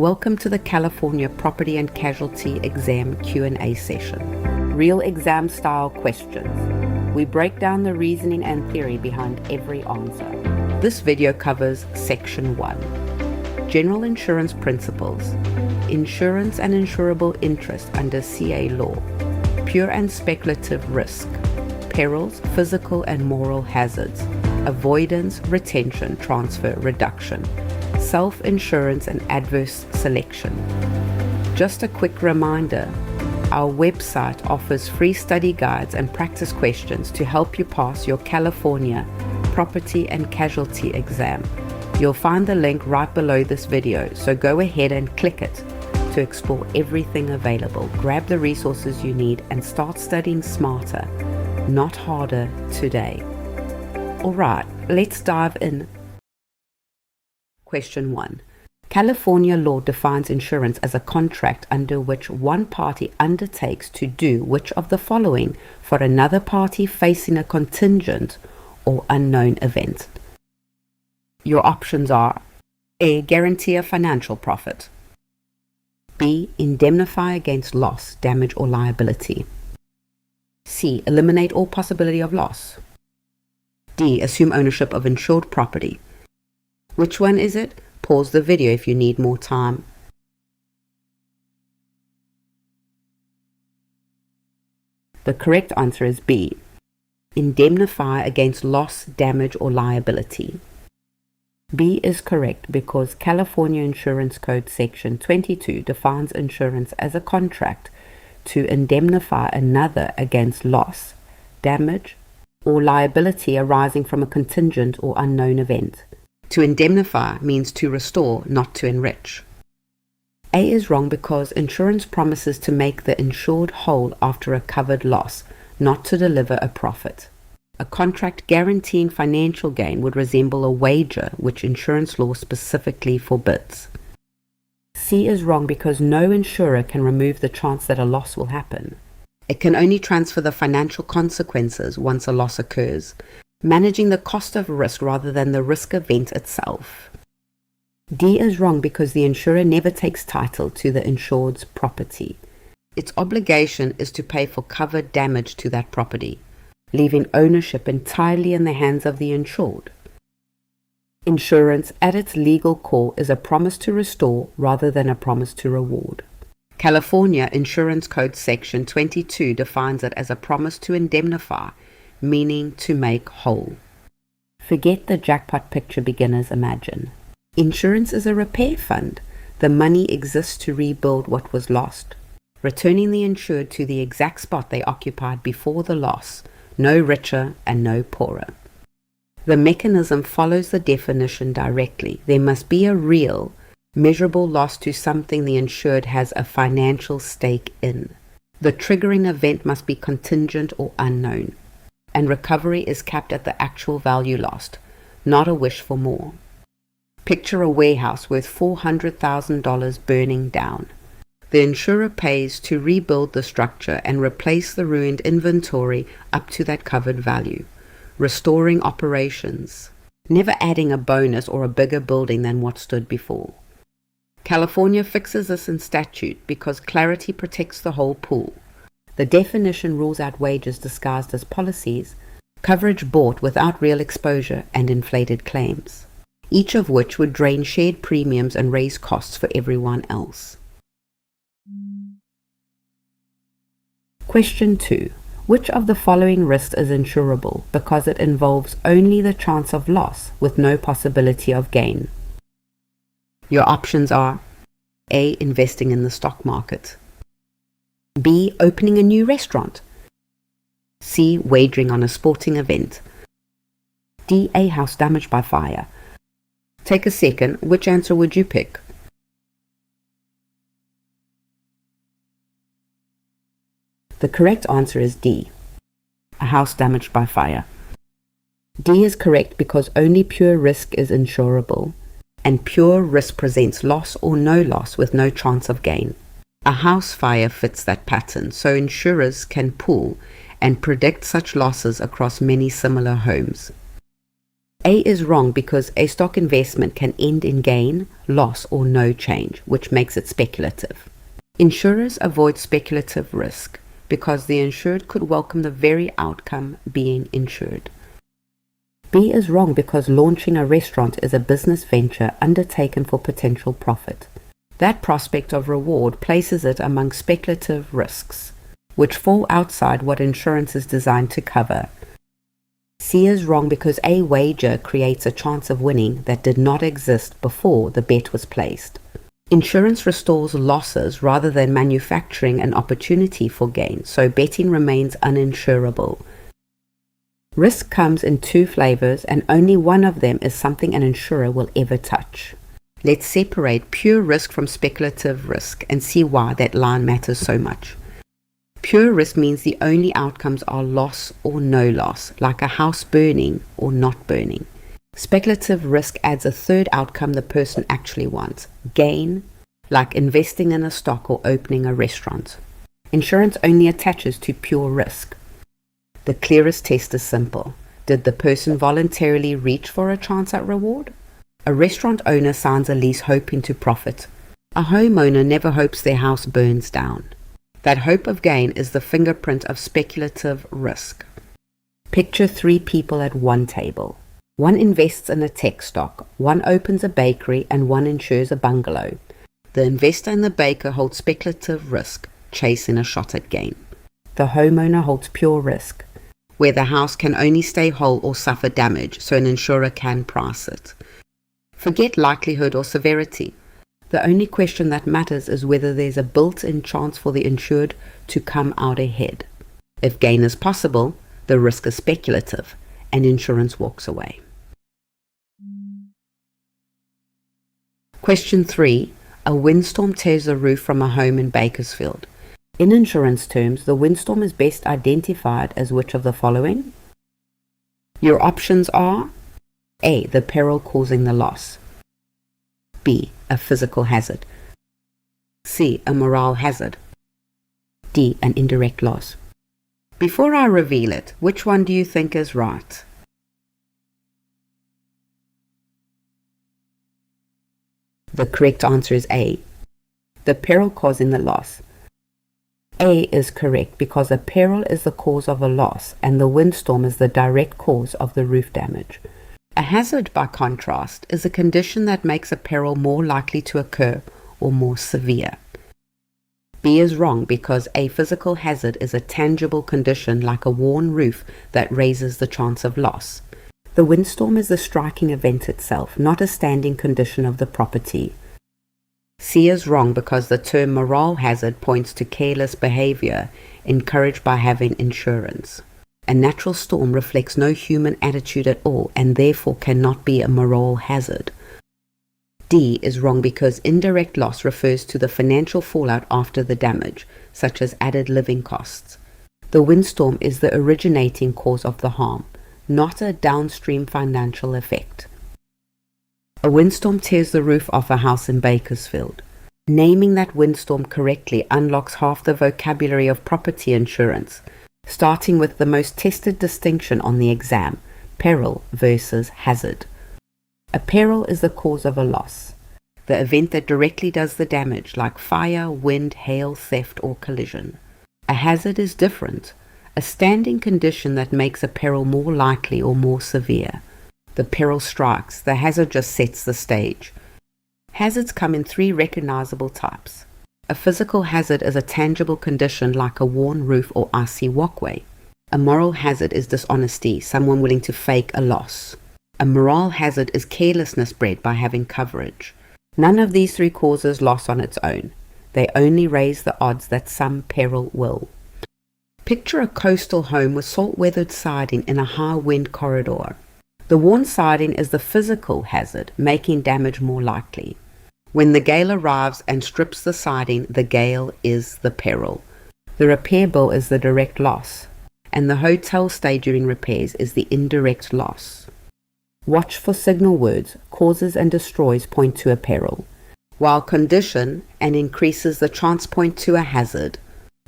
Welcome to the California Property and Casualty Exam Q&A session. Real exam style questions. We break down the reasoning and theory behind every answer. This video covers Section 1. General insurance principles. Insurance and insurable interest under CA law. Pure and speculative risk. Perils, physical and moral hazards. Avoidance, retention, transfer, reduction. Self-insurance and adverse selection. Just a quick reminder, our website offers free study guides and practice questions to help you pass your California Property and Casualty exam. You'll find the link right below this video, so go ahead and click it to explore everything available. Grab the resources you need and start studying smarter, not harder today. Alright, let's dive in. Question 1. California law defines insurance as a contract under which one party undertakes to do which of the following for another party facing a contingent or unknown event. Your options are A. Guarantee a financial profit. B. Indemnify against loss, damage or liability. C. Eliminate all possibility of loss. D. Assume ownership of insured property. Which one is it? Pause the video if you need more time. The correct answer is B. Indemnify against loss, damage or liability. B is correct because California Insurance Code Section 22 defines insurance as a contract to indemnify another against loss, damage or liability arising from a contingent or unknown event. To indemnify means to restore, not to enrich. A is wrong because insurance promises to make the insured whole after a covered loss, not to deliver a profit. A contract guaranteeing financial gain would resemble a wager, which insurance law specifically forbids. C is wrong because no insurer can remove the chance that a loss will happen. It can only transfer the financial consequences once a loss occurs, managing the cost of risk rather than the risk event itself. D is wrong because the insurer never takes title to the insured's property. Its obligation is to pay for covered damage to that property, leaving ownership entirely in the hands of the insured. Insurance, at its legal core, is a promise to restore rather than a promise to reward. California Insurance Code Section 22 defines it as a promise to indemnify, meaning to make whole. Forget the jackpot picture beginners imagine. Insurance is a repair fund. The money exists to rebuild what was lost, returning the insured to the exact spot they occupied before the loss, no richer and no poorer. The mechanism follows the definition directly. There must be a real, measurable loss to something the insured has a financial stake in. The triggering event must be contingent or unknown, and recovery is capped at the actual value lost, not a wish for more. Picture a warehouse worth $400,000 burning down. The insurer pays to rebuild the structure and replace the ruined inventory up to that covered value, restoring operations, never adding a bonus or a bigger building than what stood before. California fixes this in statute because clarity protects the whole pool. The definition rules out wages disguised as policies, coverage bought without real exposure, and inflated claims, each of which would drain shared premiums and raise costs for everyone else. Question 2. Which of the following risks is insurable because it involves only the chance of loss with no possibility of gain? Your options are A. Investing in the stock market. B. Opening a new restaurant. C. Wagering on a sporting event. D. A house damaged by fire. Take a second. Which answer would you pick? The correct answer is D. A house damaged by fire. D is correct because only pure risk is insurable, and pure risk presents loss or no loss with no chance of gain. A house fire fits that pattern, so insurers can pool and predict such losses across many similar homes. A is wrong because a stock investment can end in gain, loss, or no change, which makes it speculative. Insurers avoid speculative risk because the insured could welcome the very outcome being insured. B is wrong because launching a restaurant is a business venture undertaken for potential profit. That prospect of reward places it among speculative risks, which fall outside what insurance is designed to cover. C is wrong because a wager creates a chance of winning that did not exist before the bet was placed. Insurance restores losses rather than manufacturing an opportunity for gain, so betting remains uninsurable. Risk comes in two flavors, and only one of them is something an insurer will ever touch. Let's separate pure risk from speculative risk and see why that line matters so much. Pure risk means the only outcomes are loss or no loss, like a house burning or not burning. Speculative risk adds a third outcome the person actually wants, gain, like investing in a stock or opening a restaurant. Insurance only attaches to pure risk. The clearest test is simple. Did the person voluntarily reach for a chance at reward? A restaurant owner signs a lease hoping to profit. A homeowner never hopes their house burns down. That hope of gain is the fingerprint of speculative risk. Picture three people at one table. One invests in a tech stock, one opens a bakery, and one insures a bungalow. The investor and the baker hold speculative risk, chasing a shot at gain. The homeowner holds pure risk, where the house can only stay whole or suffer damage, so an insurer can price it. Forget likelihood or severity. The only question that matters is whether there's a built-in chance for the insured to come out ahead. If gain is possible, the risk is speculative, and insurance walks away. Question 3. A windstorm tears the roof from a home in Bakersfield. In insurance terms, the windstorm is best identified as which of the following? Your options are A. The peril causing the loss. B. A physical hazard. C. A moral hazard. D. An indirect loss. Before I reveal it, which one do you think is right? The correct answer is A. The peril causing the loss. A is correct because a peril is the cause of a loss and the windstorm is the direct cause of the roof damage. A hazard, by contrast, is a condition that makes a peril more likely to occur or more severe. B is wrong because a physical hazard is a tangible condition like a worn roof that raises the chance of loss. The windstorm is the striking event itself, not a standing condition of the property. C is wrong because the term moral hazard points to careless behavior encouraged by having insurance. A natural storm reflects no human attitude at all and therefore cannot be a moral hazard. D is wrong because indirect loss refers to the financial fallout after the damage, such as added living costs. The windstorm is the originating cause of the harm, not a downstream financial effect. A windstorm tears the roof off a house in Bakersfield. Naming that windstorm correctly unlocks half the vocabulary of property insurance, starting with the most tested distinction on the exam, peril versus hazard. A peril is the cause of a loss, the event that directly does the damage, like fire, wind, hail, theft, or collision. A hazard is different, a standing condition that makes a peril more likely or more severe. The peril strikes, the hazard just sets the stage. Hazards come in three recognizable types. A physical hazard is a tangible condition like a worn roof or icy walkway. A moral hazard is dishonesty, someone willing to fake a loss. A moral hazard is carelessness bred by having coverage. None of these three causes loss on its own. They only raise the odds that some peril will. Picture a coastal home with salt-weathered siding in a high-wind corridor. The worn siding is the physical hazard, making damage more likely. When the gale arrives and strips the siding, the gale is the peril. The repair bill is the direct loss, and the hotel stay during repairs is the indirect loss. Watch for signal words. Causes and destroys point to a peril, while condition and increases the chance point to a hazard.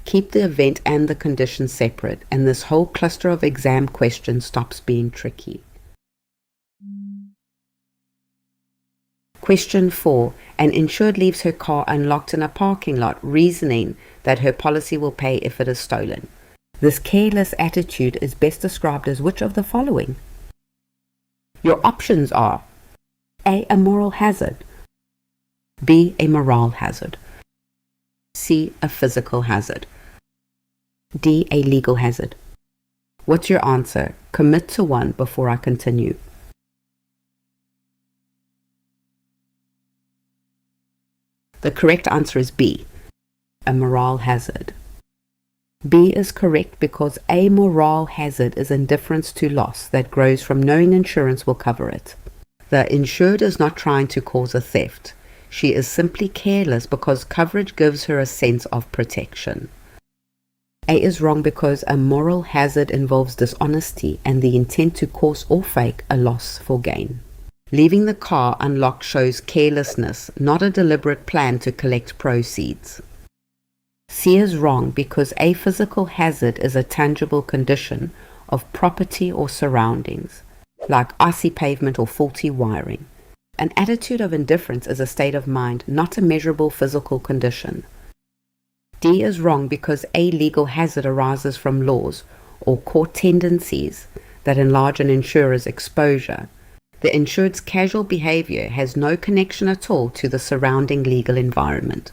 Keep the event and the condition separate, and this whole cluster of exam questions stops being tricky. Question 4. An insured leaves her car unlocked in a parking lot, reasoning that her policy will pay if it is stolen. This careless attitude is best described as which of the following? Your options are A. A moral hazard, B. A morale hazard, C. A physical hazard, D. A legal hazard. What's your answer? Commit to one before I continue. The correct answer is B. A morale hazard. B is correct because a morale hazard is indifference to loss that grows from knowing insurance will cover it. The insured is not trying to cause a theft. She is simply careless because coverage gives her a sense of protection. A is wrong because a moral hazard involves dishonesty and the intent to cause or fake a loss for gain. Leaving the car unlocked shows carelessness, not a deliberate plan to collect proceeds. C is wrong because a physical hazard is a tangible condition of property or surroundings, like icy pavement or faulty wiring. An attitude of indifference is a state of mind, not a measurable physical condition. D is wrong because a legal hazard arises from laws or court tendencies that enlarge an insurer's exposure. The insured's casual behavior has no connection at all to the surrounding legal environment.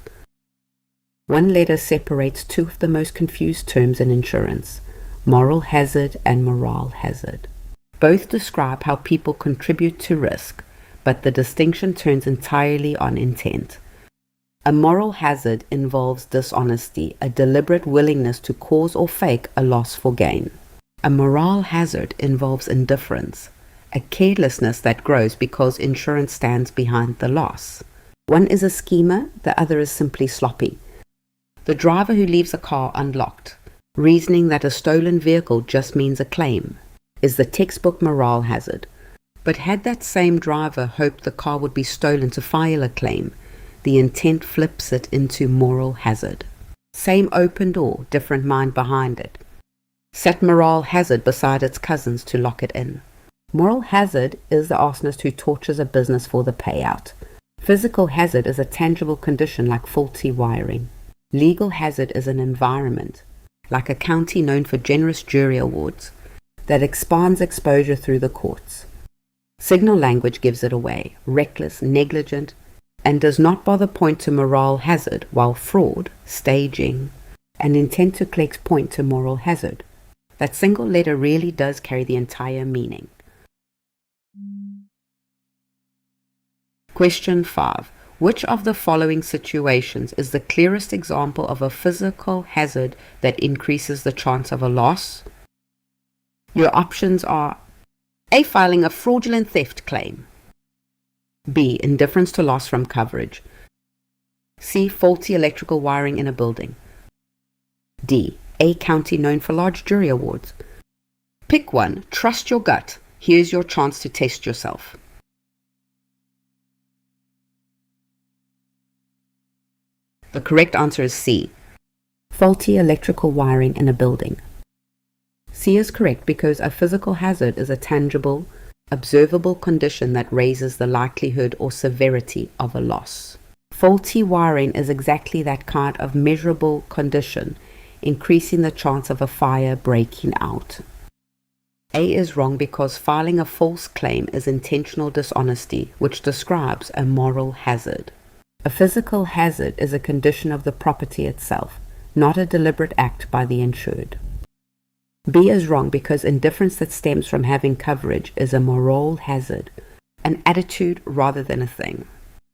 One letter separates two of the most confused terms in insurance, moral hazard and morale hazard. Both describe how people contribute to risk, but the distinction turns entirely on intent. A moral hazard involves dishonesty, a deliberate willingness to cause or fake a loss for gain. A morale hazard involves indifference, a carelessness that grows because insurance stands behind the loss. One is a schemer, the other is simply sloppy. The driver who leaves a car unlocked, reasoning that a stolen vehicle just means a claim, is the textbook morale hazard. But had that same driver hoped the car would be stolen to file a claim, the intent flips it into moral hazard. Same open door, different mind behind it. Set morale hazard beside its cousins to lock it in. Moral hazard is the arsonist who tortures a business for the payout. Physical hazard is a tangible condition like faulty wiring. Legal hazard is an environment, like a county known for generous jury awards, that expands exposure through the courts. Signal language gives it away, reckless, negligent, and does not bother point to morale hazard, while fraud, staging, and intent to collect point to moral hazard. That single letter really does carry the entire meaning. Question 5. Which of the following situations is the clearest example of a physical hazard that increases the chance of a loss? Your options are A. Filing a fraudulent theft claim, B. Indifference to loss from coverage, C. Faulty electrical wiring in a building, D. A county known for large jury awards. Pick one. Trust your gut. Here's your chance to test yourself. The correct answer is C. Faulty electrical wiring in a building. C is correct because a physical hazard is a tangible, observable condition that raises the likelihood or severity of a loss. Faulty wiring is exactly that kind of measurable condition, increasing the chance of a fire breaking out. A is wrong because filing a false claim is intentional dishonesty, which describes a moral hazard. A physical hazard is a condition of the property itself, not a deliberate act by the insured. B is wrong because indifference that stems from having coverage is a moral hazard, an attitude rather than a thing.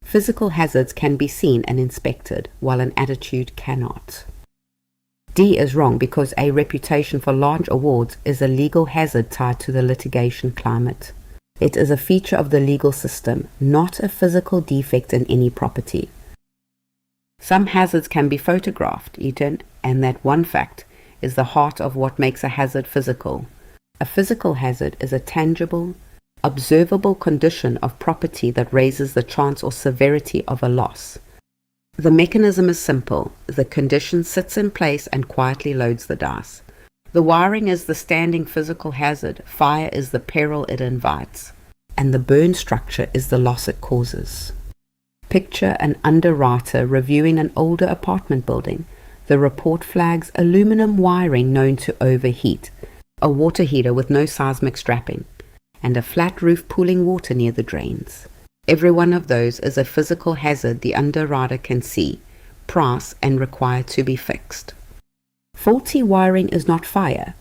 Physical hazards can be seen and inspected, while an attitude cannot. D is wrong because a reputation for large awards is a legal hazard tied to the litigation climate. It is a feature of the legal system, not a physical defect in any property. Some hazards can be photographed, Eaton, and that one fact is the heart of what makes a hazard physical. A physical hazard is a tangible, observable condition of property that raises the chance or severity of a loss. The mechanism is simple. The condition sits in place and quietly loads the dice. The wiring is the standing physical hazard, fire is the peril it invites, and the burn structure is the loss it causes. Picture an underwriter reviewing an older apartment building. The report flags aluminum wiring known to overheat, a water heater with no seismic strapping, and a flat roof pooling water near the drains. Every one of those is a physical hazard the underwriter can see, price, and require to be fixed. Faulty wiring is not fire,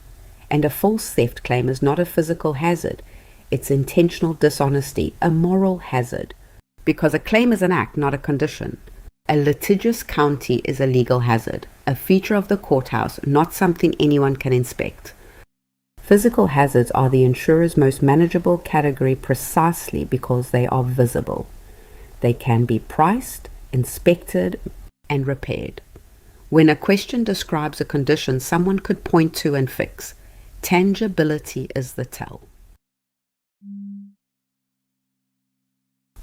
and a false theft claim is not a physical hazard. It's intentional dishonesty, a moral hazard, because a claim is an act, not a condition. A litigious county is a legal hazard, a feature of the courthouse, not something anyone can inspect. Physical hazards are the insurer's most manageable category precisely because they are visible. They can be priced, inspected, and repaired. When a question describes a condition someone could point to and fix, tangibility is the tell.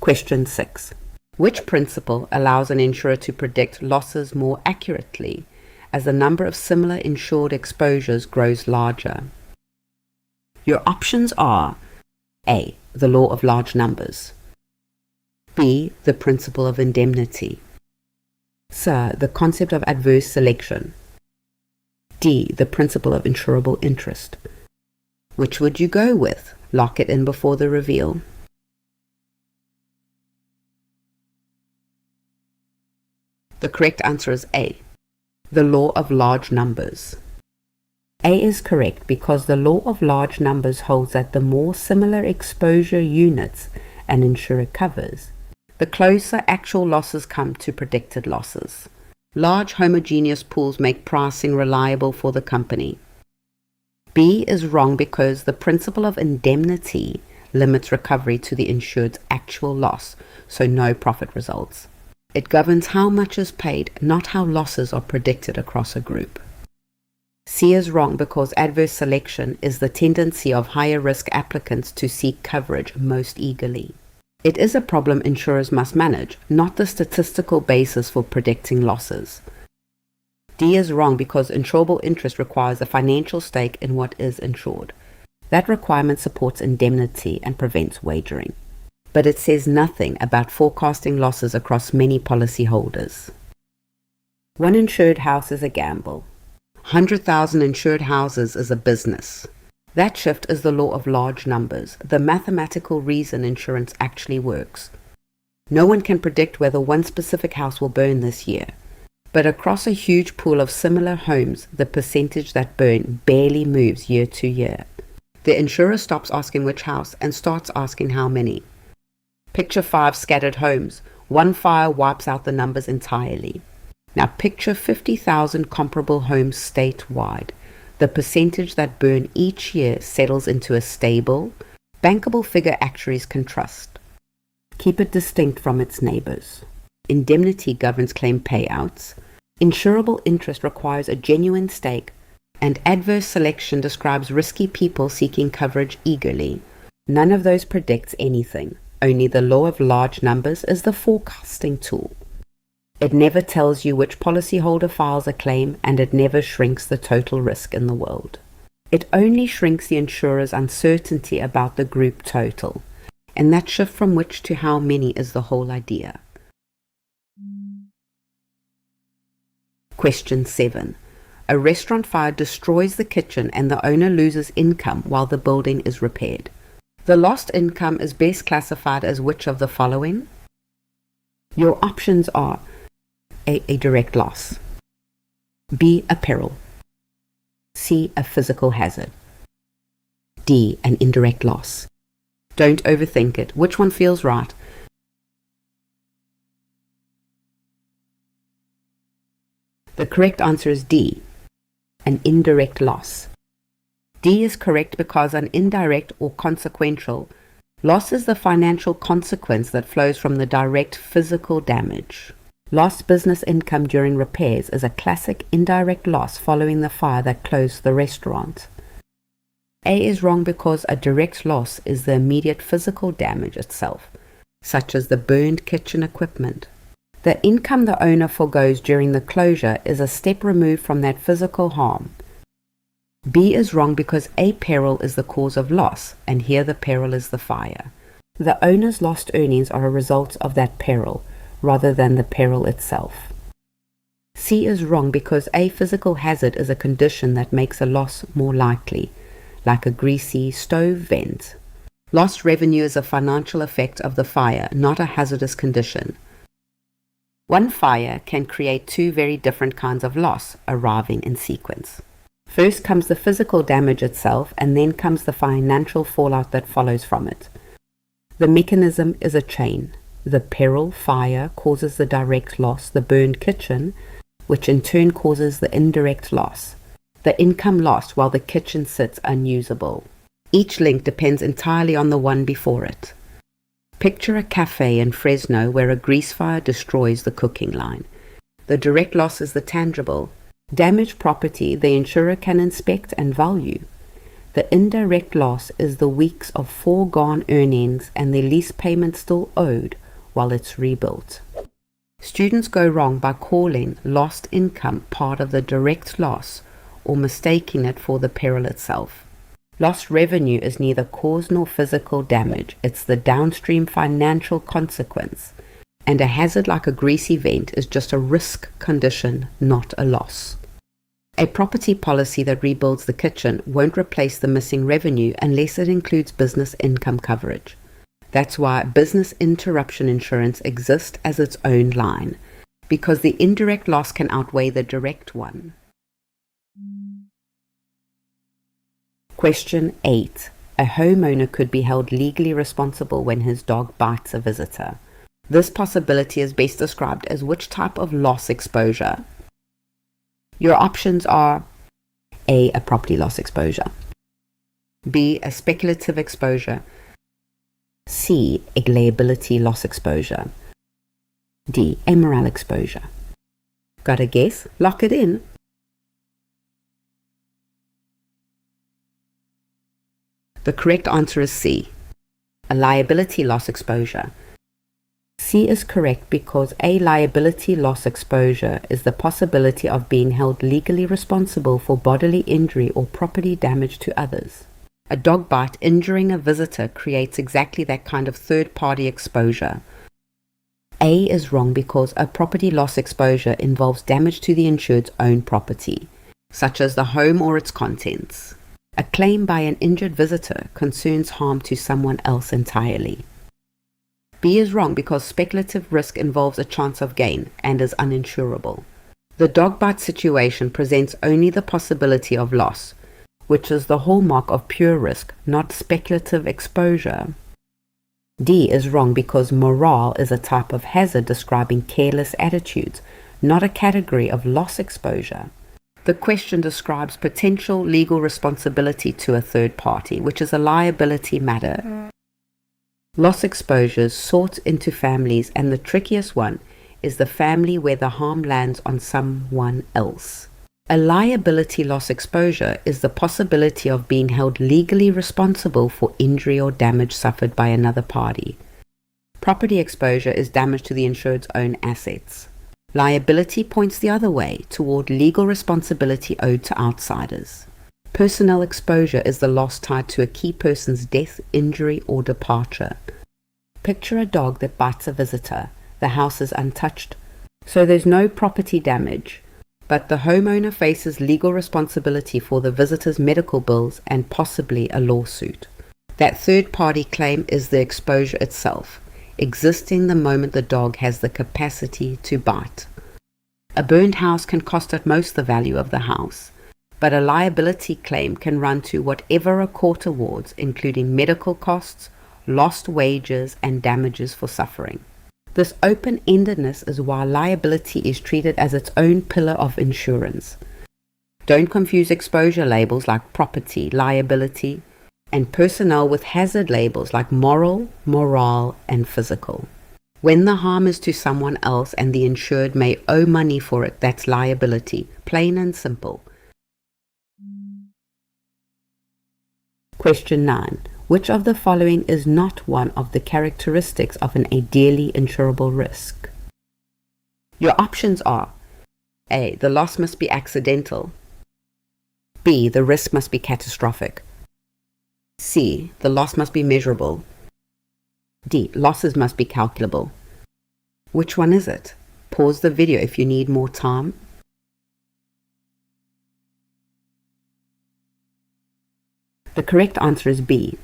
Question 6. Which principle allows an insurer to predict losses more accurately as the number of similar insured exposures grows larger? Your options are A. The law of large numbers, B. The principle of indemnity, C. The concept of adverse selection, D. The principle of insurable interest. Which would you go with? Lock it in before the reveal. The correct answer is A. The law of large numbers. A is correct because the law of large numbers holds that the more similar exposure units an insurer covers, the closer actual losses come to predicted losses. Large homogeneous pools make pricing reliable for the company. B is wrong because the principle of indemnity limits recovery to the insured's actual loss, so no profit results. It governs how much is paid, not how losses are predicted across a group. C is wrong because adverse selection is the tendency of higher risk applicants to seek coverage most eagerly. It is a problem insurers must manage, not the statistical basis for predicting losses. D is wrong because insurable interest requires a financial stake in what is insured. That requirement supports indemnity and prevents wagering, but it says nothing about forecasting losses across many policyholders. One insured house is a gamble. 100,000 insured houses is a business. That shift is the law of large numbers, the mathematical reason insurance actually works. No one can predict whether one specific house will burn this year, but across a huge pool of similar homes, the percentage that burn barely moves year to year. The insurer stops asking which house and starts asking how many. Picture 5 scattered homes. One fire wipes out the numbers entirely. Now picture 50,000 comparable homes statewide. The percentage that burn each year settles into a stable, bankable figure actuaries can trust. Keep it distinct from its neighbors. Indemnity governs claim payouts. Insurable interest requires a genuine stake, and adverse selection describes risky people seeking coverage eagerly. None of those predicts anything. Only the law of large numbers is the forecasting tool. It never tells you which policyholder files a claim, and it never shrinks the total risk in the world. It only shrinks the insurer's uncertainty about the group total, and that shift from which to how many is the whole idea. Question 7. A restaurant fire destroys the kitchen and the owner loses income while the building is repaired. The lost income is best classified as which of the following? Your options are A direct loss, B a peril, C a physical hazard, D an indirect loss. Don't overthink it. Which one feels right? The correct answer is D, an indirect loss. D is correct because an indirect or consequential loss is the financial consequence that flows from the direct physical damage. Lost business income during repairs is a classic indirect loss following the fire that closed the restaurant. A is wrong because a direct loss is the immediate physical damage itself, such as the burned kitchen equipment. The income the owner forgoes during the closure is a step removed from that physical harm. B is wrong because a peril is the cause of loss, and here the peril is the fire. The owner's lost earnings are a result of that peril, rather than the peril itself. C is wrong because a physical hazard is a condition that makes a loss more likely, like a greasy stove vent. Lost revenue is a financial effect of the fire, not a hazardous condition. One fire can create two very different kinds of loss arriving in sequence. First comes the physical damage itself, and then comes the financial fallout that follows from it. The mechanism is a chain. The peril, fire, causes the direct loss, the burned kitchen, which in turn causes the indirect loss, the income lost while the kitchen sits unusable. Each link depends entirely on the one before it. Picture a cafe in Fresno where a grease fire destroys the cooking line. The direct loss is the tangible. Damaged property the insurer can inspect and value. The indirect loss is the weeks of foregone earnings and the lease payment still owed while it's rebuilt. Students go wrong by calling lost income part of the direct loss or mistaking it for the peril itself. Lost revenue is neither cause nor physical damage, it's the downstream financial consequence, and a hazard like a grease event is just a risk condition, not a loss. A property policy that rebuilds the kitchen won't replace the missing revenue unless it includes business income coverage. That's why business interruption insurance exists as its own line, because the indirect loss can outweigh the direct one. Question 8. A homeowner could be held legally responsible when his dog bites a visitor. This possibility is best described as which type of loss exposure? Your options are A. A property loss exposure, B. A speculative exposure, C. A liability loss exposure, D. A morale exposure. Got a guess? Lock it in. The correct answer is C. A liability loss exposure. C is correct because a liability loss exposure is the possibility of being held legally responsible for bodily injury or property damage to others. A dog bite injuring a visitor creates exactly that kind of third-party exposure. A is wrong because a property loss exposure involves damage to the insured's own property, such as the home or its contents. A claim by an injured visitor concerns harm to someone else entirely. B is wrong because speculative risk involves a chance of gain and is uninsurable. The dog bite situation presents only the possibility of loss, which is the hallmark of pure risk, not speculative exposure. D is wrong because morale is a type of hazard describing careless attitudes, not a category of loss exposure. The question describes potential legal responsibility to a third party, which is a liability matter. Loss exposures sort into families, and the trickiest one is the family where the harm lands on someone else. A liability loss exposure is the possibility of being held legally responsible for injury or damage suffered by another party. Property exposure is damage to the insured's own assets. Liability points the other way, toward legal responsibility owed to outsiders. Personnel exposure is the loss tied to a key person's death, injury, or departure. Picture a dog that bites a visitor. The house is untouched, so there's no property damage, but the homeowner faces legal responsibility for the visitor's medical bills and possibly a lawsuit. That third-party claim is the exposure itself, existing the moment the dog has the capacity to bite. A burned house can cost at most the value of the house, but a liability claim can run to whatever a court awards, including medical costs, lost wages, and damages for suffering. This open-endedness is why liability is treated as its own pillar of insurance. Don't confuse exposure labels like property, liability, and personnel with hazard labels like moral, morale, and physical. When the harm is to someone else and the insured may owe money for it, that's liability, plain and simple. Question 9. Which of the following is not one of the characteristics of an ideally insurable risk? Your options are A. The loss must be accidental. B. The risk must be catastrophic. C. The loss must be measurable. D. Losses must be calculable. Which one is it? Pause the video if you need more time. The correct answer is B.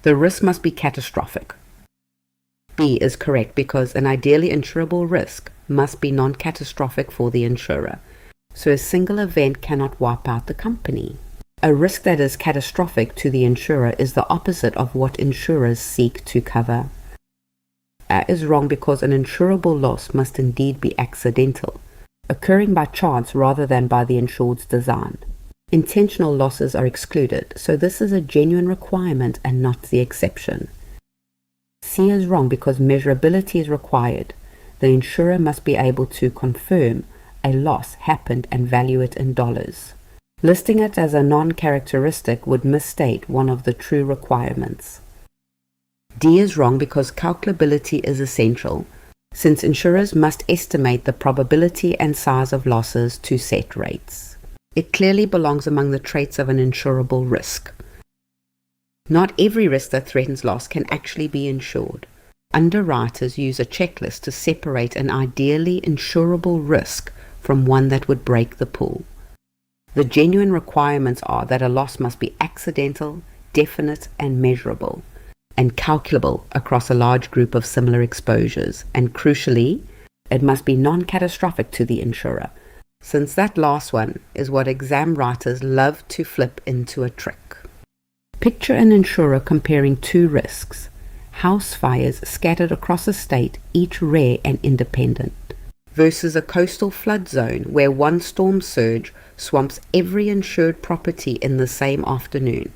The risk must be catastrophic. B is correct because an ideally insurable risk must be non-catastrophic for the insurer, so a single event cannot wipe out the company. A risk that is catastrophic to the insurer is the opposite of what insurers seek to cover. A is wrong because an insurable loss must indeed be accidental, occurring by chance rather than by the insured's design. Intentional losses are excluded, so this is a genuine requirement and not the exception. C is wrong because measurability is required. The insurer must be able to confirm a loss happened and value it in dollars. Listing it as a non-characteristic would misstate one of the true requirements. D is wrong because calculability is essential, since insurers must estimate the probability and size of losses to set rates. It clearly belongs among the traits of an insurable risk. Not every risk that threatens loss can actually be insured. Underwriters use a checklist to separate an ideally insurable risk from one that would break the pool. The genuine requirements are that a loss must be accidental, definite, and measurable, and calculable across a large group of similar exposures, and crucially, it must be non-catastrophic to the insurer, since that last one is what exam writers love to flip into a trick. Picture an insurer comparing two risks, house fires scattered across a state, each rare and independent, versus a coastal flood zone where one storm surge swamps every insured property in the same afternoon.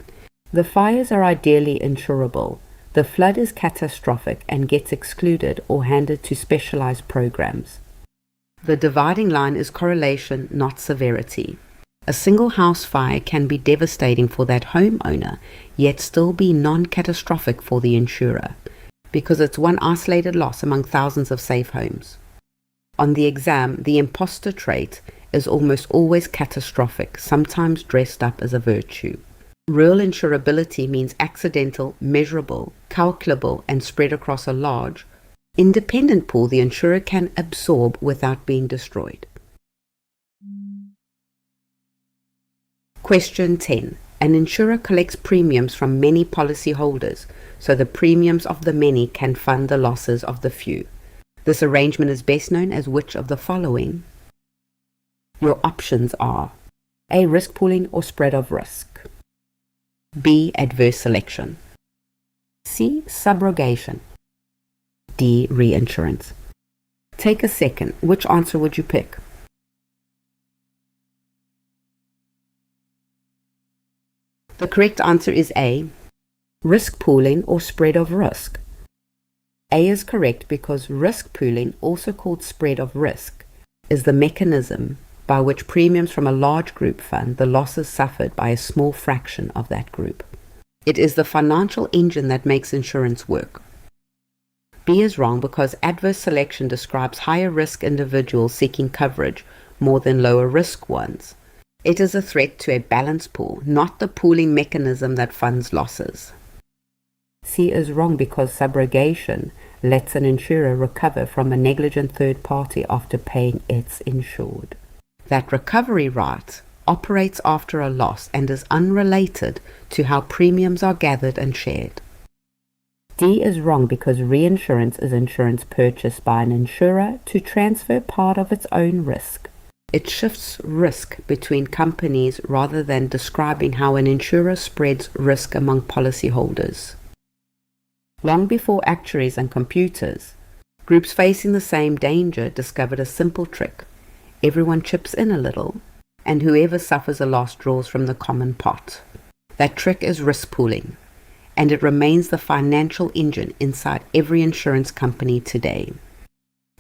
The fires are ideally insurable. The flood is catastrophic and gets excluded or handed to specialized programs. The dividing line is correlation, not severity. A single house fire can be devastating for that homeowner, yet still be non-catastrophic for the insurer, because it's one isolated loss among thousands of safe homes. On the exam, the imposter trait is almost always catastrophic, sometimes dressed up as a virtue. Real insurability means accidental, measurable, calculable, and spread across a large, independent pool the insurer can absorb without being destroyed. Question 10. An insurer collects premiums from many policyholders, so the premiums of the many can fund the losses of the few. This arrangement is best known as which of the following? Your options are A. Risk pooling or spread of risk. B. Adverse selection. C. Subrogation. D. Reinsurance. Take a second. Which answer would you pick? The correct answer is A. Risk pooling or spread of risk. A is correct because risk pooling, also called spread of risk, is the mechanism by which premiums from a large group fund the losses suffered by a small fraction of that group. It is the financial engine that makes insurance work. B is wrong because adverse selection describes higher risk individuals seeking coverage more than lower risk ones. It is a threat to a balance pool, not the pooling mechanism that funds losses. C is wrong because subrogation lets an insurer recover from a negligent third party after paying its insured. That recovery right operates after a loss and is unrelated to how premiums are gathered and shared. D is wrong because reinsurance is insurance purchased by an insurer to transfer part of its own risk. It shifts risk between companies rather than describing how an insurer spreads risk among policyholders. Long before actuaries and computers, groups facing the same danger discovered a simple trick. Everyone chips in a little, and whoever suffers a loss draws from the common pot. That trick is risk pooling, and it remains the financial engine inside every insurance company today.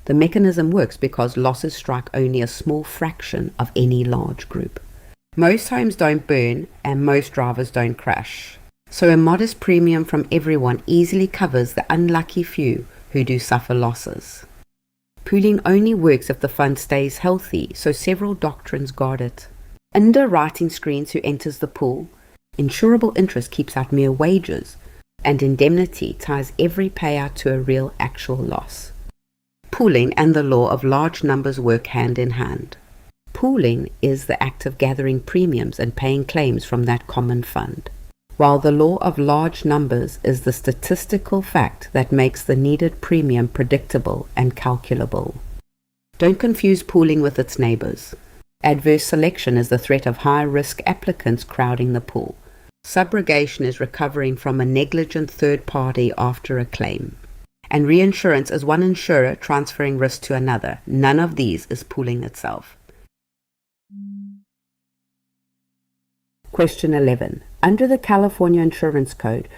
The mechanism works because losses strike only a small fraction of any large group. Most homes don't burn, and most drivers don't crash. So a modest premium from everyone easily covers the unlucky few who do suffer losses. Pooling only works if the fund stays healthy, so several doctrines guard it. Underwriting screens who enters the pool, insurable interest keeps out mere wages, and indemnity ties every payout to a real actual loss. Pooling and the law of large numbers work hand in hand. Pooling is the act of gathering premiums and paying claims from that common fund, while the law of large numbers is the statistical fact that makes the needed premium predictable and calculable. Don't confuse pooling with its neighbors. Adverse selection is the threat of high-risk applicants crowding the pool. Subrogation is recovering from a negligent third party after a claim. And reinsurance is one insurer transferring risk to another. None of these is pooling itself. Question 11. Under the California Insurance Code,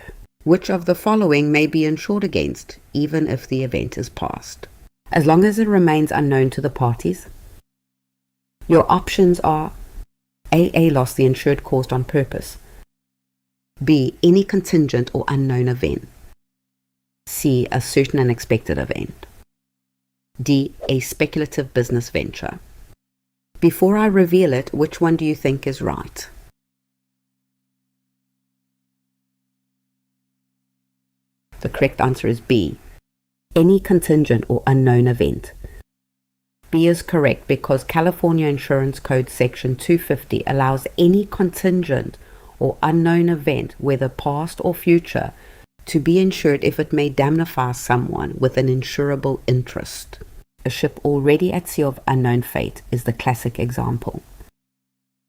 which of the following may be insured against, even if the event is past, as long as it remains unknown to the parties? Your options are A loss the insured caused on purpose, B, any contingent or unknown event, C, a certain unexpected event, D, a speculative business venture. Before I reveal it, which one do you think is right? The correct answer is B, any contingent or unknown event. B is correct because California Insurance Code Section 250 allows any contingent or unknown event, whether past or future, to be insured if it may damnify someone with an insurable interest. A ship already at sea of unknown fate is the classic example.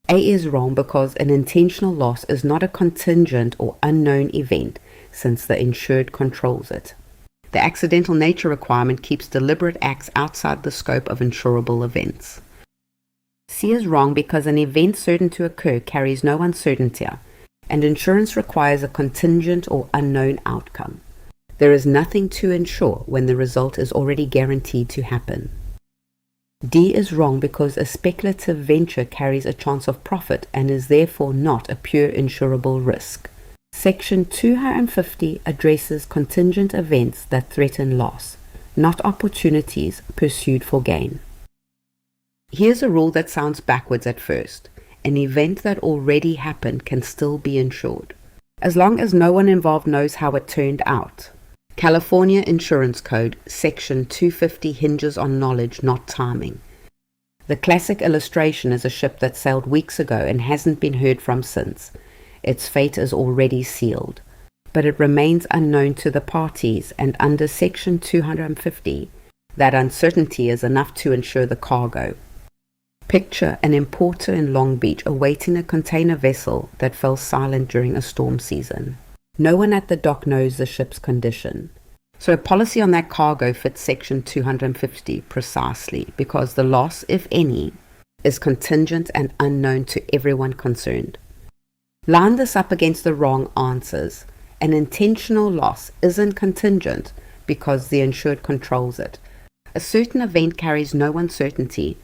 A is wrong because an intentional loss is not a contingent or unknown event, since the insured controls it. The accidental nature requirement keeps deliberate acts outside the scope of insurable events. C is wrong because an event certain to occur carries no uncertainty, and insurance requires a contingent or unknown outcome. There is nothing to insure when the result is already guaranteed to happen. D is wrong because a speculative venture carries a chance of profit and is therefore not a pure insurable risk. Section 250 addresses contingent events that threaten loss, not opportunities pursued for gain. Here's a rule that sounds backwards at first. An event that already happened can still be insured, as long as no one involved knows how it turned out. California Insurance Code Section 250 hinges on knowledge, not timing. The classic illustration is a ship that sailed weeks ago and hasn't been heard from since. Its fate is already sealed, but it remains unknown to the parties, and under Section 250, that uncertainty is enough to insure the cargo. Picture an importer in Long Beach awaiting a container vessel that fell silent during a storm season. No one at the dock knows the ship's condition. So a policy on that cargo fits Section 250 precisely because the loss, if any, is contingent and unknown to everyone concerned. Line this up against the wrong answers. An intentional loss isn't contingent because the insured controls it. A certain event carries no uncertainty,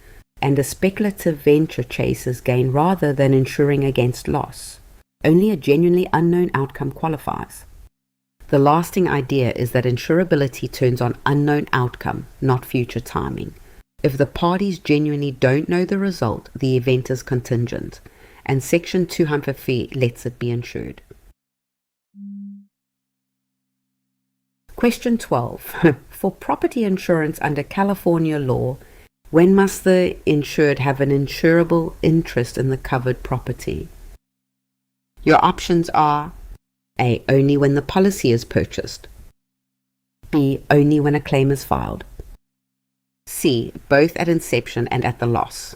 and a speculative venture chases gain rather than insuring against loss. Only a genuinely unknown outcome qualifies. The lasting idea is that insurability turns on unknown outcome, not future timing. If the parties genuinely don't know the result, the event is contingent, and Section 250 lets it be insured. Question 12. For property insurance under California law, when must the insured have an insurable interest in the covered property? Your options are A, only when the policy is purchased, B, only when a claim is filed, C, both at inception and at the loss,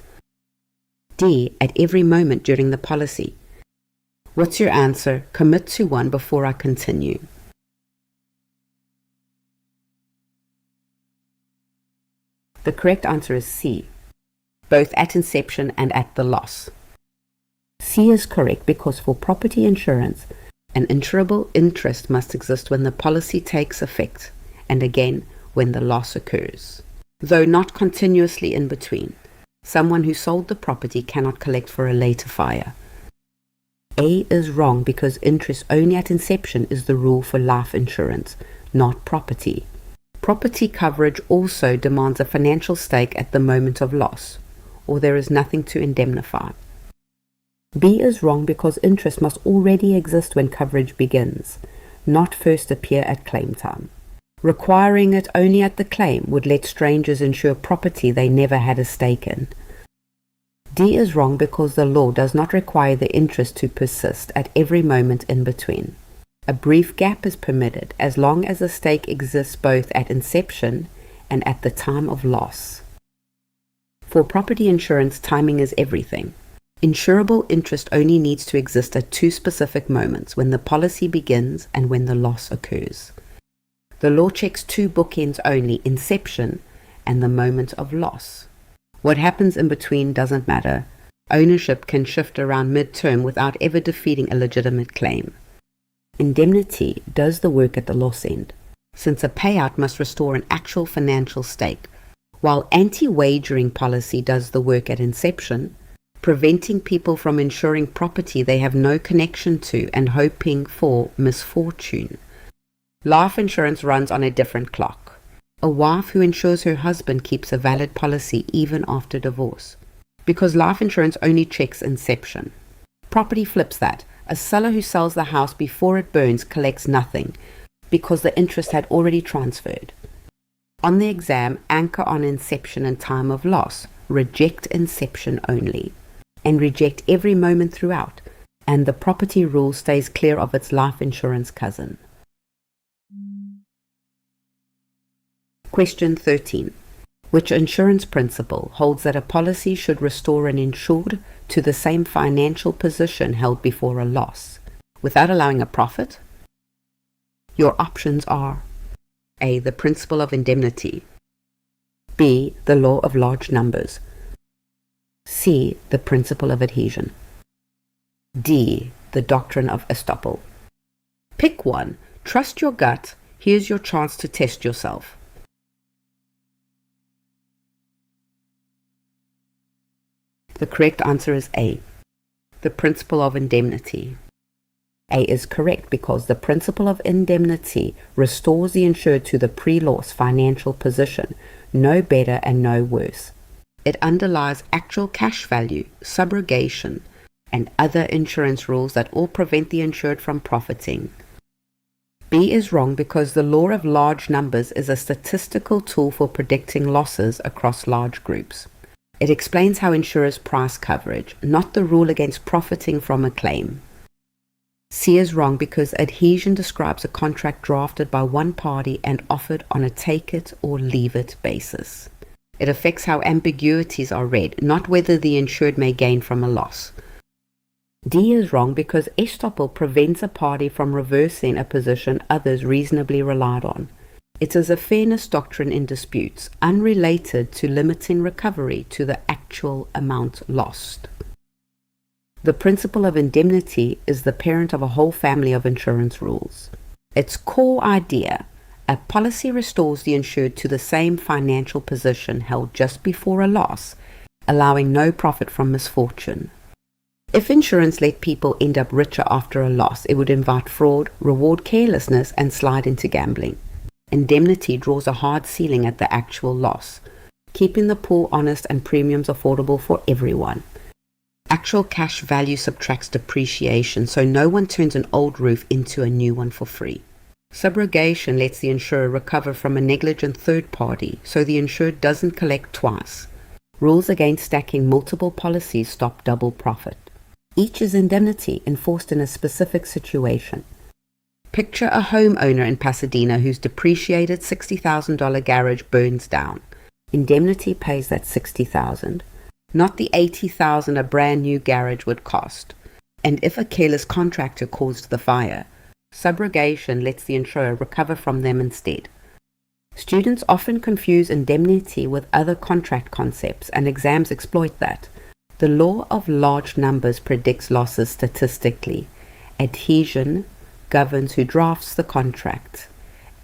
D, at every moment during the policy. What's your answer? Commit to one before I continue. The correct answer is C, both at inception and at the loss. C is correct because for property insurance, an insurable interest must exist when the policy takes effect, and again when the loss occurs, though not continuously in between. Someone who sold the property cannot collect for a later fire. A is wrong because interest only at inception is the rule for life insurance, not property. Property coverage also demands a financial stake at the moment of loss, or there is nothing to indemnify. B is wrong because interest must already exist when coverage begins, not first appear at claim time. Requiring it only at the claim would let strangers insure property they never had a stake in. D is wrong because the law does not require the interest to persist at every moment in between. A brief gap is permitted as long as the stake exists both at inception and at the time of loss. For property insurance, timing is everything. Insurable interest only needs to exist at two specific moments, when the policy begins and when the loss occurs. The law checks two bookends only, inception and the moment of loss. What happens in between doesn't matter. Ownership can shift around mid-term without ever defeating a legitimate claim. Indemnity does the work at the loss end, since a payout must restore an actual financial stake, while anti-wagering policy does the work at inception, preventing people from insuring property they have no connection to and hoping for misfortune. Life insurance runs on a different clock. A wife who insures her husband keeps a valid policy even after divorce, because life insurance only checks inception. Property flips that. A seller who sells the house before it burns collects nothing, because the interest had already transferred. On the exam, anchor on inception and time of loss, reject inception only, and reject every moment throughout, and the property rule stays clear of its life insurance cousin. Question 13. Which insurance principle holds that a policy should restore an insured to the same financial position held before a loss, without allowing a profit? Your options are A. The principle of indemnity, B. The law of large numbers, C. The principle of adhesion, D. The doctrine of estoppel. Pick one. Trust your gut. Here's your chance to test yourself. The correct answer is A. The principle of indemnity. A is correct because the principle of indemnity restores the insured to the pre-loss financial position, no better and no worse. It underlies actual cash value, subrogation, and other insurance rules that all prevent the insured from profiting. B is wrong because the law of large numbers is a statistical tool for predicting losses across large groups. It explains how insurers price coverage, not the rule against profiting from a claim. C is wrong because adhesion describes a contract drafted by one party and offered on a take-it-or-leave-it basis. It affects how ambiguities are read, not whether the insured may gain from a loss. D is wrong because estoppel prevents a party from reversing a position others reasonably relied on. It is a fairness doctrine in disputes, unrelated to limiting recovery to the actual amount lost. The principle of indemnity is the parent of a whole family of insurance rules. Its core idea: a policy restores the insured to the same financial position held just before a loss, allowing no profit from misfortune. If insurance let people end up richer after a loss, it would invite fraud, reward carelessness, and slide into gambling. Indemnity draws a hard ceiling at the actual loss, keeping the poor honest and premiums affordable for everyone. Actual cash value subtracts depreciation, so no one turns an old roof into a new one for free. Subrogation lets the insurer recover from a negligent third party, so the insured doesn't collect twice. Rules against stacking multiple policies stop double profit. Each is indemnity enforced in a specific situation. Picture a homeowner in Pasadena whose depreciated $60,000 garage burns down. Indemnity pays that $60,000, not the $80,000 a brand new garage would cost. And if a careless contractor caused the fire, subrogation lets the insurer recover from them instead. Students often confuse indemnity with other contract concepts, and exams exploit that. The law of large numbers predicts losses statistically. Adhesion governs who drafts the contract.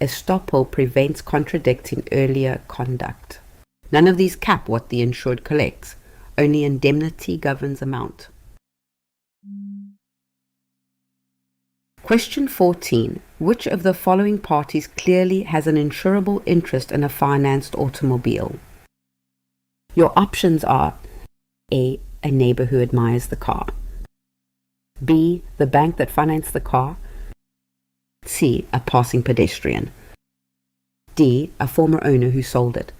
Estoppel prevents contradicting earlier conduct. None of these cap what the insured collects. Only indemnity governs amount. Question 14. Which of the following parties clearly has an insurable interest in a financed automobile? Your options are A. A neighbor who admires the car, B. The bank that financed the car, C. A passing pedestrian. D. A former owner who sold it.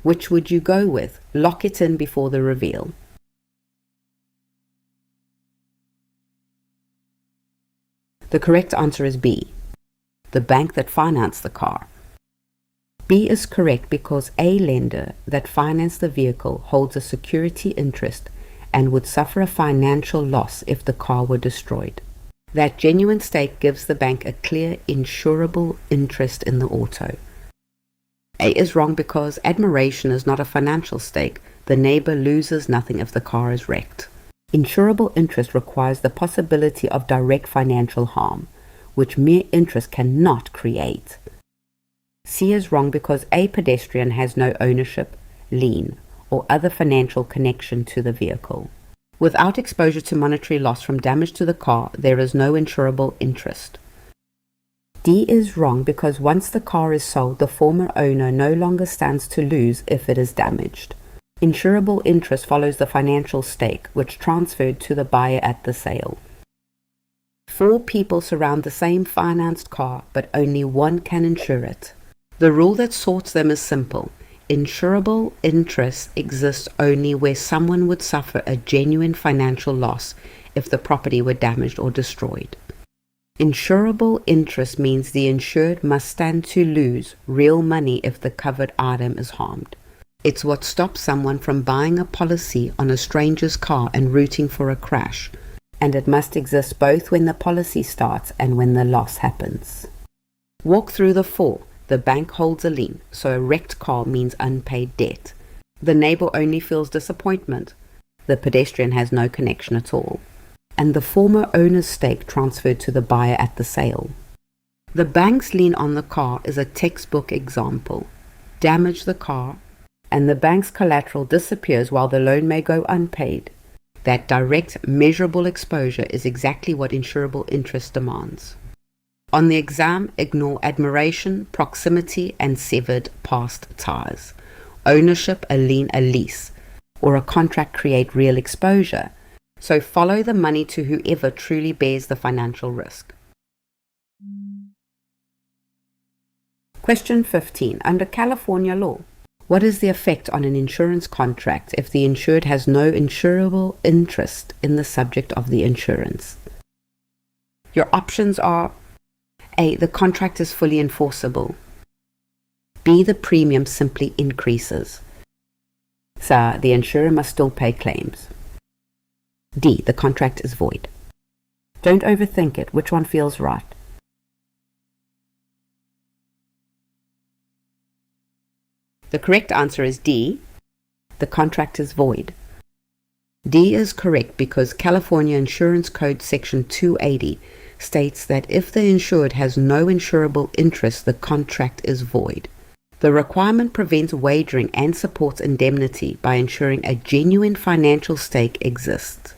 Which would you go with? Lock it in before the reveal. The correct answer is B. The bank that financed the car. B is correct because a lender that financed the vehicle holds a security interest and would suffer a financial loss if the car were destroyed. That genuine stake gives the bank a clear insurable interest in the auto. A is wrong because admiration is not a financial stake. The neighbor loses nothing if the car is wrecked. Insurable interest requires the possibility of direct financial harm, which mere interest cannot create. C is wrong because a pedestrian has no ownership, lien, or other financial connection to the vehicle. Without exposure to monetary loss from damage to the car, there is no insurable interest. D is wrong because once the car is sold, the former owner no longer stands to lose if it is damaged. Insurable interest follows the financial stake, which transferred to the buyer at the sale. 4 people surround the same financed car, but only one can insure it. The rule that sorts them is simple. Insurable interest exists only where someone would suffer a genuine financial loss if the property were damaged or destroyed. Insurable interest means the insured must stand to lose real money if the covered item is harmed. It's what stops someone from buying a policy on a stranger's car and rooting for a crash, and it must exist both when the policy starts and when the loss happens. Walk through the 4. The bank holds a lien, so a wrecked car means unpaid debt. The neighbor only feels disappointment. The pedestrian has no connection at all. And the former owner's stake transferred to the buyer at the sale. The bank's lien on the car is a textbook example. Damage the car, and the bank's collateral disappears while the loan may go unpaid. That direct, measurable exposure is exactly what insurable interest demands. On the exam, ignore admiration, proximity, and severed past ties. Ownership, a lien, a lease, or a contract create real exposure. So follow the money to whoever truly bears the financial risk. Question 15. Under California law, what is the effect on an insurance contract if the insured has no insurable interest in the subject of the insurance? Your options are: A. The contract is fully enforceable. B. The premium simply increases. So the insurer must still pay claims. D. The contract is void. Don't overthink it. Which one feels right? The correct answer is D. The contract is void. D is correct because California Insurance Code Section 280 states that if the insured has no insurable interest, the contract is void. The requirement prevents wagering and supports indemnity by ensuring a genuine financial stake exists.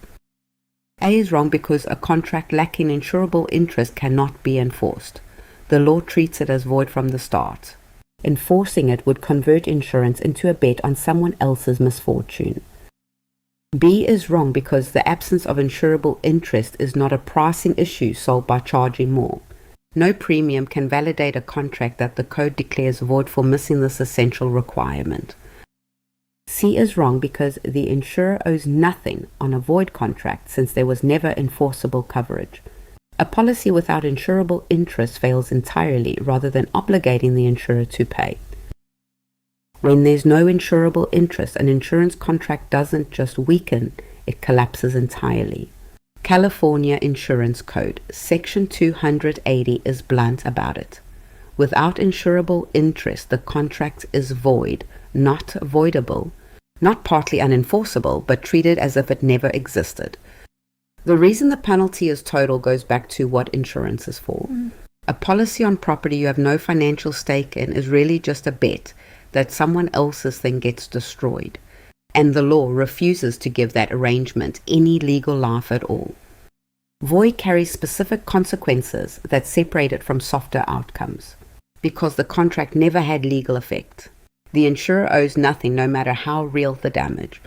A is wrong because a contract lacking insurable interest cannot be enforced. The law treats it as void from the start. Enforcing it would convert insurance into a bet on someone else's misfortune. B is wrong because the absence of insurable interest is not a pricing issue solved by charging more. No premium can validate a contract that the code declares void for missing this essential requirement. C is wrong because the insurer owes nothing on a void contract since there was never enforceable coverage. A policy without insurable interest fails entirely rather than obligating the insurer to pay. When there's no insurable interest, an insurance contract doesn't just weaken, it collapses entirely. California Insurance Code, Section 280 is blunt about it. Without insurable interest, the contract is void, not voidable, not partly unenforceable, but treated as if it never existed. The reason the penalty is total goes back to what insurance is for. A policy on property you have no financial stake in is really just a bet that someone else's thing gets destroyed, and the law refuses to give that arrangement any legal life at all. Void carries specific consequences that separate it from softer outcomes, because the contract never had legal effect. The insurer owes nothing no matter how real the damage,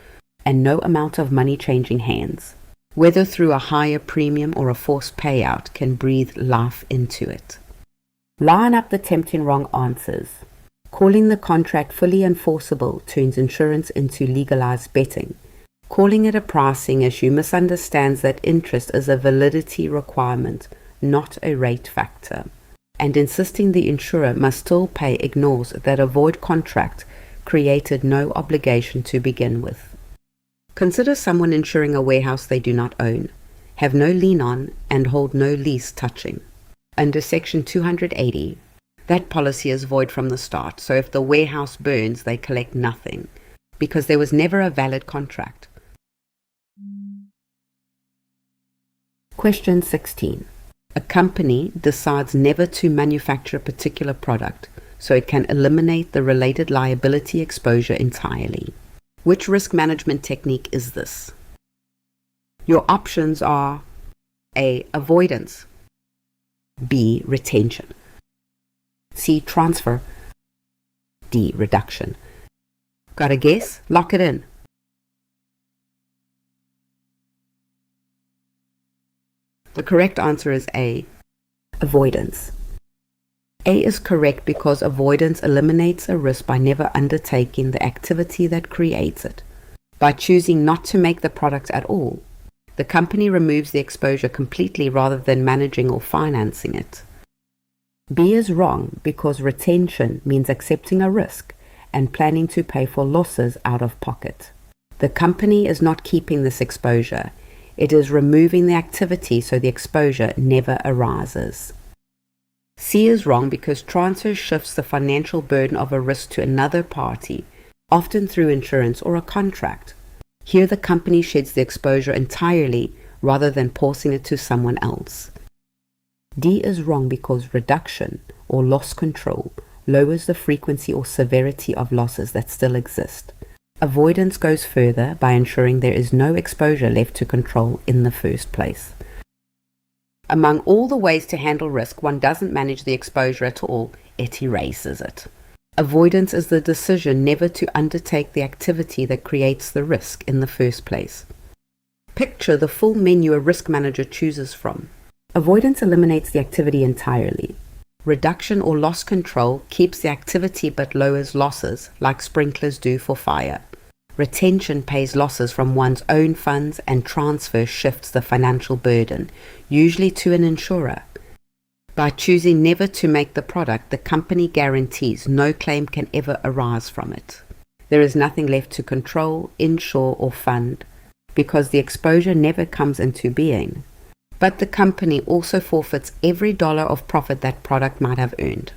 and no amount of money changing hands, whether through a higher premium or a forced payout, can breathe life into it. Line up the tempting wrong answers. Calling the contract fully enforceable turns insurance into legalized betting. Calling it a pricing issue misunderstands that interest is a validity requirement, not a rate factor. And insisting the insurer must still pay ignores that a void contract created no obligation to begin with. Consider someone insuring a warehouse they do not own, have no lien on, and hold no lease touching. Under Section 280, that policy is void from the start, so if the warehouse burns, they collect nothing, because there was never a valid contract. Question 16. A company decides never to manufacture a particular product, so it can eliminate the related liability exposure entirely. Which risk management technique is this? Your options are A. Avoidance, B. Retention, C. Transfer, D. Reduction. Got a guess? Lock it in. The correct answer is A. Avoidance. A is correct because avoidance eliminates a risk by never undertaking the activity that creates it. By choosing not to make the product at all, the company removes the exposure completely rather than managing or financing it. B is wrong because retention means accepting a risk and planning to pay for losses out of pocket. The company is not keeping this exposure. It is removing the activity so the exposure never arises. C is wrong because transfer shifts the financial burden of a risk to another party, often through insurance or a contract. Here the company sheds the exposure entirely rather than passing it to someone else. D is wrong because reduction or loss control lowers the frequency or severity of losses that still exist. Avoidance goes further by ensuring there is no exposure left to control in the first place. Among all the ways to handle risk, one doesn't manage the exposure at all, it erases it. Avoidance is the decision never to undertake the activity that creates the risk in the first place. Picture the full menu a risk manager chooses from. Avoidance eliminates the activity entirely. Reduction or loss control keeps the activity but lowers losses, like sprinklers do for fire. Retention pays losses from one's own funds, and transfer shifts the financial burden, usually to an insurer. By choosing never to make the product, the company guarantees no claim can ever arise from it. There is nothing left to control, insure, or fund, because the exposure never comes into being. But the company also forfeits every dollar of profit that product might have earned.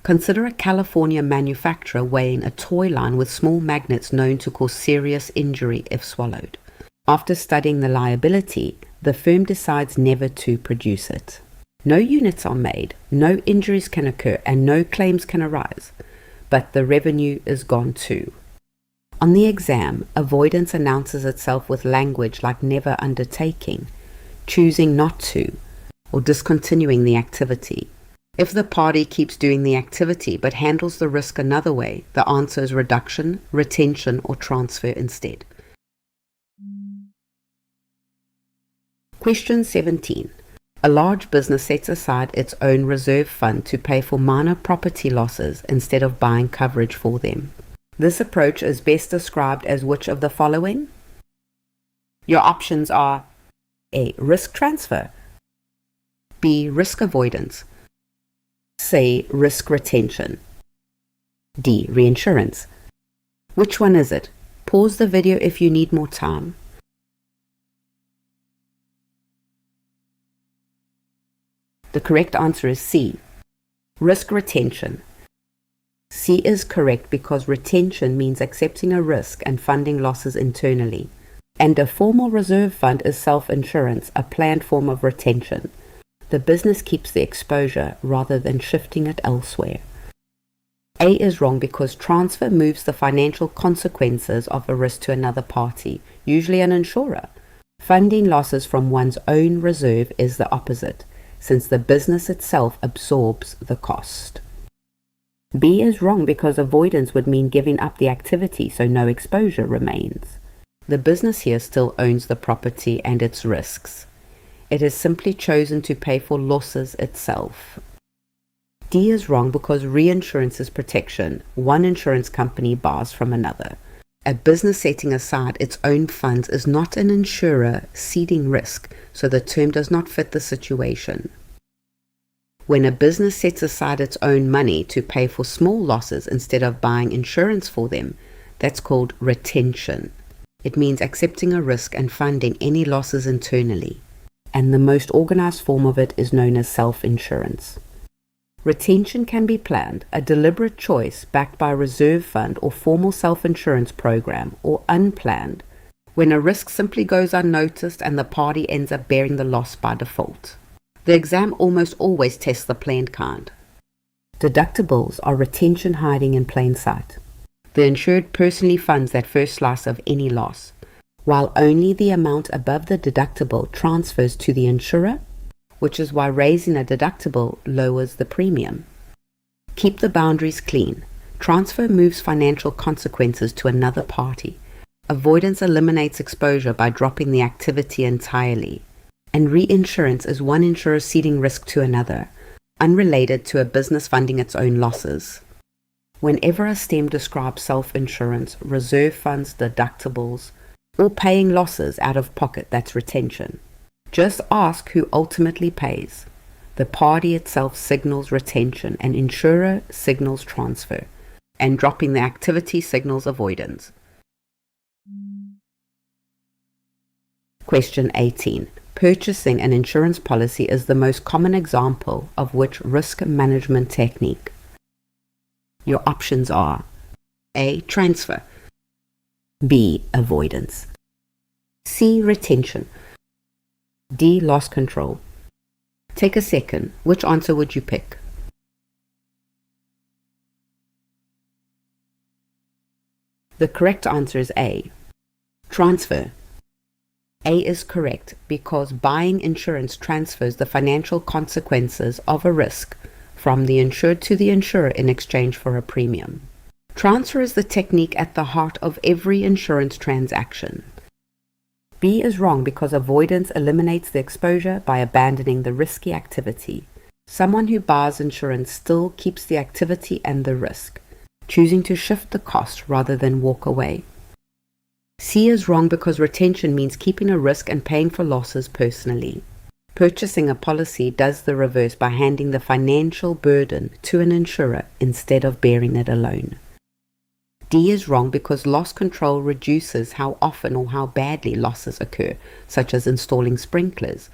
Consider a California manufacturer weighing a toy line with small magnets known to cause serious injury if swallowed. After studying the liability, the firm decides never to produce it. No units are made, no injuries can occur, and no claims can arise, but the revenue is gone too. On the exam, avoidance announces itself with language like never undertaking, choosing not to, or discontinuing the activity. If the party keeps doing the activity but handles the risk another way, the answer is reduction, retention, or transfer instead. Question 17. A large business sets aside its own reserve fund to pay for minor property losses instead of buying coverage for them. This approach is best described as which of the following? Your options are A. Risk transfer, B. Risk avoidance, C. Risk retention, D. Reinsurance. Which one is it? Pause the video if you need more time. The correct answer is C. Risk retention. C is correct because retention means accepting a risk and funding losses internally. And a formal reserve fund is self-insurance, a planned form of retention. The business keeps the exposure rather than shifting it elsewhere. A is wrong because transfer moves the financial consequences of a risk to another party, usually an insurer. Funding losses from one's own reserve is the opposite, since the business itself absorbs the cost. B is wrong because avoidance would mean giving up the activity so no exposure remains. The business here still owns the property and its risks. It has simply chosen to pay for losses itself. D is wrong because reinsurance is protection one insurance company borrows from another. A business setting aside its own funds is not an insurer ceding risk, so the term does not fit the situation. When a business sets aside its own money to pay for small losses instead of buying insurance for them, that's called retention. It means accepting a risk and funding any losses internally, and the most organized form of it is known as self-insurance. Retention can be planned, a deliberate choice backed by a reserve fund or formal self-insurance program, or unplanned, when a risk simply goes unnoticed and the party ends up bearing the loss by default. The exam almost always tests the planned kind. Deductibles are retention hiding in plain sight. The insured personally funds that first slice of any loss, while only the amount above the deductible transfers to the insurer, which is why raising a deductible lowers the premium. Keep the boundaries clean. Transfer moves financial consequences to another party. Avoidance eliminates exposure by dropping the activity entirely. And reinsurance is one insurer ceding risk to another, unrelated to a business funding its own losses. Whenever a STEM describes self-insurance, reserve funds, deductibles, or paying losses out of pocket, that's retention. Just ask who ultimately pays. The party itself signals retention, and insurer signals transfer, and dropping the activity signals avoidance. Question 18. Purchasing an insurance policy is the most common example of which risk management technique? Your options are A. Transfer, B. Avoidance, C. Retention, D. Loss control. Take a second. Which answer would you pick? The correct answer is A. Transfer. A is correct because buying insurance transfers the financial consequences of a risk from the insured to the insurer in exchange for a premium. Transfer is the technique at the heart of every insurance transaction. B is wrong because avoidance eliminates the exposure by abandoning the risky activity. Someone who buys insurance still keeps the activity and the risk, choosing to shift the cost rather than walk away. C is wrong because retention means keeping a risk and paying for losses personally. Purchasing a policy does the reverse by handing the financial burden to an insurer instead of bearing it alone. D is wrong because loss control reduces how often or how badly losses occur, such as installing sprinklers.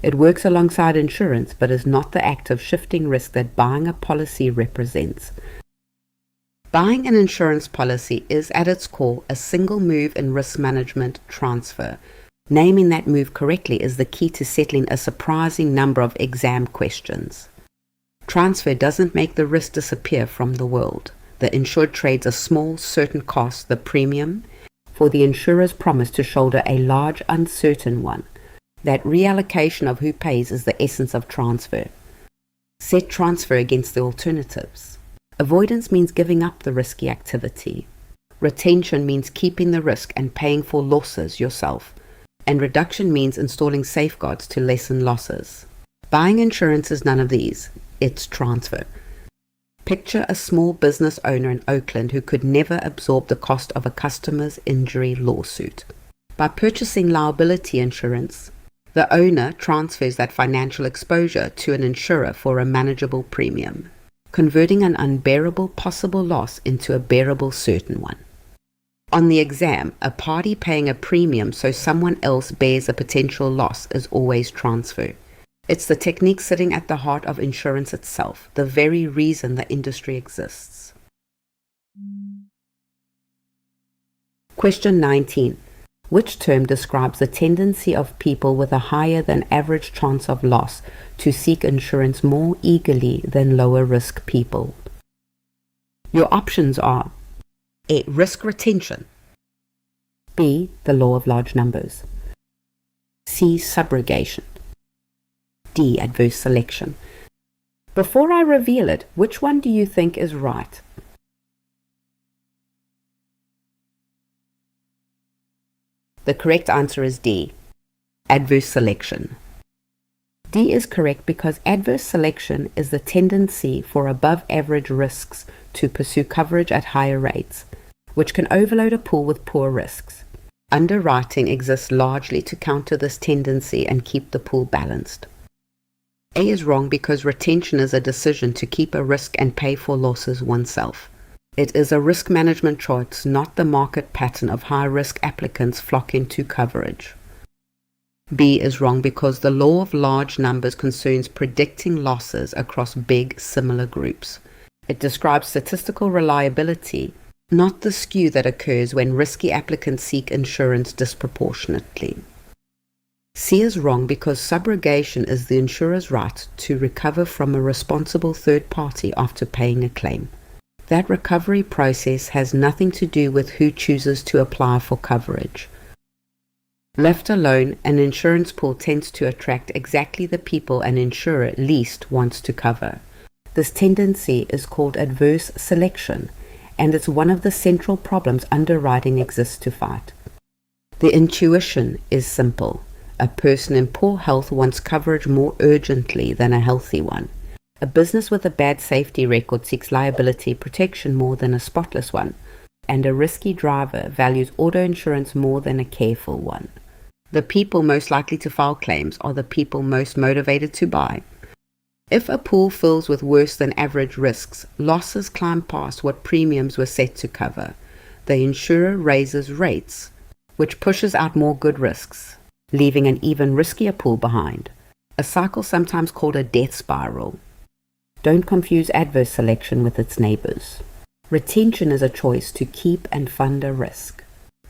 It works alongside insurance but is not the act of shifting risk that buying a policy represents. Buying an insurance policy is at its core a single move in risk management: transfer. Naming that move correctly is the key to settling a surprising number of exam questions. Transfer doesn't make the risk disappear from the world. The insured trades a small, certain cost, the premium, for the insurer's promise to shoulder a large, uncertain one. That reallocation of who pays is the essence of transfer. Set transfer against the alternatives. Avoidance means giving up the risky activity. Retention means keeping the risk and paying for losses yourself. And reduction means installing safeguards to lessen losses. Buying insurance is none of these. It's transfer. Picture a small business owner in Oakland who could never absorb the cost of a customer's injury lawsuit. By purchasing liability insurance, the owner transfers that financial exposure to an insurer for a manageable premium, converting an unbearable possible loss into a bearable certain one. On the exam, a party paying a premium so someone else bears a potential loss is always transfer. It's the technique sitting at the heart of insurance itself, the very reason the industry exists. Question 19. Which term describes the tendency of people with a higher than average chance of loss to seek insurance more eagerly than lower risk people? Your options are A. Risk retention, B. The law of large numbers, C. Subrogation, D. Adverse selection. Before I reveal it, which one do you think is right? The correct answer is D. Adverse selection. D is correct because adverse selection is the tendency for above-average risks to pursue coverage at higher rates, which can overload a pool with poor risks. Underwriting exists largely to counter this tendency and keep the pool balanced. A is wrong because retention is a decision to keep a risk and pay for losses oneself. It is a risk management choice, not the market pattern of high-risk applicants flocking to coverage. B is wrong because the law of large numbers concerns predicting losses across big, similar groups. It describes statistical reliability, not the skew that occurs when risky applicants seek insurance disproportionately. C is wrong because subrogation is the insurer's right to recover from a responsible third party after paying a claim. That recovery process has nothing to do with who chooses to apply for coverage. Left alone, an insurance pool tends to attract exactly the people an insurer least wants to cover. This tendency is called adverse selection, and it's one of the central problems underwriting exists to fight. The intuition is simple. A person in poor health wants coverage more urgently than a healthy one. A business with a bad safety record seeks liability protection more than a spotless one, and a risky driver values auto insurance more than a careful one. The people most likely to file claims are the people most motivated to buy. If a pool fills with worse than average risks, losses climb past what premiums were set to cover. The insurer raises rates, which pushes out more good risks, leaving an even riskier pool behind. A cycle sometimes called a death spiral. Don't confuse adverse selection with its neighbors. Retention is a choice to keep and fund a risk.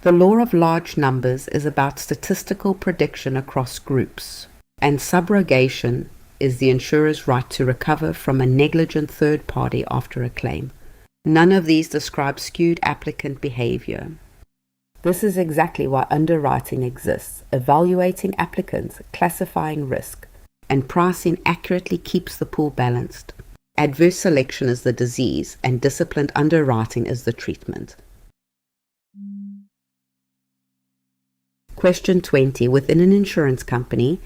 The law of large numbers is about statistical prediction across groups, and subrogation is the insurer's right to recover from a negligent third party after a claim. None of these describe skewed applicant behavior. This is exactly why underwriting exists. Evaluating applicants, classifying risk, and pricing accurately keeps the pool balanced. Adverse selection is the disease, and disciplined underwriting is the treatment. Question 20. Within an insurance company,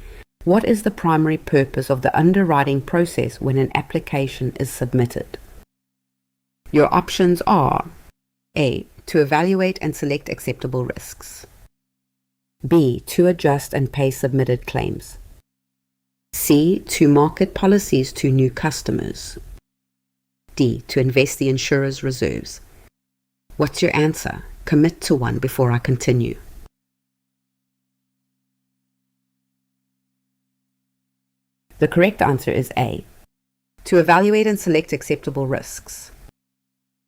what is the primary purpose of the underwriting process when an application is submitted? Your options are A. To evaluate and select acceptable risks. B. To adjust and pay submitted claims. C. To market policies to new customers. D. To invest the insurer's reserves. What's your answer? Commit to one before I continue. The correct answer is A. To evaluate and select acceptable risks.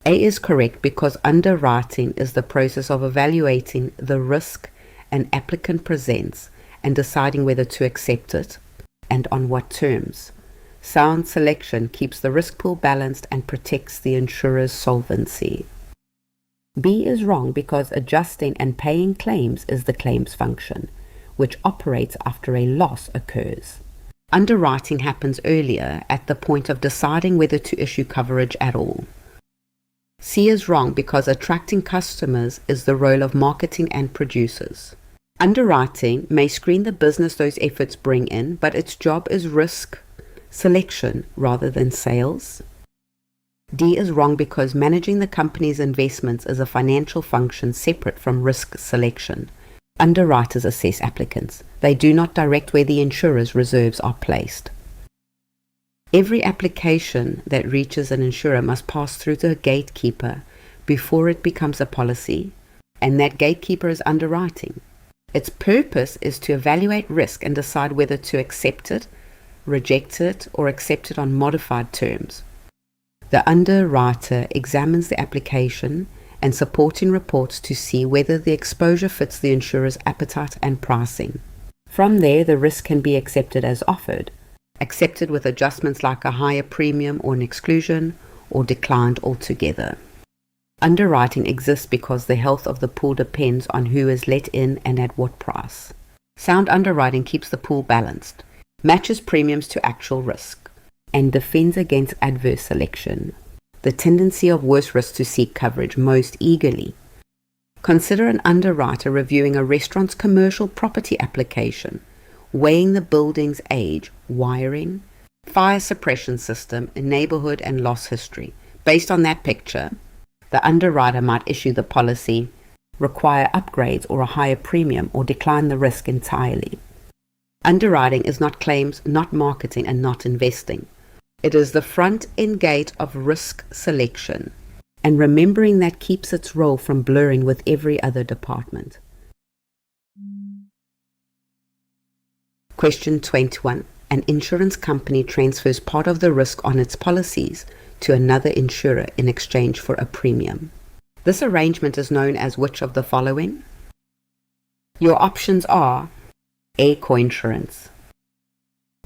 A is correct because underwriting is the process of evaluating the risk an applicant presents and deciding whether to accept it and on what terms. Sound selection keeps the risk pool balanced and protects the insurer's solvency. B is wrong because adjusting and paying claims is the claims function, which operates after a loss occurs. Underwriting happens earlier, at the point of deciding whether to issue coverage at all. C is wrong because attracting customers is the role of marketing and producers. Underwriting may screen the business those efforts bring in, but its job is risk selection rather than sales. D is wrong because managing the company's investments is a financial function separate from risk selection. Underwriters assess applicants. They do not direct where the insurer's reserves are placed. Every application that reaches an insurer must pass through the gatekeeper before it becomes a policy, and that gatekeeper is underwriting. Its purpose is to evaluate risk and decide whether to accept it, reject it, or accept it on modified terms. The underwriter examines the application and supporting reports to see whether the exposure fits the insurer's appetite and pricing. From there, the risk can be accepted as offered, accepted with adjustments like a higher premium or an exclusion, or declined altogether. Underwriting exists because the health of the pool depends on who is let in and at what price. Sound underwriting keeps the pool balanced, matches premiums to actual risk, and defends against adverse selection, the tendency of worse risks to seek coverage most eagerly. Consider an underwriter reviewing a restaurant's commercial property application. weighing the building's age, wiring, fire suppression system, neighborhood and loss history. Based on that picture, the underwriter might issue the policy, require upgrades or a higher premium, or decline the risk entirely. Underwriting is not claims, not marketing, and not investing. It is the front end gate of risk selection, and remembering that keeps its role from blurring with every other department. Question 21. An insurance company transfers part of the risk on its policies to another insurer in exchange for a premium. This arrangement is known as which of the following? Your options are A. Coinsurance,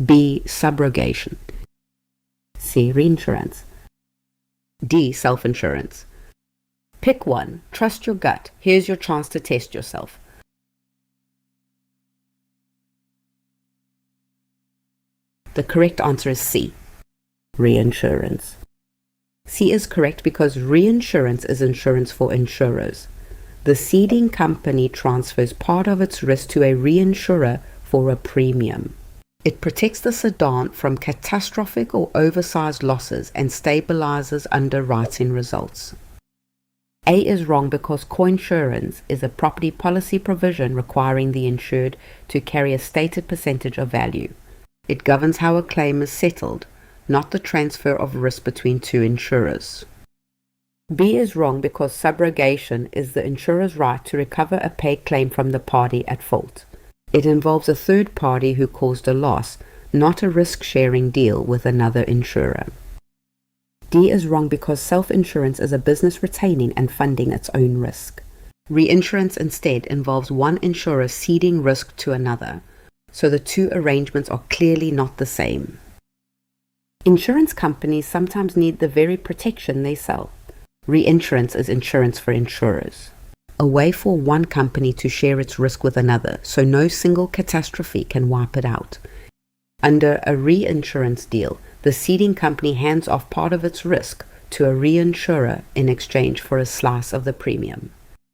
B. Subrogation, C. Reinsurance, D. Self-insurance. Pick one. Trust your gut. Here's your chance to test yourself. The correct answer is C. Reinsurance. C is correct because reinsurance is insurance for insurers. The ceding company transfers part of its risk to a reinsurer for a premium. It protects the cedant from catastrophic or oversized losses and stabilizes underwriting results. A is wrong because coinsurance is a property policy provision requiring the insured to carry a stated percentage of value. It governs how a claim is settled, not the transfer of risk between two insurers. B is wrong because subrogation is the insurer's right to recover a paid claim from the party at fault. It involves a third party who caused a loss, not a risk-sharing deal with another insurer. D is wrong because self-insurance is a business retaining and funding its own risk. Reinsurance instead involves one insurer ceding risk to another, so the two arrangements are clearly not the same. Insurance companies sometimes need the very protection they sell. Reinsurance is insurance for insurers, a way for one company to share its risk with another, so no single catastrophe can wipe it out. Under a reinsurance deal, the ceding company hands off part of its risk to a reinsurer in exchange for a slice of the premium.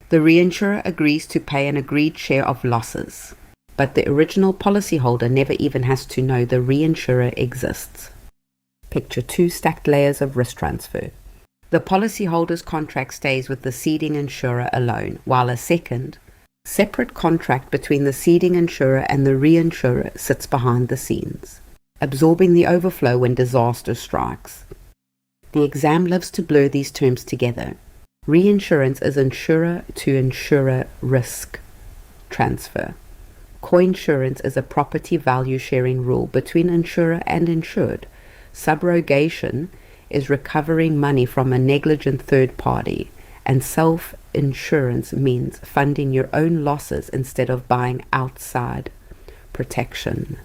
The reinsurer agrees to pay an agreed share of losses, but the original policyholder never even has to know the reinsurer exists. Picture two stacked layers of risk transfer. The policyholder's contract stays with the ceding insurer alone, while a second, separate contract between the ceding insurer and the reinsurer sits behind the scenes, absorbing the overflow when disaster strikes. The exam loves to blur these terms together. Reinsurance is insurer to insurer risk transfer. Coinsurance is a property value sharing rule between insurer and insured. Subrogation is recovering money from a negligent third party, and self-insurance means funding your own losses instead of buying outside protection.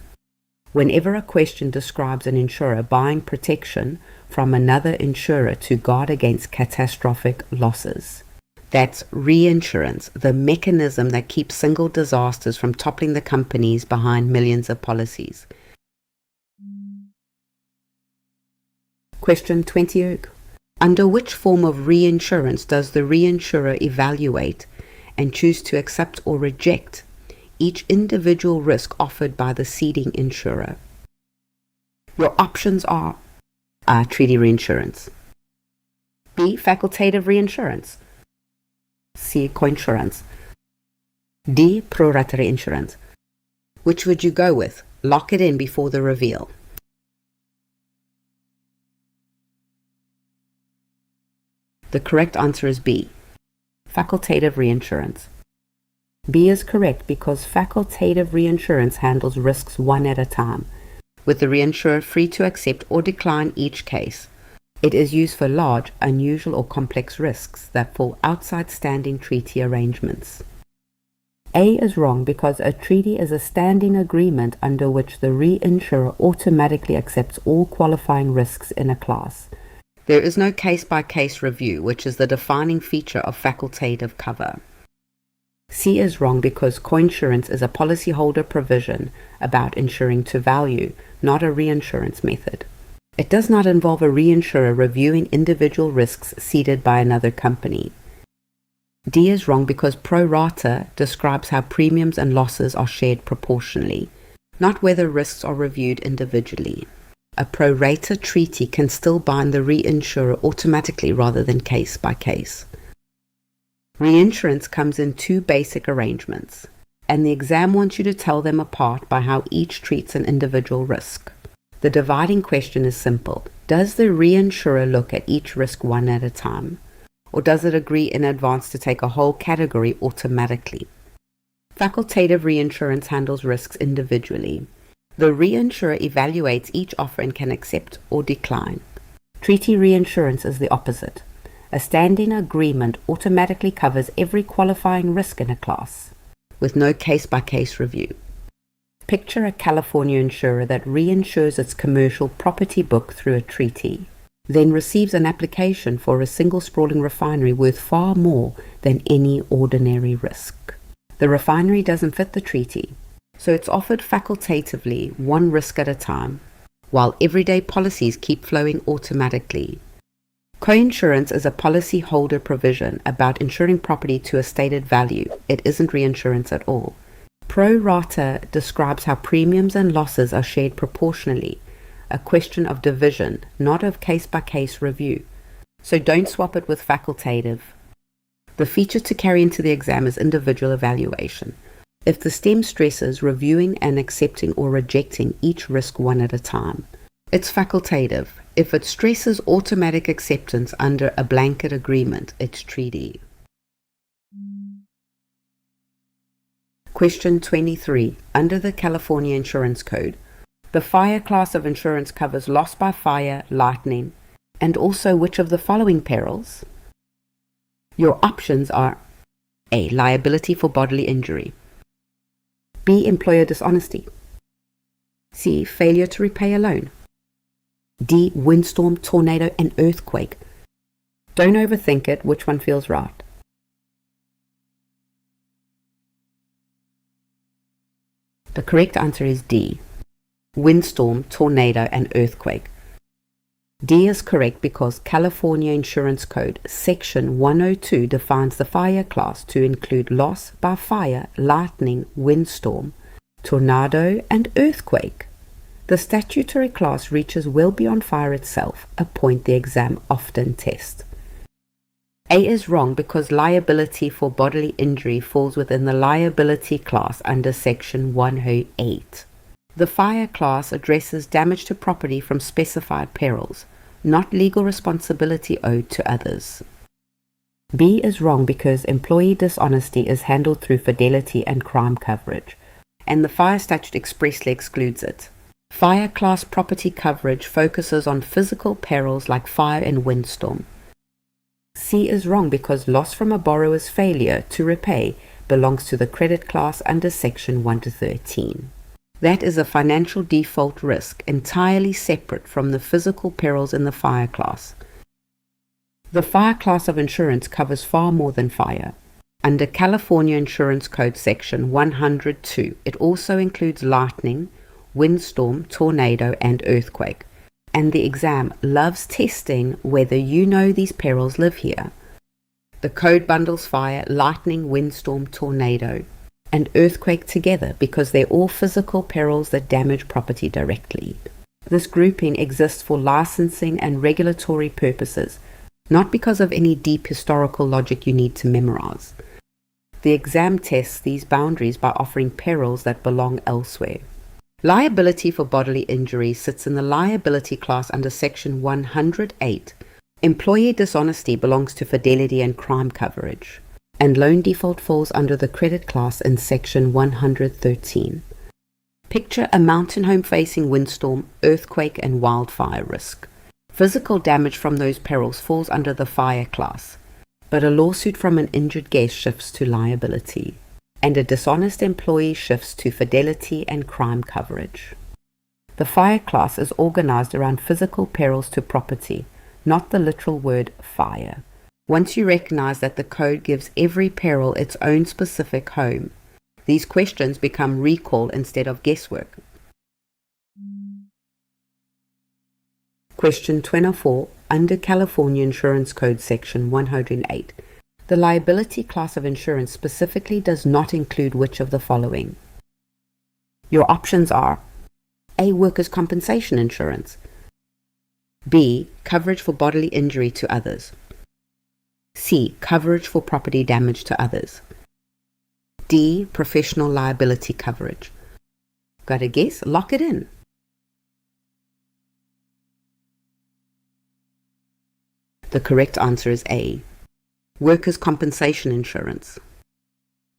Whenever a question describes an insurer buying protection from another insurer to guard against catastrophic losses, that's reinsurance, the mechanism that keeps single disasters from toppling the companies behind millions of policies. Question 20. Under which form of reinsurance does the reinsurer evaluate and choose to accept or reject each individual risk offered by the ceding insurer? Your options are A. Treaty reinsurance, B. Facultative reinsurance, C. Coinsurance, D. Pro rata reinsurance. Which would you go with? Lock it in before the reveal. The correct answer is B. Facultative reinsurance. B is correct because facultative reinsurance handles risks one at a time, with the reinsurer free to accept or decline each case. It is used for large, unusual or complex risks that fall outside standing treaty arrangements. A is wrong because a treaty is a standing agreement under which the reinsurer automatically accepts all qualifying risks in a class. There is no case-by-case review, which is the defining feature of facultative cover. C is wrong because coinsurance is a policyholder provision about insuring to value, not a reinsurance method. It does not involve a reinsurer reviewing individual risks ceded by another company. D is wrong because pro rata describes how premiums and losses are shared proportionally. not whether risks are reviewed individually. A pro rata treaty can still bind the reinsurer automatically rather than case by case. Reinsurance comes in two basic arrangements, and the exam wants you to tell them apart by how each treats an individual risk. The dividing question is simple. Does the reinsurer look at each risk one at a time, or does it agree in advance to take a whole category automatically? Facultative reinsurance handles risks individually. The reinsurer evaluates each offer and can accept or decline. Treaty reinsurance is the opposite. A standing agreement automatically covers every qualifying risk in a class, with no case-by-case review. Picture a California insurer that reinsures its commercial property book through a treaty, then receives an application for a single sprawling refinery worth far more than any ordinary risk. The refinery doesn't fit the treaty, so it's offered facultatively, one risk at a time, while everyday policies keep flowing automatically. Coinsurance is a policyholder provision about insuring property to a stated value. It isn't reinsurance at all. Pro rata describes how premiums and losses are shared proportionally, a question of division, not of case-by-case review. So don't swap it with facultative. The feature to carry into the exam is individual evaluation. If the STEM stresses reviewing and accepting or rejecting each risk one at a time, it's facultative. If it stresses automatic acceptance under a blanket agreement, it's treaty. Question 23. Under the California Insurance Code, the fire class of insurance covers loss by fire, lightning, and also which of the following perils? Your options are A. Liability for bodily injury, B. Employer dishonesty, C. Failure to repay a loan, D. Windstorm, tornado, and earthquake. Don't overthink it, which one feels right? The correct answer is D. Windstorm, tornado, and earthquake. D is correct because California Insurance Code Section 102 defines the fire class to include loss by fire, lightning, windstorm, tornado, and earthquake. The statutory class reaches well beyond fire itself, a point the exam often tests. A is wrong because liability for bodily injury falls within the liability class under Section 108. The fire class addresses damage to property from specified perils, not legal responsibility owed to others. B is wrong because employee dishonesty is handled through fidelity and crime coverage, and the fire statute expressly excludes it. Fire class property coverage focuses on physical perils like fire and windstorm. C is wrong because loss from a borrower's failure to repay belongs to the credit class under Section 1 to 13. That is a financial default risk entirely separate from the physical perils in the fire class. The fire class of insurance covers far more than fire. Under California Insurance Code Section 102, it also includes lightning, windstorm, tornado, and earthquake. And the exam loves testing whether you know these perils live here. The code bundles fire, lightning, windstorm, tornado, and earthquake together because they're all physical perils that damage property directly. This grouping exists for licensing and regulatory purposes, not because of any deep historical logic you need to memorize. The exam tests these boundaries by offering perils that belong elsewhere. Liability for bodily injury sits in the liability class under Section 108. Employee dishonesty belongs to fidelity and crime coverage, and loan default falls under the credit class in Section 113. Picture a mountain home facing windstorm, earthquake, and wildfire risk. Physical damage from those perils falls under the fire class, but a lawsuit from an injured guest shifts to liability, and a dishonest employee shifts to fidelity and crime coverage. The fire class is organized around physical perils to property, not the literal word fire. Once you recognize that the code gives every peril its own specific home, these questions become recall instead of guesswork. Question 24. Under California Insurance Code Section 108, the liability class of insurance specifically does not include which of the following? Your options are A. Workers' compensation insurance, B. Coverage for bodily injury to others, C. Coverage for property damage to others, D. Professional liability coverage. Got a guess? Lock it in. The correct answer is A. Workers' compensation insurance.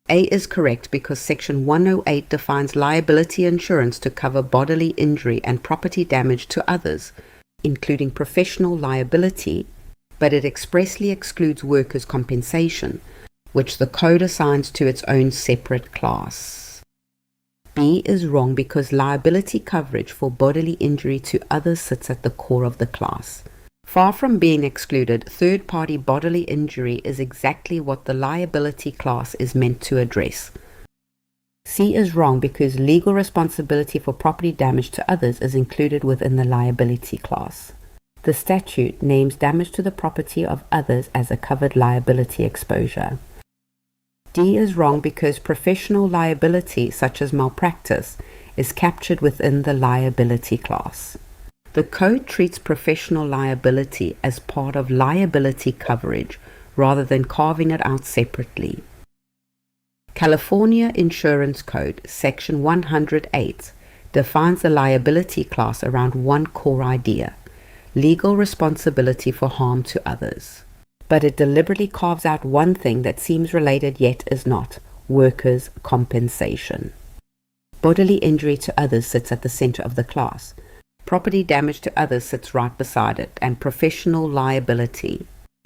A is correct because Section 108 defines liability insurance to cover bodily injury and property damage to others, including professional liability, but it expressly excludes workers' compensation, which the Code assigns to its own separate class. B is wrong because liability coverage for bodily injury to others sits at the core of the class. Far from being excluded, third-party bodily injury is exactly what the liability class is meant to address. C is wrong because legal responsibility for property damage to others is included within the liability class. The statute names damage to the property of others as a covered liability exposure. D is wrong because professional liability, such as malpractice, is captured within the liability class. The Code treats professional liability as part of liability coverage rather than carving it out separately. California Insurance Code, Section 108, defines the liability class around one core idea: legal responsibility for harm to others. But it deliberately carves out one thing that seems related yet is not: workers' compensation. Bodily injury to others sits at the center of the class. Property damage to others sits right beside it, and professional liability,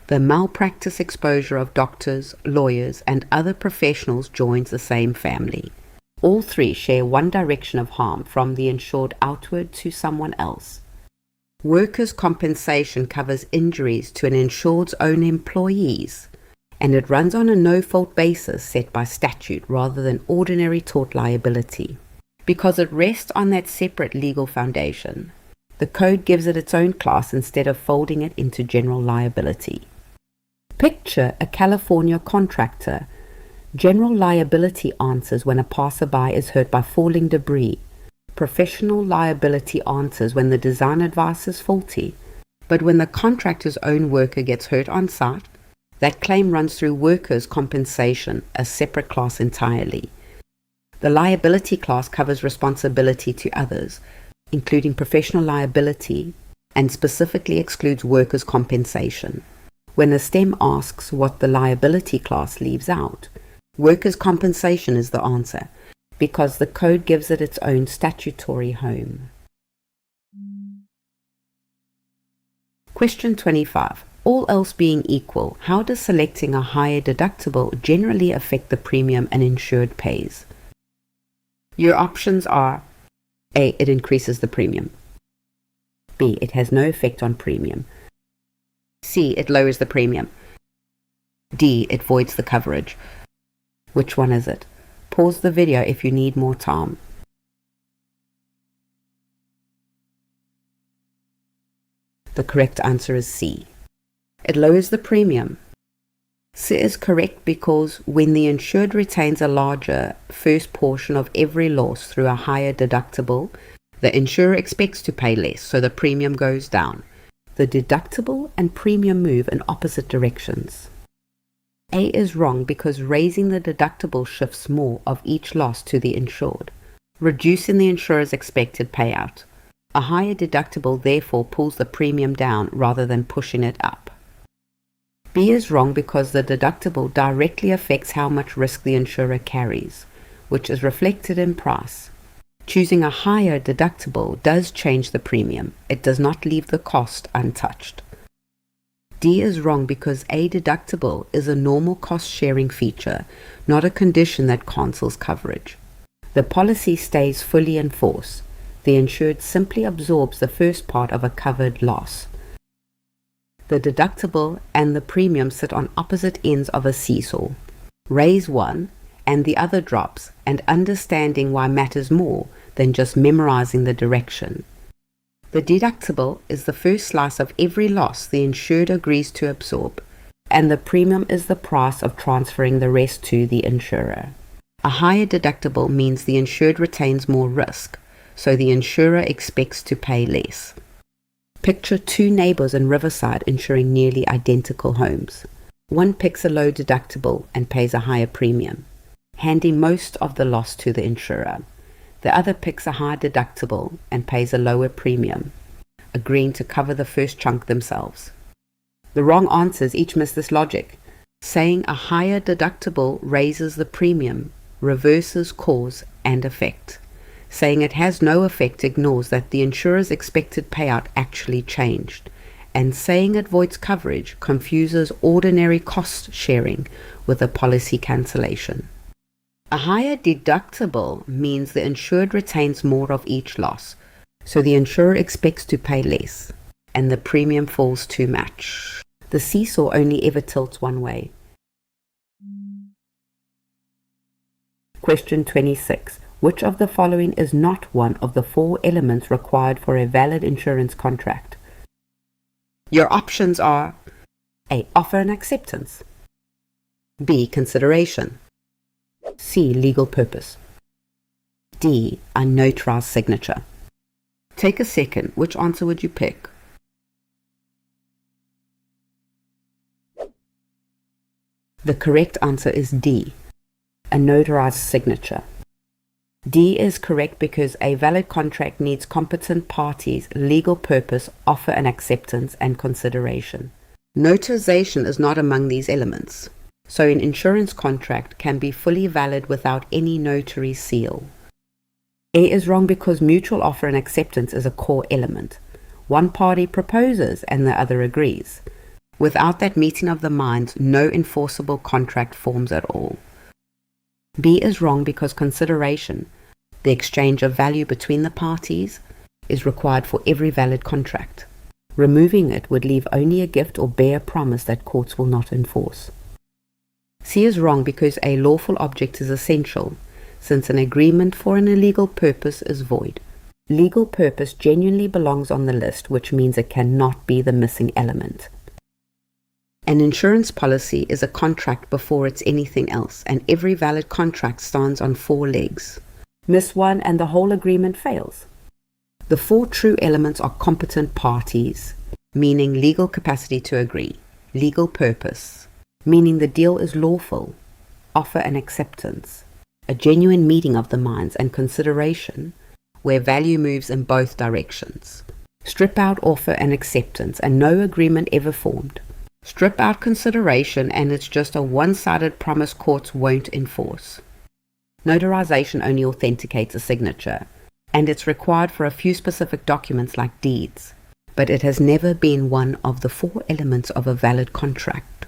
the malpractice exposure of doctors, lawyers, and other professionals, joins the same family. All three share one direction of harm, from the insured outward to someone else. Workers' compensation covers injuries to an insured's own employees, and it runs on a no-fault basis set by statute rather than ordinary tort liability. Because it rests on that separate legal foundation, the Code gives it its own class instead of folding it into general liability. Picture a California contractor. General liability answers when a passerby is hurt by falling debris. Professional liability answers when the design advice is faulty. But when the contractor's own worker gets hurt on site, that claim runs through workers' compensation, a separate class entirely. The liability class covers responsibility to others, including professional liability, and specifically excludes workers' compensation. When a STEM asks what the liability class leaves out, workers' compensation is the answer, because the Code gives it its own statutory home. Question 25. All else being equal, how does selecting a higher deductible generally affect the premium an insured pays? Your options are: A. It increases the premium. B. It has no effect on premium. C. It lowers the premium. D. It voids the coverage. Which one is it? Pause the video if you need more time. The correct answer is C. It lowers the premium. C is correct because when the insured retains a larger first portion of every loss through a higher deductible, the insurer expects to pay less, so the premium goes down. The deductible and premium move in opposite directions. A is wrong because raising the deductible shifts more of each loss to the insured, reducing the insurer's expected payout. A higher deductible therefore pulls the premium down rather than pushing it up. B is wrong because the deductible directly affects how much risk the insurer carries, which is reflected in price. Choosing a higher deductible does change the premium. It does not leave the cost untouched. D is wrong because a deductible is a normal cost-sharing feature, not a condition that cancels coverage. The policy stays fully in force. The insured simply absorbs the first part of a covered loss. The deductible and the premium sit on opposite ends of a seesaw. Raise one, and the other drops, and understanding why matters more than just memorizing the direction. The deductible is the first slice of every loss the insured agrees to absorb, and the premium is the price of transferring the rest to the insurer. A higher deductible means the insured retains more risk, so the insurer expects to pay less. Picture two neighbors in Riverside insuring nearly identical homes. One picks a low deductible and pays a higher premium, handing most of the loss to the insurer. The other picks a high deductible and pays a lower premium, agreeing to cover the first chunk themselves. The wrong answers each miss this logic. Saying a higher deductible raises the premium reverses cause and effect. Saying it has no effect ignores that the insurer's expected payout actually changed. And saying it voids coverage confuses ordinary cost sharing with a policy cancellation. A higher deductible means the insured retains more of each loss, so the insurer expects to pay less, and the premium falls to match. The seesaw only ever tilts one way. Question 26. Which of the following is not one of the four elements required for a valid insurance contract? Your options are A. Offer and acceptance, B. Consideration, C. Legal purpose, D. A notarized signature. Take a second. Which answer would you pick? The correct answer is D. A notarized signature. D is correct because a valid contract needs competent parties, legal purpose, offer and acceptance, and consideration. Notarization is not among these elements, so an insurance contract can be fully valid without any notary seal. A is wrong because mutual offer and acceptance is a core element. One party proposes and the other agrees. Without that meeting of the minds, no enforceable contract forms at all. B is wrong because consideration, the exchange of value between the parties, is required for every valid contract. Removing it would leave only a gift or bare promise that courts will not enforce. C is wrong because a lawful object is essential, since an agreement for an illegal purpose is void. Legal purpose genuinely belongs on the list, which means it cannot be the missing element. An insurance policy is a contract before it's anything else, and every valid contract stands on four legs. Miss one and the whole agreement fails. The four true elements are competent parties, meaning legal capacity to agree, legal purpose, meaning the deal is lawful, offer and acceptance, a genuine meeting of the minds, and consideration, where value moves in both directions. Strip out offer and acceptance and no agreement ever formed. Strip out consideration and it's just a one-sided promise courts won't enforce. Notarization only authenticates a signature, and it's required for a few specific documents like deeds, but it has never been one of the four elements of a valid contract.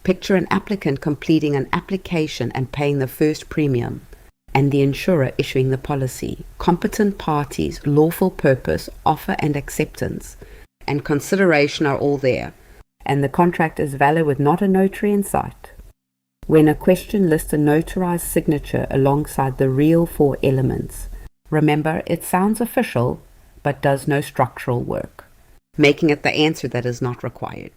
Picture an applicant completing an application and paying the first premium, and the insurer issuing the policy. Competent parties, lawful purpose, offer and acceptance, and consideration are all there, and the contract is valid with not a notary in sight. When a question lists a notarized signature alongside the real four elements, remember it sounds official but does no structural work, making it the answer that is not required.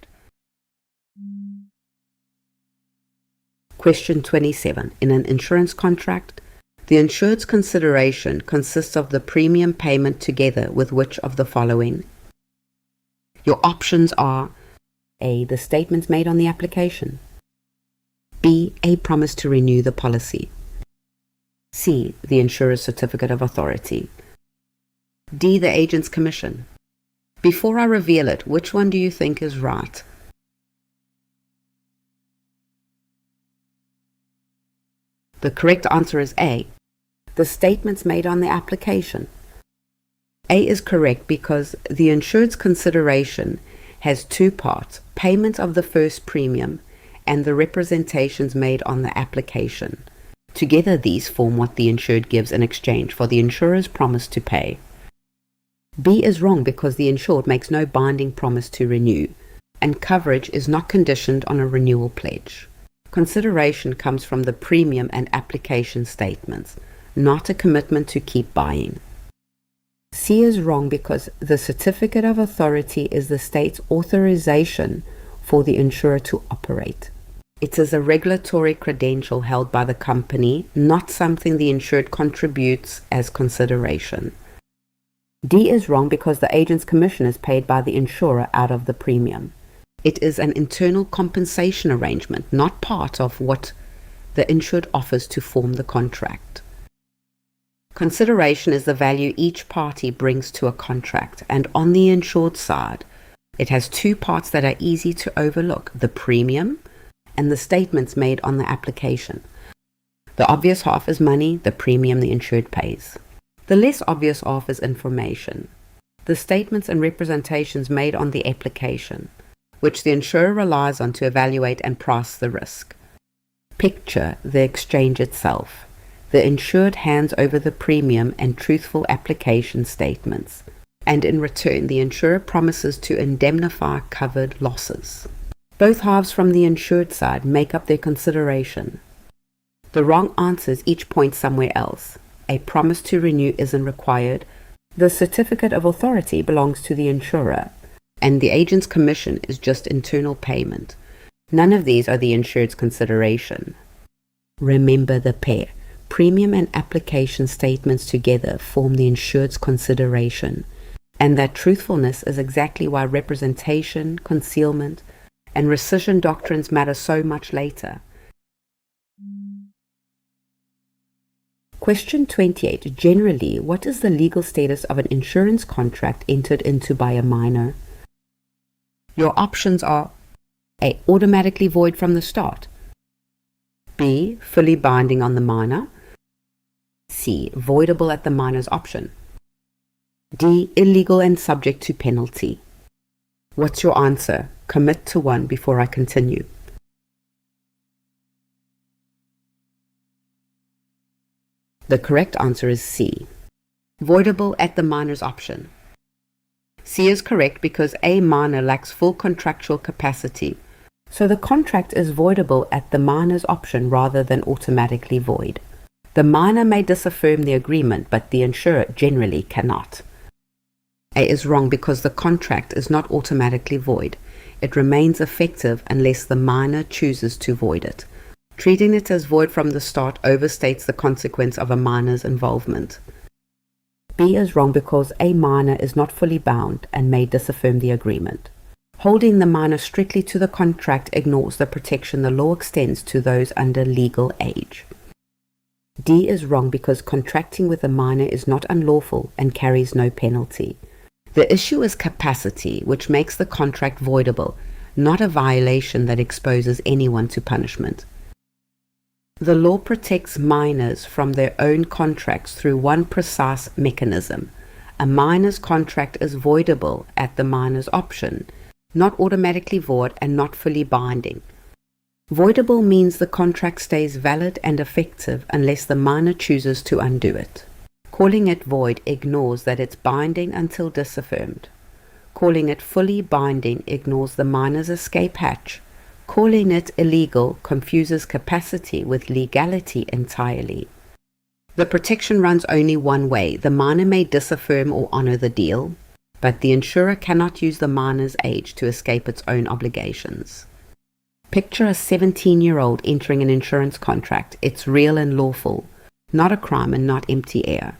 Question 27. In an insurance contract, the insured's consideration consists of the premium payment together with which of the following? Your options are A. The statements made on the application, B. A promise to renew the policy, C. The insurer's certificate of authority, D. The agent's commission. Before I reveal it, which one do you think is right? The correct answer is A. The statements made on the application. A is correct because the insured's consideration has two parts: payment of the first premium and the representations made on the application. Together these form what the insured gives in exchange for the insurer's promise to pay. B is wrong because the insured makes no binding promise to renew, and coverage is not conditioned on a renewal pledge. Consideration comes from the premium and application statements, not a commitment to keep buying. C is wrong because the certificate of authority is the state's authorization for the insurer to operate. It is a regulatory credential held by the company, not something the insured contributes as consideration. D is wrong because the agent's commission is paid by the insurer out of the premium. It is an internal compensation arrangement, not part of what the insured offers to form the contract. Consideration is the value each party brings to a contract, and on the insured side, it has two parts that are easy to overlook: the premium and the statements made on the application. The obvious half is money, the premium the insured pays. The less obvious half is information, the statements and representations made on the application, which the insurer relies on to evaluate and price the risk. Picture the exchange itself. The insured hands over the premium and truthful application statements, and in return the insurer promises to indemnify covered losses. Both halves from the insured side make up their consideration. The wrong answers each point somewhere else. A promise to renew isn't required. The certificate of authority belongs to the insurer, and the agent's commission is just internal payment. None of these are the insured's consideration. Remember the pair. Premium and application statements together form the insured's consideration, and that truthfulness is exactly why representation, concealment, and rescission doctrines matter so much later. Question 28. Generally, what is the legal status of an insurance contract entered into by a minor? Your options are A. Automatically void from the start. B. Fully binding on the minor. C. Voidable at the minor's option. D. Illegal and subject to penalty. What's your answer? Commit to one before I continue. The correct answer is C. Voidable at the minor's option. C is correct because a minor lacks full contractual capacity, so the contract is voidable at the minor's option rather than automatically void. The minor may disaffirm the agreement, but the insurer generally cannot. A is wrong because the contract is not automatically void. It remains effective unless the minor chooses to void it. Treating it as void from the start overstates the consequence of a minor's involvement. B is wrong because a minor is not fully bound and may disaffirm the agreement. Holding the minor strictly to the contract ignores the protection the law extends to those under legal age. D is wrong because contracting with a minor is not unlawful and carries no penalty. The issue is capacity, which makes the contract voidable, not a violation that exposes anyone to punishment. The law protects minors from their own contracts through one precise mechanism. A minor's contract is voidable at the minor's option, not automatically void and not fully binding. Voidable means the contract stays valid and effective unless the minor chooses to undo it. Calling it void ignores that it's binding until disaffirmed. Calling it fully binding ignores the minor's escape hatch. Calling it illegal confuses capacity with legality entirely. The protection runs only one way. The minor may disaffirm or honor the deal, but the insurer cannot use the minor's age to escape its own obligations. Picture a 17-year-old entering an insurance contract. It's real and lawful, not a crime and not empty air.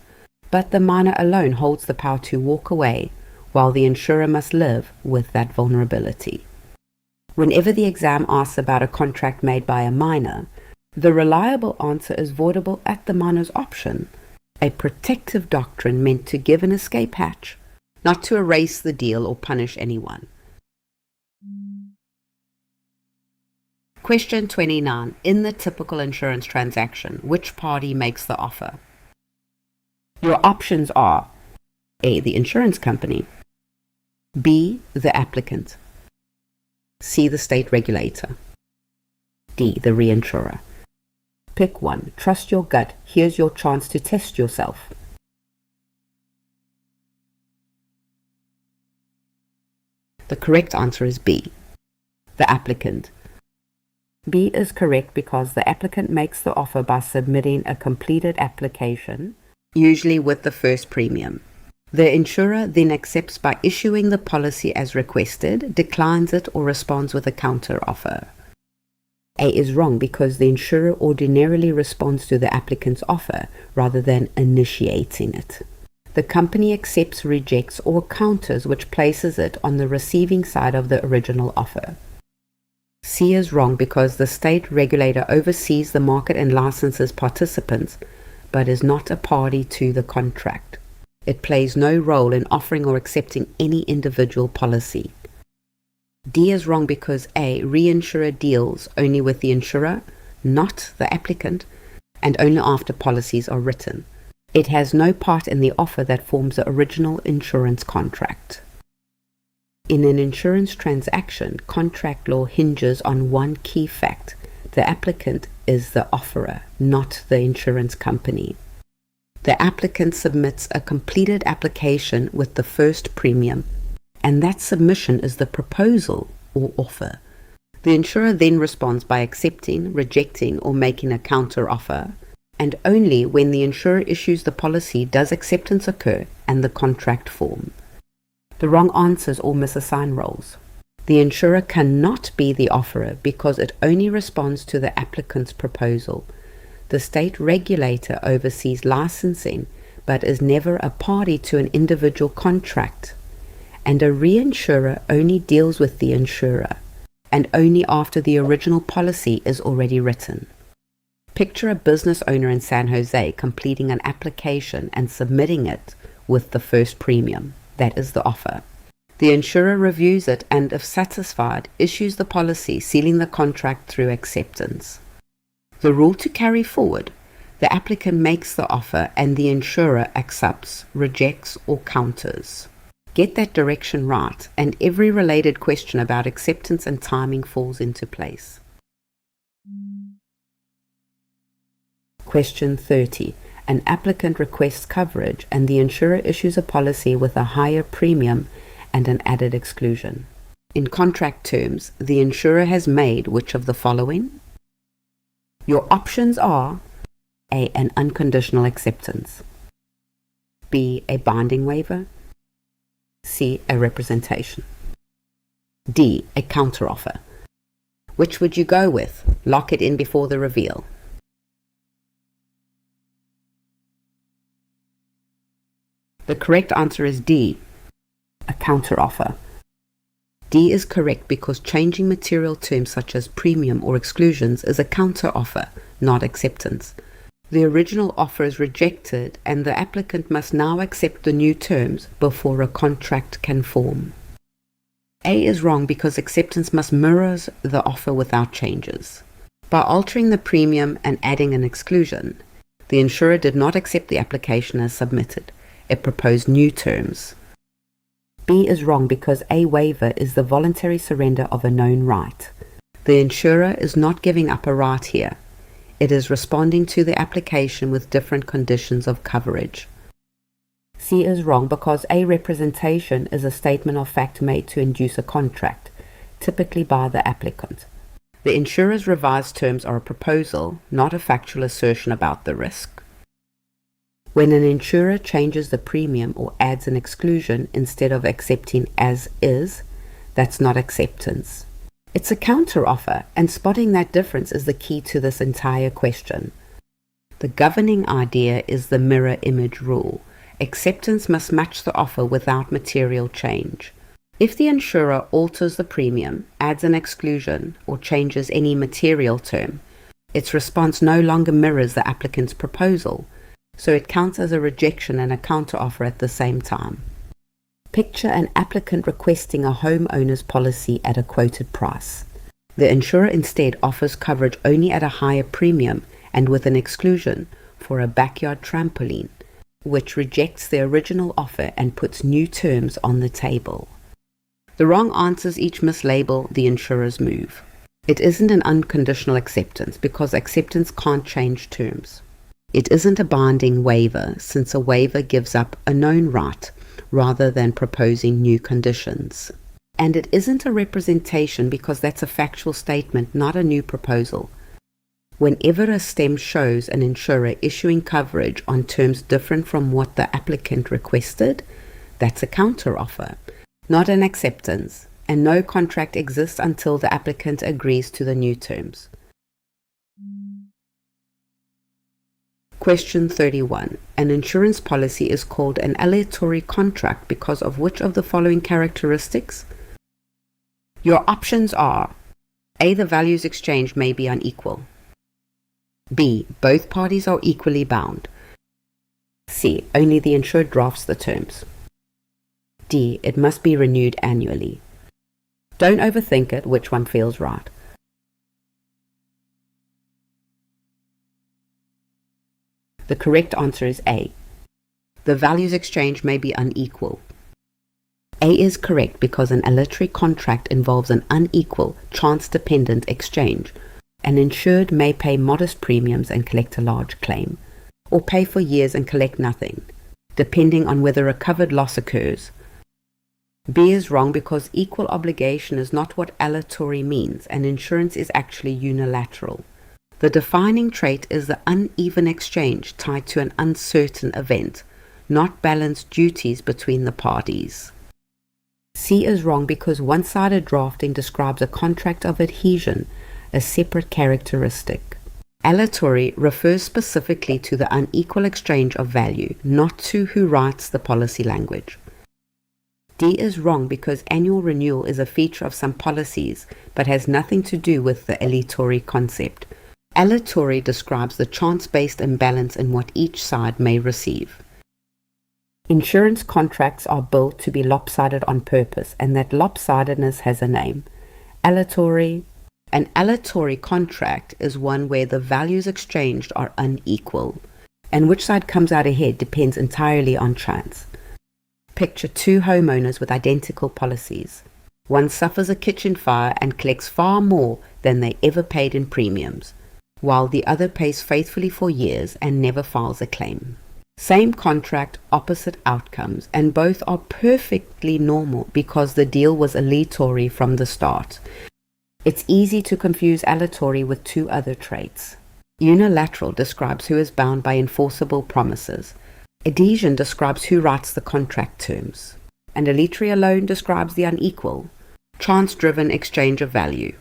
But the minor alone holds the power to walk away, while the insurer must live with that vulnerability. Whenever the exam asks about a contract made by a minor, the reliable answer is voidable at the minor's option, a protective doctrine meant to give an escape hatch, not to erase the deal or punish anyone. Question 29. In the typical insurance transaction, which party makes the offer? Your options are A. The insurance company, B. The applicant, C. The state regulator, D. The reinsurer. Pick one. Trust your gut. Here's your chance to test yourself. The correct answer is B. The applicant. B is correct because the applicant makes the offer by submitting a completed application, usually with the first premium. The insurer then accepts by issuing the policy as requested, declines it, or responds with a counteroffer. A is wrong because the insurer ordinarily responds to the applicant's offer rather than initiating it. The company accepts, rejects, or counters, which places it on the receiving side of the original offer. C is wrong because the state regulator oversees the market and licenses participants, but is not a party to the contract. It plays no role in offering or accepting any individual policy. D is wrong because A, reinsurer deals only with the insurer, not the applicant, and only after policies are written. It has no part in the offer that forms the original insurance contract. In an insurance transaction, contract law hinges on one key fact: the applicant is the offerer, not the insurance company. The applicant submits a completed application with the first premium, and that submission is the proposal or offer. The insurer then responds by accepting, rejecting, or making a counteroffer, and only when the insurer issues the policy does acceptance occur and the contract form. The wrong answers or misassign roles. The insurer cannot be the offerer because it only responds to the applicant's proposal. The state regulator oversees licensing but is never a party to an individual contract. And a reinsurer only deals with the insurer, and only after the original policy is already written. Picture a business owner in San Jose completing an application and submitting it with the first premium. That is the offer. The insurer reviews it and, if satisfied, issues the policy, sealing the contract through acceptance. The rule to carry forward: the applicant makes the offer and the insurer accepts, rejects, or counters. Get that direction right, and every related question about acceptance and timing falls into place. Question 30. An applicant requests coverage and the insurer issues a policy with a higher premium and an added exclusion. In contract terms, the insurer has made which of the following? Your options are A. An unconditional acceptance, B. A binding waiver, C. A representation, D. A counteroffer. Which would you go with? Lock it in before the reveal. The correct answer is D. A counteroffer. D is correct because changing material terms such as premium or exclusions is a counteroffer, not acceptance. The original offer is rejected and the applicant must now accept the new terms before a contract can form. A is wrong because acceptance must mirror the offer without changes. By altering the premium and adding an exclusion, the insurer did not accept the application as submitted. It proposed new terms. B is wrong because a waiver is the voluntary surrender of a known right. The insurer is not giving up a right here. It is responding to the application with different conditions of coverage. C is wrong because a representation is a statement of fact made to induce a contract, typically by the applicant. The insurer's revised terms are a proposal, not a factual assertion about the risk. When an insurer changes the premium or adds an exclusion instead of accepting as is, that's not acceptance. It's a counteroffer, and spotting that difference is the key to this entire question. The governing idea is the mirror image rule. Acceptance must match the offer without material change. If the insurer alters the premium, adds an exclusion, or changes any material term, its response no longer mirrors the applicant's proposal, so it counts as a rejection and a counteroffer at the same time. Picture an applicant requesting a homeowner's policy at a quoted price. The insurer instead offers coverage only at a higher premium and with an exclusion for a backyard trampoline, which rejects the original offer and puts new terms on the table. The wrong answers each mislabel the insurer's move. It isn't an unconditional acceptance because acceptance can't change terms. It isn't a binding waiver, since a waiver gives up a known right rather than proposing new conditions. And it isn't a representation because that's a factual statement, not a new proposal. Whenever a stem shows an insurer issuing coverage on terms different from what the applicant requested, that's a counteroffer, not an acceptance, and no contract exists until the applicant agrees to the new terms. Question 31. An insurance policy is called an aleatory contract because of which of the following characteristics? Your options are: A. The values exchanged may be unequal. B. Both parties are equally bound. C. Only the insured drafts the terms. D. It must be renewed annually. Don't overthink it, which one feels right? The correct answer is A. The values exchanged may be unequal. A is correct because an aleatory contract involves an unequal, chance-dependent exchange. An insured may pay modest premiums and collect a large claim, or pay for years and collect nothing, depending on whether a covered loss occurs. B is wrong because equal obligation is not what aleatory means, and insurance is actually unilateral. The defining trait is the uneven exchange tied to an uncertain event, not balanced duties between the parties. C is wrong because one-sided drafting describes a contract of adhesion, a separate characteristic. Aleatory refers specifically to the unequal exchange of value, not to who writes the policy language. D is wrong because annual renewal is a feature of some policies, but has nothing to do with the aleatory concept. Aleatory describes the chance-based imbalance in what each side may receive. Insurance contracts are built to be lopsided on purpose, and that lopsidedness has a name: aleatory. An aleatory contract is one where the values exchanged are unequal, and which side comes out ahead depends entirely on chance. Picture two homeowners with identical policies. One suffers a kitchen fire and collects far more than they ever paid in premiums, while the other pays faithfully for years and never files a claim. Same contract, opposite outcomes, and both are perfectly normal because the deal was aleatory from the start. It's easy to confuse aleatory with two other traits. Unilateral describes who is bound by enforceable promises. Adhesion describes who writes the contract terms. And aleatory alone describes the unequal, chance-driven exchange of value.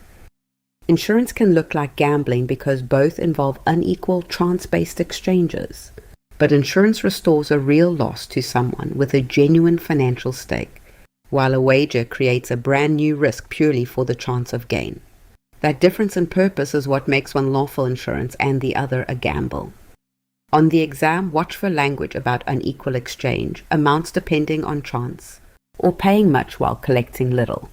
Insurance can look like gambling because both involve unequal, chance-based exchanges. But insurance restores a real loss to someone with a genuine financial stake, while a wager creates a brand new risk purely for the chance of gain. That difference in purpose is what makes one lawful insurance and the other a gamble. On the exam, watch for language about unequal exchange, amounts depending on chance, or paying much while collecting little.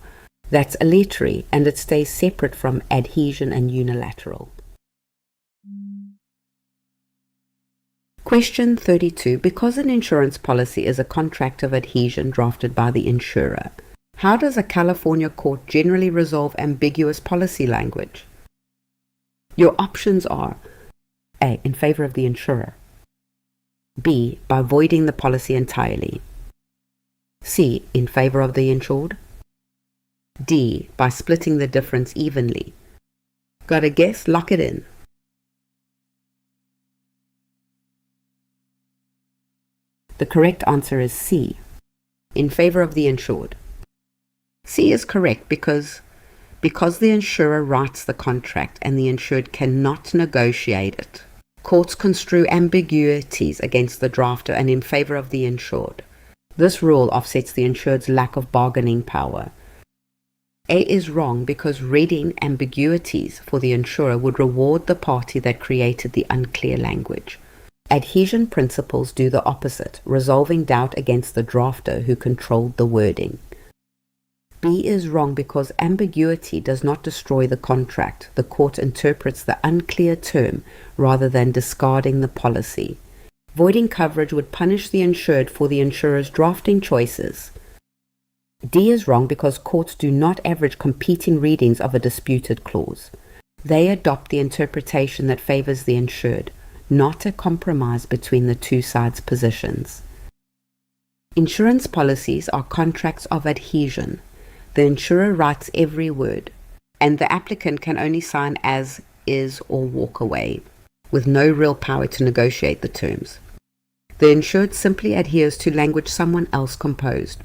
That's aleatory, and it stays separate from adhesion and unilateral. Question 32. Because an insurance policy is a contract of adhesion drafted by the insurer, how does a California court generally resolve ambiguous policy language? Your options are: A. In favor of the insurer. B. By voiding the policy entirely. C. In favor of the insured. D. By splitting the difference evenly. Got a guess? Lock it in. The correct answer is C. In favor of the insured. C is correct because the insurer writes the contract and the insured cannot negotiate it. Courts construe ambiguities against the drafter and in favor of the insured. This rule offsets the insured's lack of bargaining power. A is wrong because reading ambiguities for the insurer would reward the party that created the unclear language. Adhesion principles do the opposite, resolving doubt against the drafter who controlled the wording. B is wrong because ambiguity does not destroy the contract. The court interprets the unclear term rather than discarding the policy. Voiding coverage would punish the insured for the insurer's drafting choices. D is wrong because courts do not average competing readings of a disputed clause. They adopt the interpretation that favors the insured, not a compromise between the two sides' positions. Insurance policies are contracts of adhesion. The insurer writes every word, and the applicant can only sign as is or walk away, with no real power to negotiate the terms. The insured simply adheres to language someone else composed.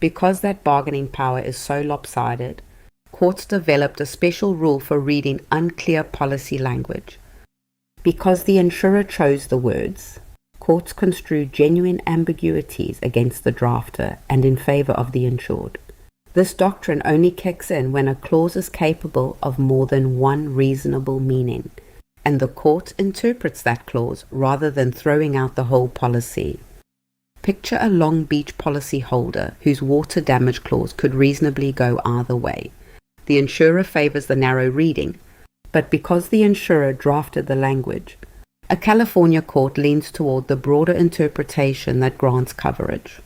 Because that bargaining power is so lopsided, courts developed a special rule for reading unclear policy language. Because the insurer chose the words, courts construe genuine ambiguities against the drafter and in favor of the insured. This doctrine only kicks in when a clause is capable of more than one reasonable meaning, and the court interprets that clause rather than throwing out the whole policy. Picture a Long Beach policy holder whose water damage clause could reasonably go either way. The insurer favors the narrow reading, but because the insurer drafted the language, a California court leans toward the broader interpretation that grants coverage.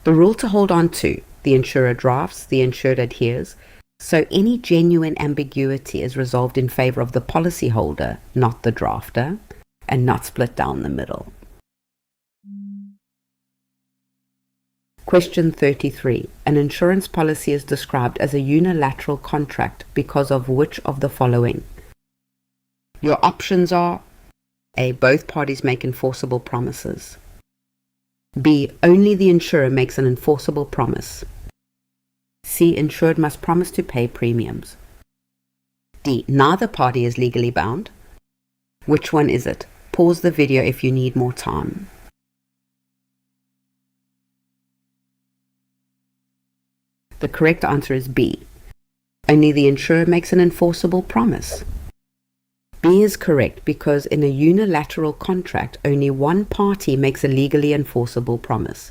The rule to hold on to: the insurer drafts, the insured adheres, so any genuine ambiguity is resolved in favor of the policyholder, not the drafter, and not split down the middle. Question 33. An insurance policy is described as a unilateral contract because of which of the following? Your options are: A. Both parties make enforceable promises. B. Only the insurer makes an enforceable promise. C. Insured must promise to pay premiums. D. Neither party is legally bound. Which one is it? Pause the video if you need more time. The correct answer is B. Only the insurer makes an enforceable promise. B is correct because in a unilateral contract, only one party makes a legally enforceable promise.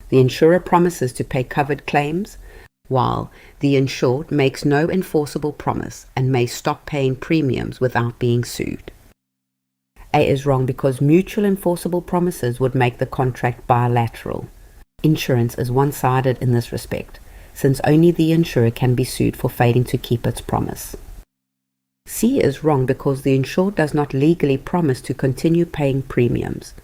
The insurer promises to pay covered claims, while the insured makes no enforceable promise and may stop paying premiums without being sued. A is wrong because mutual enforceable promises would make the contract bilateral. Insurance is one-sided in this respect, since only the insurer can be sued for failing to keep its promise. C is wrong because the insured does not legally promise to continue paying premiums.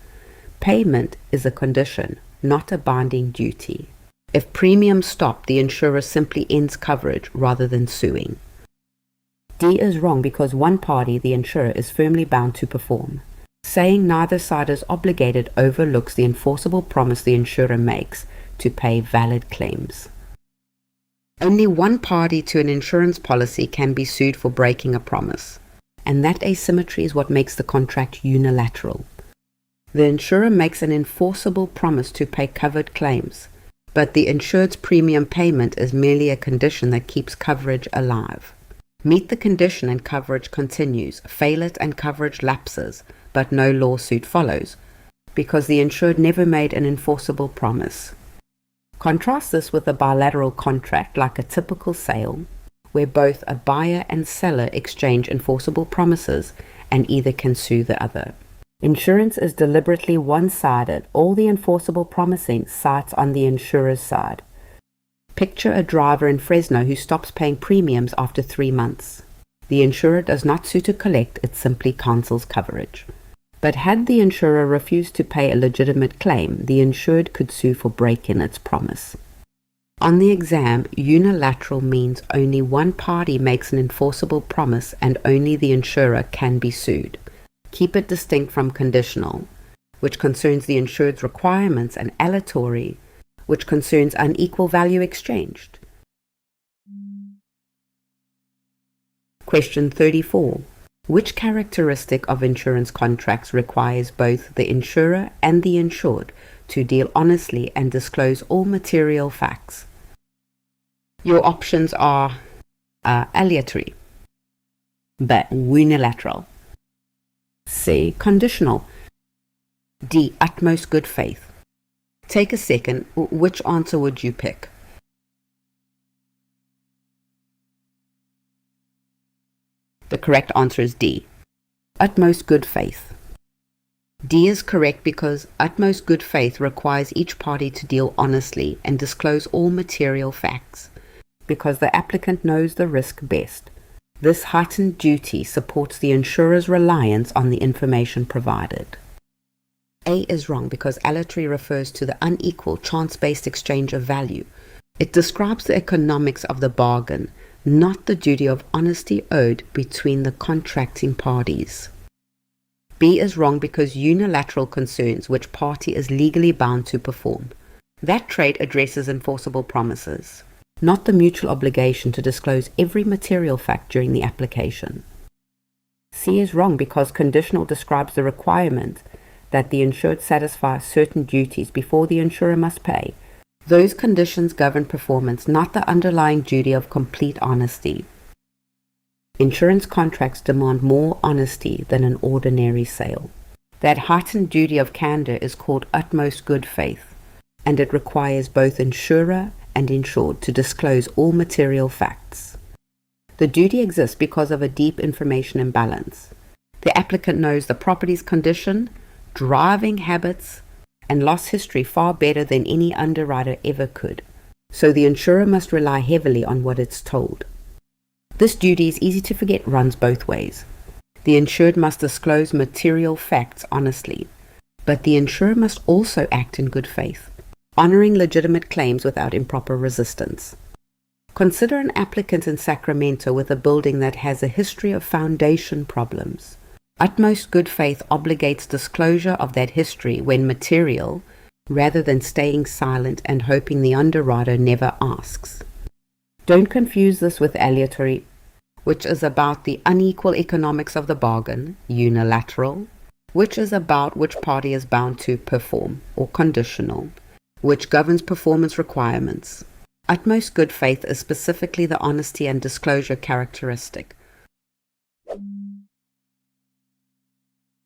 Payment is a condition, not a binding duty. If premiums stop, the insurer simply ends coverage rather than suing. D is wrong because one party, the insurer, is firmly bound to perform. Saying neither side is obligated overlooks the enforceable promise the insurer makes to pay valid claims. Only one party to an insurance policy can be sued for breaking a promise, and that asymmetry is what makes the contract unilateral. The insurer makes an enforceable promise to pay covered claims, but the insured's premium payment is merely a condition that keeps coverage alive. Meet the condition and coverage continues, fail it and coverage lapses, but no lawsuit follows, because the insured never made an enforceable promise. Contrast this with a bilateral contract like a typical sale, where both a buyer and seller exchange enforceable promises and either can sue the other. Insurance is deliberately one-sided. All the enforceable promising sites on the insurer's side. Picture a driver in Fresno who stops paying premiums after 3 months. The insurer does not sue to collect, it simply cancels coverage. But had the insurer refused to pay a legitimate claim, the insured could sue for breaking its promise. On the exam, unilateral means only one party makes an enforceable promise and only the insurer can be sued. Keep it distinct from conditional, which concerns the insured's requirements, and aleatory, which concerns unequal value exchanged. Question 34. Which characteristic of insurance contracts requires both the insurer and the insured to deal honestly and disclose all material facts? Your options are aleatory, B. Unilateral, C. Conditional, D. Utmost good faith. Take a second. Which answer would you pick? The correct answer is D. Utmost good faith. D is correct because utmost good faith requires each party to deal honestly and disclose all material facts, because the applicant knows the risk best. This heightened duty supports the insurer's reliance on the information provided. A is wrong because aleatory refers to the unequal chance-based exchange of value. It describes the economics of the bargain, not the duty of honesty owed between the contracting parties. B is wrong because unilateral concerns which party is legally bound to perform. That trait addresses enforceable promises, not the mutual obligation to disclose every material fact during the application. C is wrong because conditional describes the requirement that the insured satisfy certain duties before the insurer must pay. Those conditions govern performance, not the underlying duty of complete honesty. Insurance contracts demand more honesty than an ordinary sale. That heightened duty of candor is called utmost good faith, and it requires both insurer and insured to disclose all material facts. The duty exists because of a deep information imbalance. The applicant knows the property's condition, driving habits, and loss history far better than any underwriter ever could, so the insurer must rely heavily on what it's told. This duty is easy to forget runs both ways. The insured must disclose material facts honestly, but the insurer must also act in good faith, honoring legitimate claims without improper resistance. Consider an applicant in Sacramento with a building that has a history of foundation problems. Utmost good faith obligates disclosure of that history when material, rather than staying silent and hoping the underwriter never asks. Don't confuse this with aleatory, which is about the unequal economics of the bargain, unilateral, which is about which party is bound to perform, or conditional, which governs performance requirements. Utmost good faith is specifically the honesty and disclosure characteristic.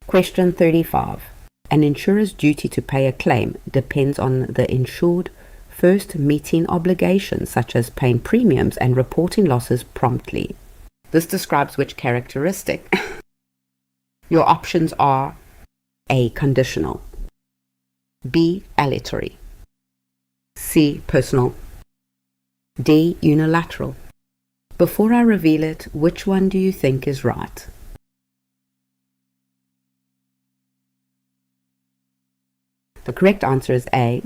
Question 35. An insurer's duty to pay a claim depends on the insured first meeting obligations such as paying premiums and reporting losses promptly. This describes which characteristic. Your options are A. Conditional, B. Aleatory, C. Personal, D. Unilateral. Before I reveal it, which one do you think is right? The correct answer is A.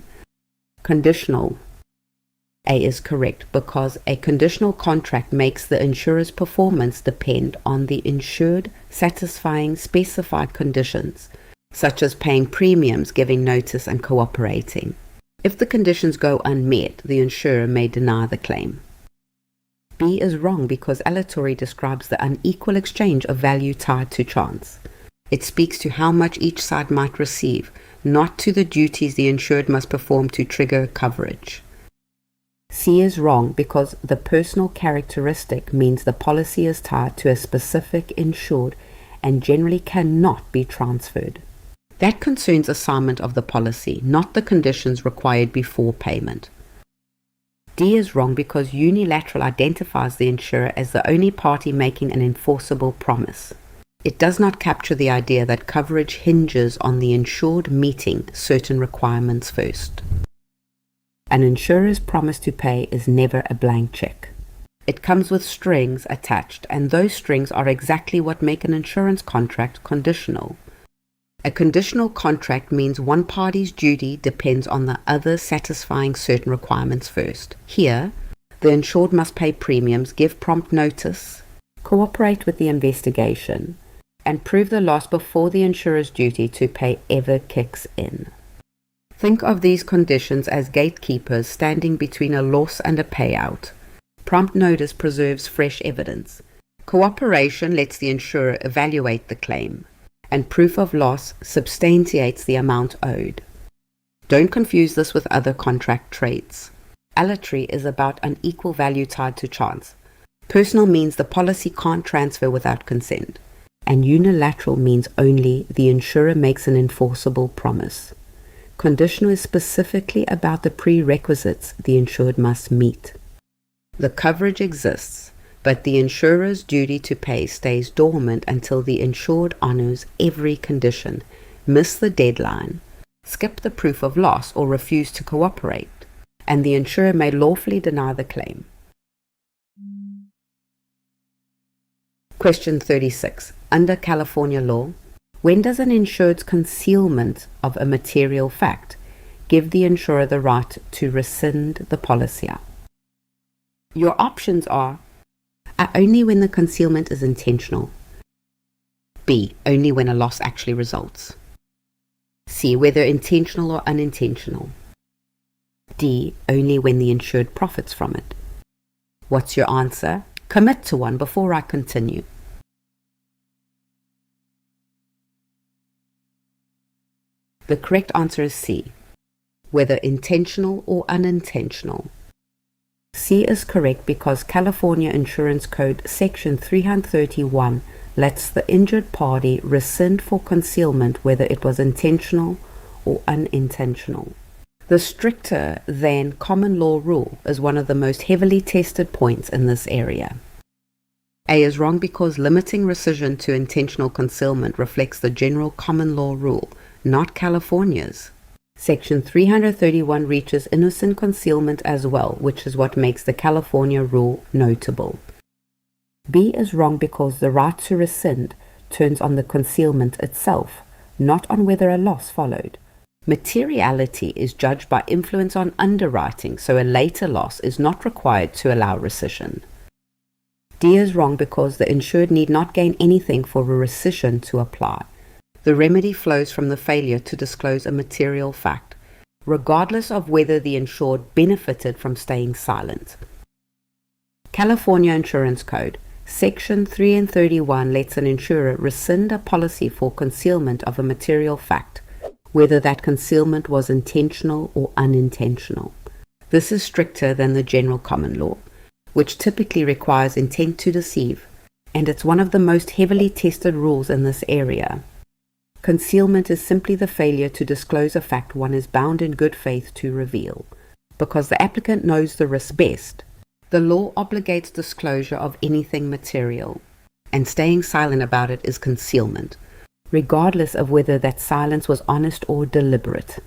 Conditional. A is correct because a conditional contract makes the insurer's performance depend on the insured satisfying specified conditions, such as paying premiums, giving notice, and cooperating. If the conditions go unmet, the insurer may deny the claim. B is wrong because aleatory describes the unequal exchange of value tied to chance. It speaks to how much each side might receive, not to the duties the insured must perform to trigger coverage. C is wrong because the personal characteristic means the policy is tied to a specific insured and generally cannot be transferred. That concerns assignment of the policy, not the conditions required before payment. D is wrong because unilateral identifies the insurer as the only party making an enforceable promise. It does not capture the idea that coverage hinges on the insured meeting certain requirements first. An insurer's promise to pay is never a blank check. It comes with strings attached, and those strings are exactly what make an insurance contract conditional. A conditional contract means one party's duty depends on the other satisfying certain requirements first. Here, the insured must pay premiums, give prompt notice, cooperate with the investigation, and prove the loss before the insurer's duty to pay ever kicks in. Think of these conditions as gatekeepers standing between a loss and a payout. Prompt notice preserves fresh evidence. Cooperation lets the insurer evaluate the claim, and proof of loss substantiates the amount owed. Don't confuse this with other contract traits. Aleatory is about unequal value tied to chance. Personal means the policy can't transfer without consent, and unilateral means only the insurer makes an enforceable promise. Conditional is specifically about the prerequisites the insured must meet. The coverage exists, but the insurer's duty to pay stays dormant until the insured honors every condition, miss the deadline, skip the proof of loss, or refuse to cooperate, and the insurer may lawfully deny the claim. Question 36. Under California law, when does an insured's concealment of a material fact give the insurer the right to rescind the policy? Your options are only when the concealment is intentional, B, only when a loss actually results, C, whether intentional or unintentional, D, only when the insured profits from it. What's your answer? Commit to one before I continue. The correct answer is C, whether intentional or unintentional. C is correct because California Insurance Code Section 331 lets the injured party rescind for concealment whether it was intentional or unintentional. The stricter than common law rule is one of the most heavily tested points in this area. A is wrong because limiting rescission to intentional concealment reflects the general common law rule, not California's. Section 331 reaches innocent concealment as well, which is what makes the California rule notable. B is wrong because the right to rescind turns on the concealment itself, not on whether a loss followed. Materiality is judged by influence on underwriting, so a later loss is not required to allow rescission. D is wrong because the insured need not gain anything for a rescission to apply. The remedy flows from the failure to disclose a material fact, regardless of whether the insured benefited from staying silent. California Insurance Code Section 331 lets an insurer rescind a policy for concealment of a material fact, whether that concealment was intentional or unintentional. This is stricter than the general common law, which typically requires intent to deceive, and it's one of the most heavily tested rules in this area. Concealment is simply the failure to disclose a fact one is bound in good faith to reveal. Because the applicant knows the risk best, the law obligates disclosure of anything material, and staying silent about it is concealment, regardless of whether that silence was honest or deliberate.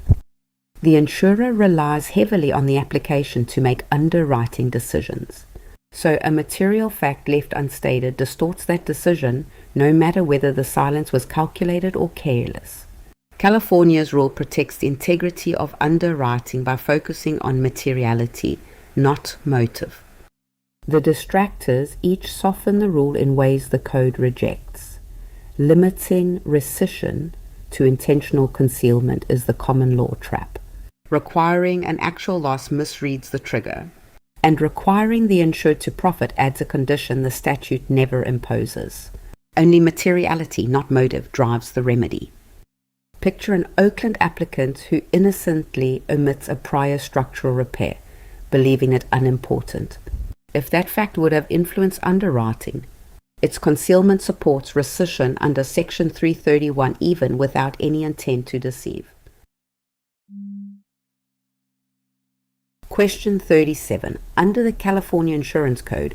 The insurer relies heavily on the application to make underwriting decisions. So a material fact left unstated distorts that decision, no matter whether the silence was calculated or careless. California's rule protects the integrity of underwriting by focusing on materiality, not motive. The distractors each soften the rule in ways the code rejects. Limiting rescission to intentional concealment is the common law trap. Requiring an actual loss misreads the trigger, and requiring the insured to profit adds a condition the statute never imposes. Only materiality, not motive, drives the remedy. Picture an Oakland applicant who innocently omits a prior structural repair, believing it unimportant. If that fact would have influenced underwriting, its concealment supports rescission under Section 331 even without any intent to deceive. Question 37. Under the California Insurance Code,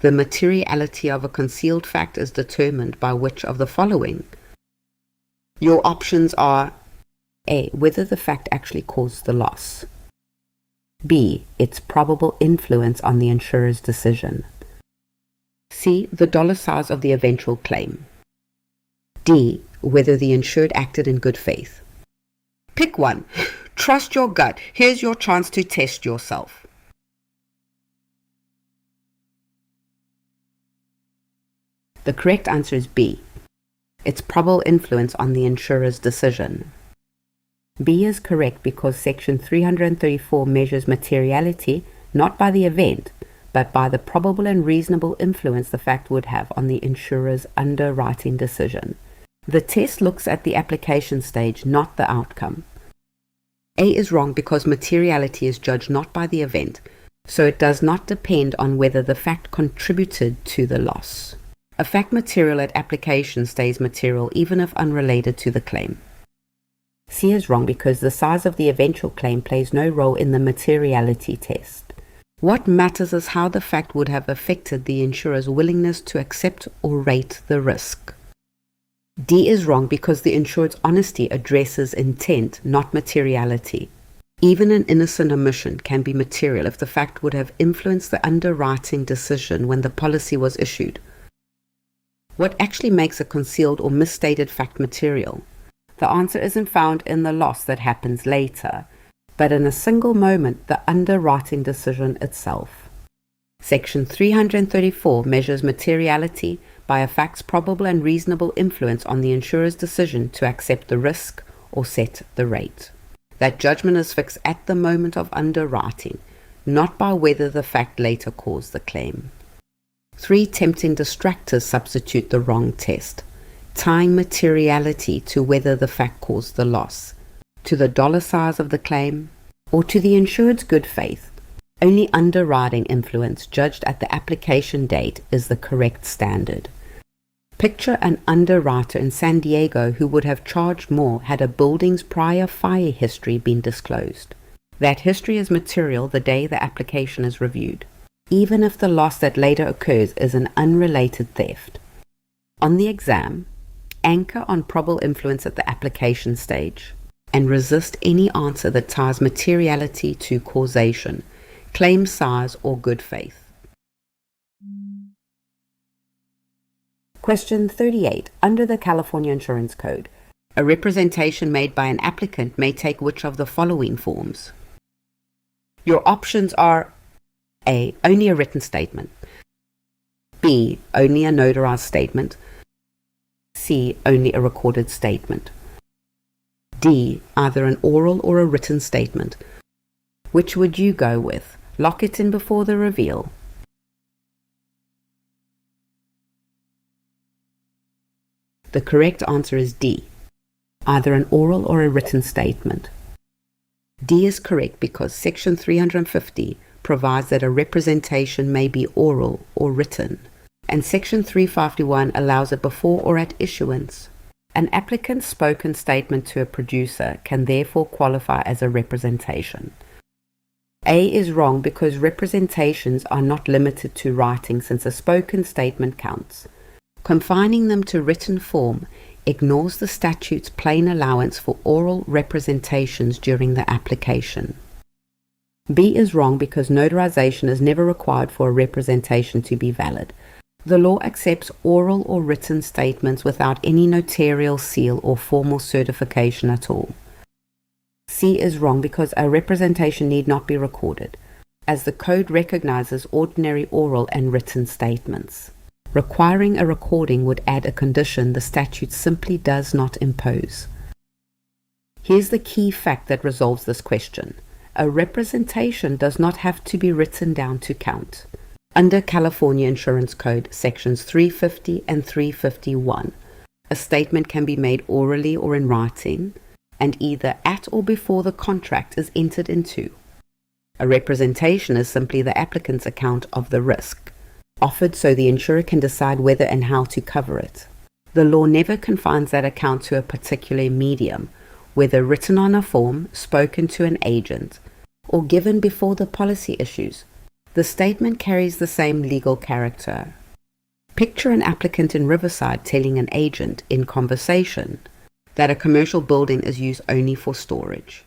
the materiality of a concealed fact is determined by which of the following? Your options are A. Whether the fact actually caused the loss. B. Its probable influence on the insurer's decision. C. The dollar size of the eventual claim. D. Whether the insured acted in good faith. Pick one. Trust your gut. Here's your chance to test yourself. The correct answer is B. Its probable influence on the insurer's decision. B is correct because Section 334 measures materiality not by the event, but by the probable and reasonable influence the fact would have on the insurer's underwriting decision. The test looks at the application stage, not the outcome. A is wrong because materiality is judged not by the event, so it does not depend on whether the fact contributed to the loss. A fact material at application stays material even if unrelated to the claim. C is wrong because the size of the eventual claim plays no role in the materiality test. What matters is how the fact would have affected the insurer's willingness to accept or rate the risk. D is wrong because the insured's honesty addresses intent, not materiality. Even an innocent omission can be material if the fact would have influenced the underwriting decision when the policy was issued. What actually makes a concealed or misstated fact material? The answer isn't found in the loss that happens later, but in a single moment, the underwriting decision itself. Section 334 measures materiality by a fact's probable and reasonable influence on the insurer's decision to accept the risk or set the rate. That judgment is fixed at the moment of underwriting, not by whether the fact later caused the claim. 3 tempting distractors substitute the wrong test, tying materiality to whether the fact caused the loss. to the dollar size of the claim, or to the insured's good faith. Only underwriting influence judged at the application date is the correct standard. Picture an underwriter in San Diego who would have charged more had a building's prior fire history been disclosed. That history is material the day the application is reviewed, even if the loss that later occurs is an unrelated theft. On the exam, anchor on probable influence at the application stage, and resist any answer that ties materiality to causation, claim size, or good faith. Question 38. Under the California Insurance Code, a representation made by an applicant may take which of the following forms? Your options are A. Only a written statement, B. Only a notarized statement, C. Only a recorded statement, D. Either an oral or a written statement. Which would you go with? Lock it in before the reveal. The correct answer is D. Either an oral or a written statement. D is correct because Section 350 provides that a representation may be oral or written, and Section 351 allows it before or at issuance. An applicant's spoken statement to a producer can therefore qualify as a representation. A is wrong because representations are not limited to writing, since a spoken statement counts. Confining them to written form ignores the statute's plain allowance for oral representations during the application. B is wrong because notarization is never required for a representation to be valid. The law accepts oral or written statements without any notarial seal or formal certification at all. C is wrong because a representation need not be recorded, as the Code recognizes ordinary oral and written statements. Requiring a recording would add a condition the statute simply does not impose. Here's the key fact that resolves this question. A representation does not have to be written down to count. Under California Insurance Code Sections 350 and 351, a statement can be made orally or in writing, and either at or before the contract is entered into. A representation is simply the applicant's account of the risk, offered so the insurer can decide whether and how to cover it. The law never confines that account to a particular medium, whether written on a form, spoken to an agent, or given before the policy issues. The statement carries the same legal character. Picture an applicant in Riverside telling an agent in conversation that a commercial building is used only for storage.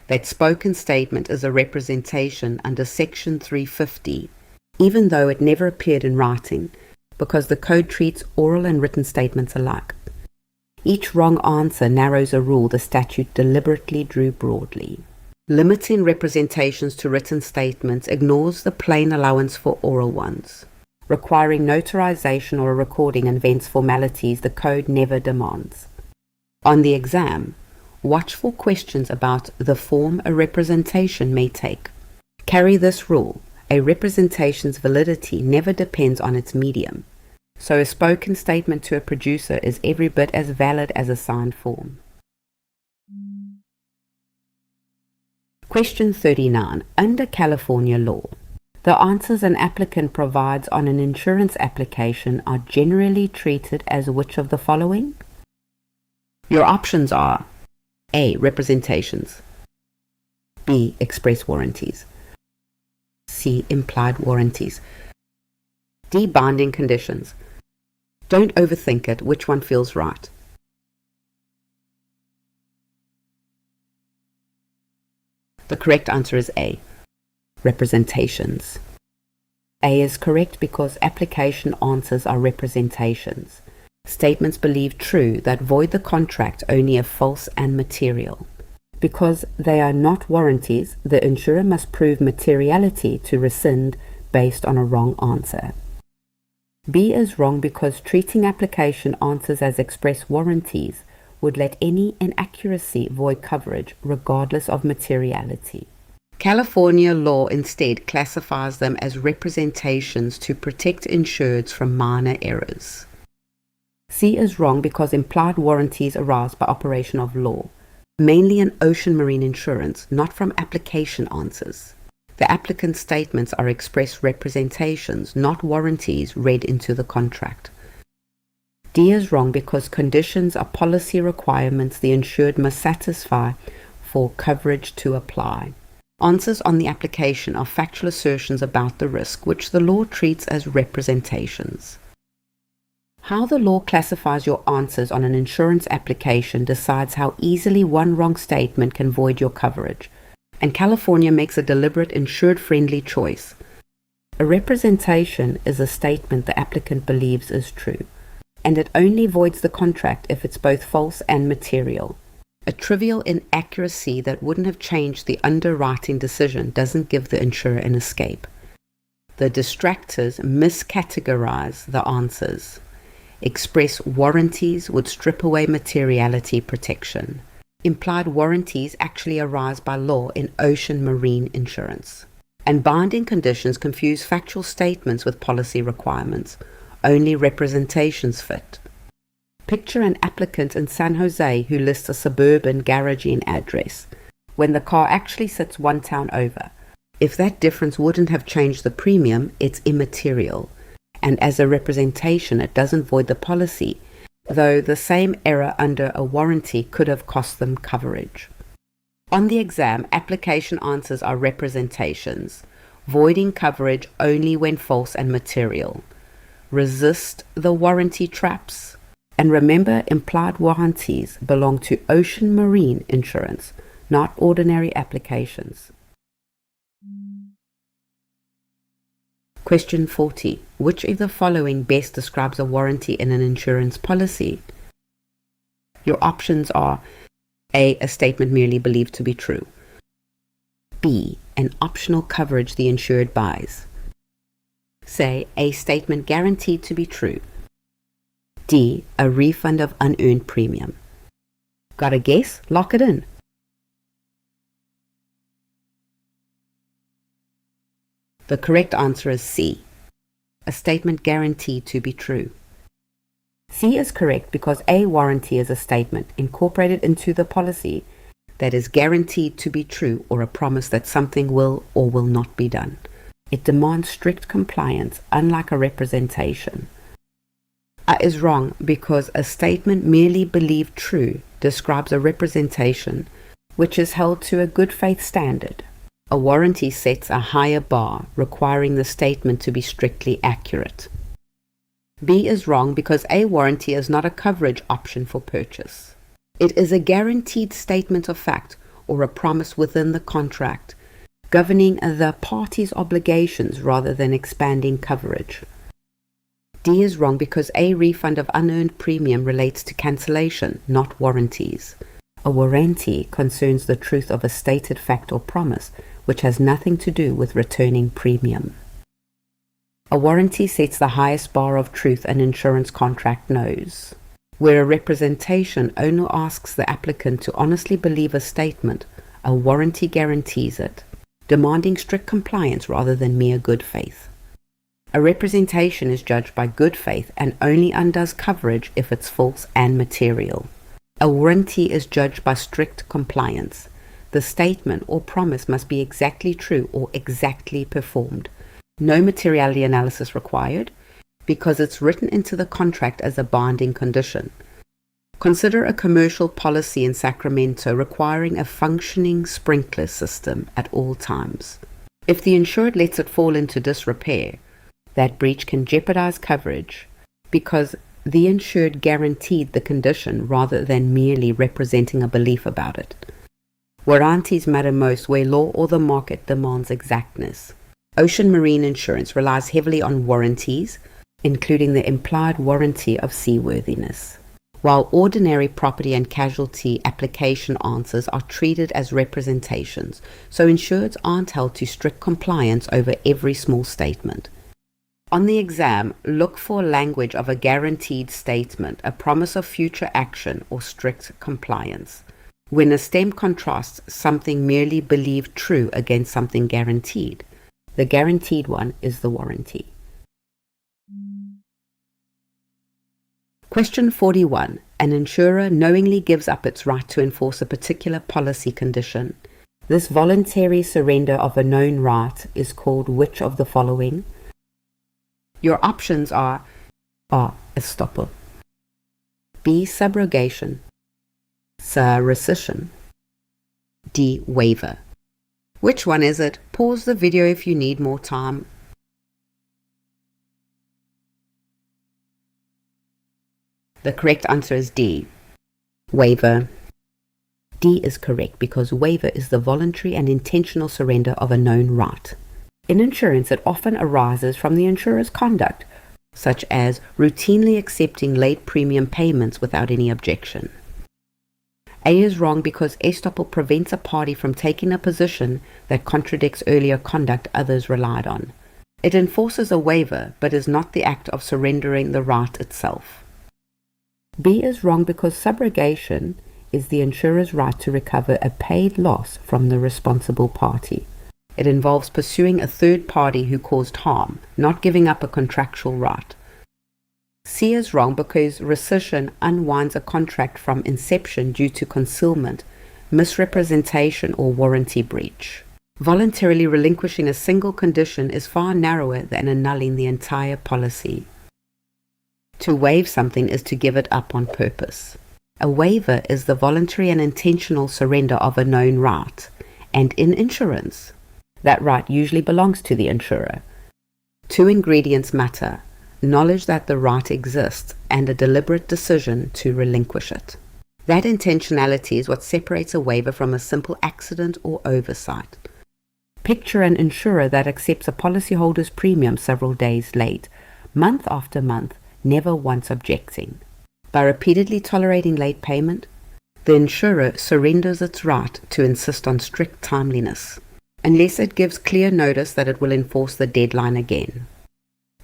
That spoken statement is a representation under Section 350, even though it never appeared in writing, because the Code treats oral and written statements alike. Each wrong answer narrows a rule the statute deliberately drew broadly. Limiting representations to written statements ignores the plain allowance for oral ones. Requiring notarization or a recording invents formalities the Code never demands. On the exam, watch for questions about the form a representation may take. Carry this rule: a representation's validity never depends on its medium, so a spoken statement to a producer is every bit as valid as a signed form. Question 39. Under California law, the answers an applicant provides on an insurance application are generally treated as which of the following? Your options are A. Representations, B. Express warranties, C. Implied warranties, D. Binding conditions. Don't overthink it, which one feels right? The correct answer is A. Representations. A is correct because application answers are representations. Statements believed true that void the contract only if false and material. Because they are not warranties, the insurer must prove materiality to rescind based on a wrong answer. B is wrong because treating application answers as express warranties would let any inaccuracy void coverage regardless of materiality. California law instead classifies them as representations to protect insureds from minor errors. C is wrong because implied warranties arise by operation of law. mainly in ocean marine insurance, not from application answers. The applicant's statements are express representations, not warranties read into the contract. D is wrong because conditions are policy requirements the insured must satisfy for coverage to apply. Answers on the application are factual assertions about the risk, which the law treats as representations. How the law classifies your answers on an insurance application decides how easily one wrong statement can void your coverage, and California makes a deliberate insured-friendly choice. A representation is a statement the applicant believes is true, and it only voids the contract if it's both false and material. A trivial inaccuracy that wouldn't have changed the underwriting decision doesn't give the insurer an escape. The distractors miscategorize the answers. Express warranties would strip away materiality protection. Implied warranties actually arise by law in ocean marine insurance. And binding conditions confuse factual statements with policy requirements. Only representations fit. Picture an applicant in San Jose who lists a suburban garaging address when the car actually sits one town over. If that difference wouldn't have changed the premium, it's immaterial. And as a representation, it doesn't void the policy, though the same error under a warranty could have cost them coverage. On the exam, application answers are representations, voiding coverage only when false and material. Resist the warranty traps. And remember, implied warranties belong to ocean marine insurance, not ordinary applications. Question 40. Which of the following best describes a warranty in an insurance policy? Your options are A. A statement merely believed to be true. B. An optional coverage the insured buys. Say, a statement guaranteed to be true. D. A refund of unearned premium. Got a guess? Lock it in. The correct answer is C. A statement guaranteed to be true. C is correct because a warranty is a statement incorporated into the policy that is guaranteed to be true or a promise that something will or will not be done. It demands strict compliance, unlike a representation. A is wrong because a statement merely believed true describes a representation which is held to a good faith standard. A warranty sets a higher bar, requiring the statement to be strictly accurate. B is wrong because a warranty is not a coverage option for purchase. It is a guaranteed statement of fact or a promise within the contract, governing the party's obligations rather than expanding coverage. D is wrong because a refund of unearned premium relates to cancellation, not warranties. A warranty concerns the truth of a stated fact or promise, which has nothing to do with returning premium. A warranty sets the highest bar of truth an insurance contract knows. Where a representation only asks the applicant to honestly believe a statement, a warranty guarantees it, demanding strict compliance rather than mere good faith. A representation is judged by good faith and only undoes coverage if it's false and material. A warranty is judged by strict compliance. The statement or promise must be exactly true or exactly performed. No materiality analysis required because it's written into the contract as a binding condition. Consider a commercial policy in Sacramento requiring a functioning sprinkler system at all times. If the insured lets it fall into disrepair, that breach can jeopardize coverage because the insured guaranteed the condition rather than merely representing a belief about it. Warranties matter most where law or the market demands exactness. Ocean marine insurance relies heavily on warranties, including the implied warranty of seaworthiness, while ordinary property and casualty application answers are treated as representations, so insureds aren't held to strict compliance over every small statement. On the exam, look for language of a guaranteed statement, a promise of future action, or strict compliance. When a stem contrasts something merely believed true against something guaranteed, the guaranteed one is the warranty. Question 41. an insurer knowingly gives up its right to enforce a particular policy condition. This voluntary surrender of a known right is called which of the following? Your options are A. Estoppel, B. Subrogation, C. Rescission, D. Waiver. Which one is it? Pause the video if you need more time. The correct answer is D. Waiver. D is correct because waiver is the voluntary and intentional surrender of a known right. In insurance, it often arises from the insurer's conduct, such as routinely accepting late premium payments without any objection. A is wrong because estoppel prevents a party from taking a position that contradicts earlier conduct others relied on. It enforces a waiver, but is not the act of surrendering the right itself. B is wrong because subrogation is the insurer's right to recover a paid loss from the responsible party. It involves pursuing a third party who caused harm, not giving up a contractual right. C is wrong because rescission unwinds a contract from inception due to concealment, misrepresentation, or warranty breach. Voluntarily relinquishing a single condition is far narrower than annulling the entire policy. To waive something is to give it up on purpose. A waiver is the voluntary and intentional surrender of a known right, and in insurance, that right usually belongs to the insurer. Two ingredients matter: knowledge that the right exists and a deliberate decision to relinquish it. That intentionality is what separates a waiver from a simple accident or oversight. Picture an insurer that accepts a policyholder's premium several days late, month after month, never once objecting. By repeatedly tolerating late payment, the insurer surrenders its right to insist on strict timeliness, unless it gives clear notice that it will enforce the deadline again.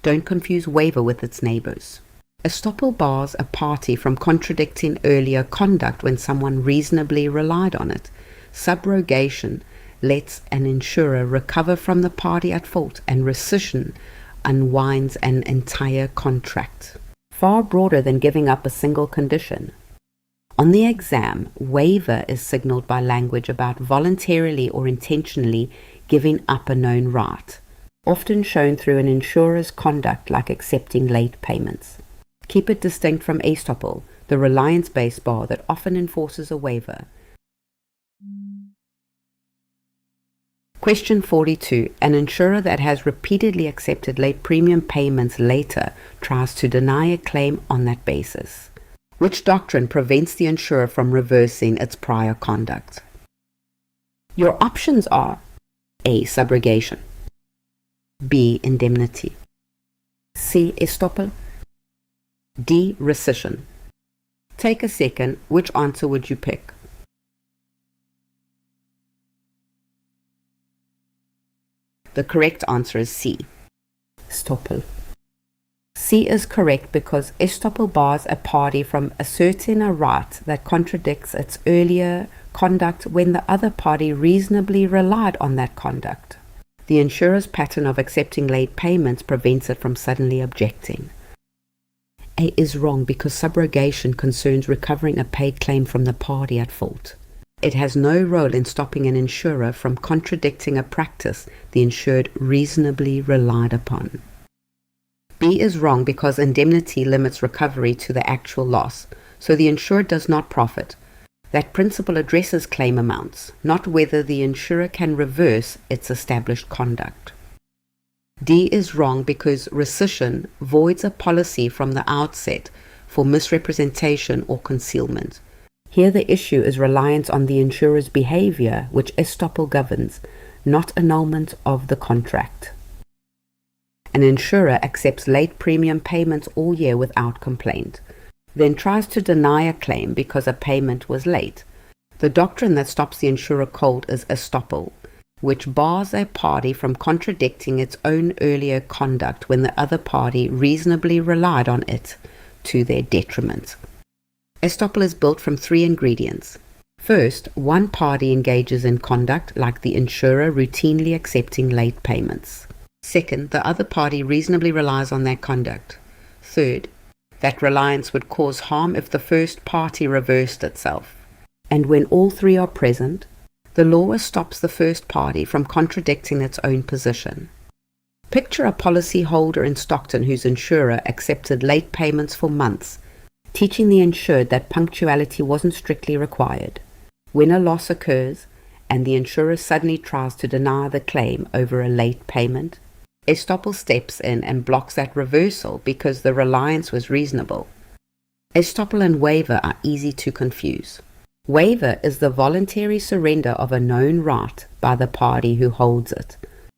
Don't confuse waiver with its neighbors. Estoppel bars a party from contradicting earlier conduct when someone reasonably relied on it. Subrogation lets an insurer recover from the party at fault, and rescission unwinds an entire contract. Far broader than giving up a single condition. On the exam, waiver is signaled by language about voluntarily or intentionally giving up a known right, often shown through an insurer's conduct like accepting late payments. Keep it distinct from estoppel, the reliance-based bar that often enforces a waiver. Question 42. An insurer that has repeatedly accepted late premium payments later tries to deny a claim on that basis. Which doctrine prevents the insurer from reversing its prior conduct? Your options are A. Subrogation, B. Indemnity, C. Estoppel, D. Rescission. Take a second. Which answer would you pick? The correct answer is C. Estoppel. C is correct because estoppel bars a party from asserting a right that contradicts its earlier conduct when the other party reasonably relied on that conduct. The insurer's pattern of accepting late payments prevents it from suddenly objecting. A is wrong because subrogation concerns recovering a paid claim from the party at fault. It has no role in stopping an insurer from contradicting a practice the insured reasonably relied upon. B is wrong because indemnity limits recovery to the actual loss, so the insured does not profit. That principle addresses claim amounts, not whether the insurer can reverse its established conduct. D is wrong because rescission voids a policy from the outset for misrepresentation or concealment. Here the issue is reliance on the insurer's behavior, which estoppel governs, not annulment of the contract. An insurer accepts late premium payments all year without complaint, then tries to deny a claim because a payment was late. The doctrine that stops the insurer cold is estoppel, which bars a party from contradicting its own earlier conduct when the other party reasonably relied on it to their detriment. Estoppel is built from three ingredients. First, one party engages in conduct like the insurer routinely accepting late payments. Second, the other party reasonably relies on that conduct. Third, That reliance would cause harm if the first party reversed itself. And when all three are present, the law stops the first party from contradicting its own position. Picture a policyholder in Stockton whose insurer accepted late payments for months, teaching the insured that punctuality wasn't strictly required. When a loss occurs, and the insurer suddenly tries to deny the claim over a late payment, estoppel steps in and blocks that reversal because the reliance was reasonable. Estoppel and waiver are easy to confuse. Waiver is the voluntary surrender of a known right by the party who holds it,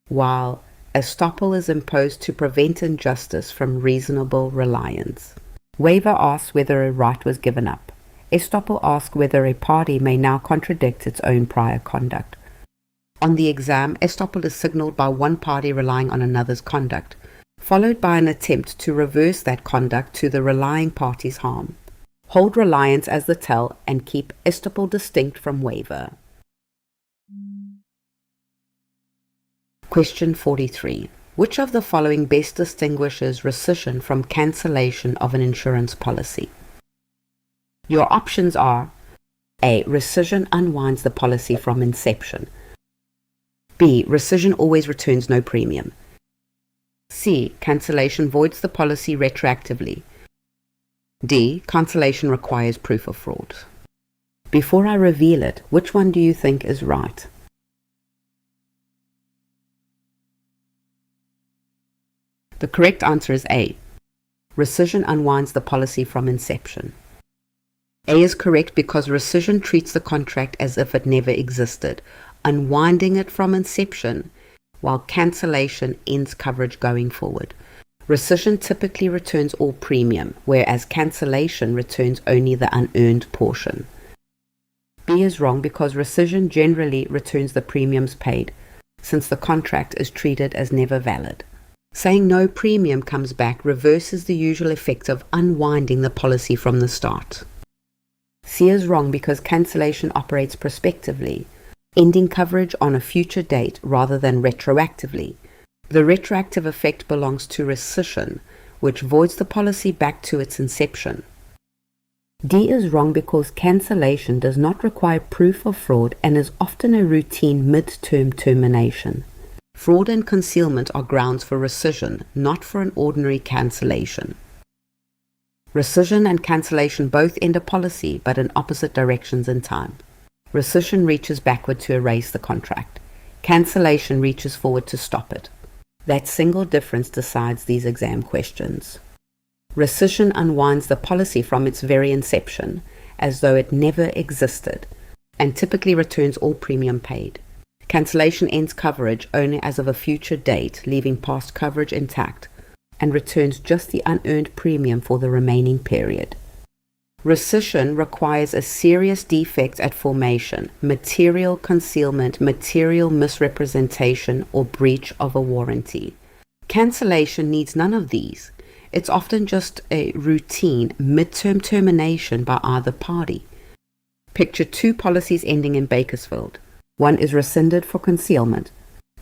while estoppel is imposed to prevent injustice from reasonable reliance. Waiver asks whether a right was given up. Estoppel asks whether a party may now contradict its own prior conduct. On the exam, estoppel is signaled by one party relying on another's conduct, followed by an attempt to reverse that conduct to the relying party's harm. Hold reliance as the tell and keep estoppel distinct from waiver. Question 43. Which of the following best distinguishes rescission from cancellation of an insurance policy? Your options are: A. Rescission unwinds the policy from inception. B. Rescission always returns no premium. C. Cancellation voids the policy retroactively. D. Cancellation requires proof of fraud. Before I reveal it, which one do you think is right? The correct answer is A. Rescission unwinds the policy from inception. A is correct because rescission treats the contract as if it never existed, unwinding it from inception, while cancellation ends coverage going forward. Rescission typically returns all premium, whereas cancellation returns only the unearned portion. B is wrong because rescission generally returns the premiums paid, since the contract is treated as never valid. Saying no premium comes back reverses the usual effect of unwinding the policy from the start. C is wrong because cancellation operates prospectively, ending coverage on a future date rather than retroactively. The retroactive effect belongs to rescission, which voids the policy back to its inception. D is wrong because cancellation does not require proof of fraud and is often a routine mid-term termination. Fraud and concealment are grounds for rescission, not for an ordinary cancellation. Rescission and cancellation both end a policy, but in opposite directions in time. Rescission reaches backward to erase the contract. Cancellation reaches forward to stop it. That single difference decides these exam questions. Rescission unwinds the policy from its very inception, as though it never existed, and typically returns all premium paid. Cancellation ends coverage only as of a future date, leaving past coverage intact, and returns just the unearned premium for the remaining period. Rescission requires a serious defect at formation, material concealment, material misrepresentation, or breach of a warranty. Cancellation needs none of these. It's often just a routine midterm termination by either party. Picture two policies ending in Bakersfield. One is rescinded for concealment,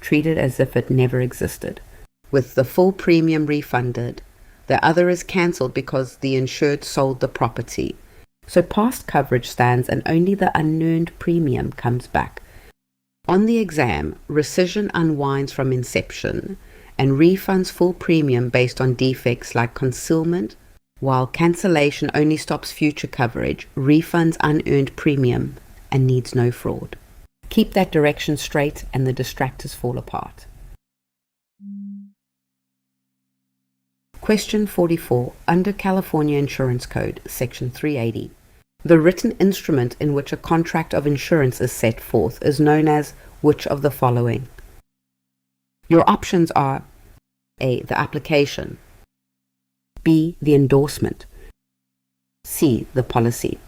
treated as if it never existed, with the full premium refunded. The other is cancelled because the insured sold the property. So past coverage stands and only the unearned premium comes back. On the exam, rescission unwinds from inception and refunds full premium based on defects like concealment, while cancellation only stops future coverage, refunds unearned premium, and needs no fraud. Keep that direction straight and the distractors fall apart. Question 44. Under California Insurance Code, Section 380, the written instrument in which a contract of insurance is set forth is known as which of the following? Your options are: A. The application, B. The endorsement, C. The policy,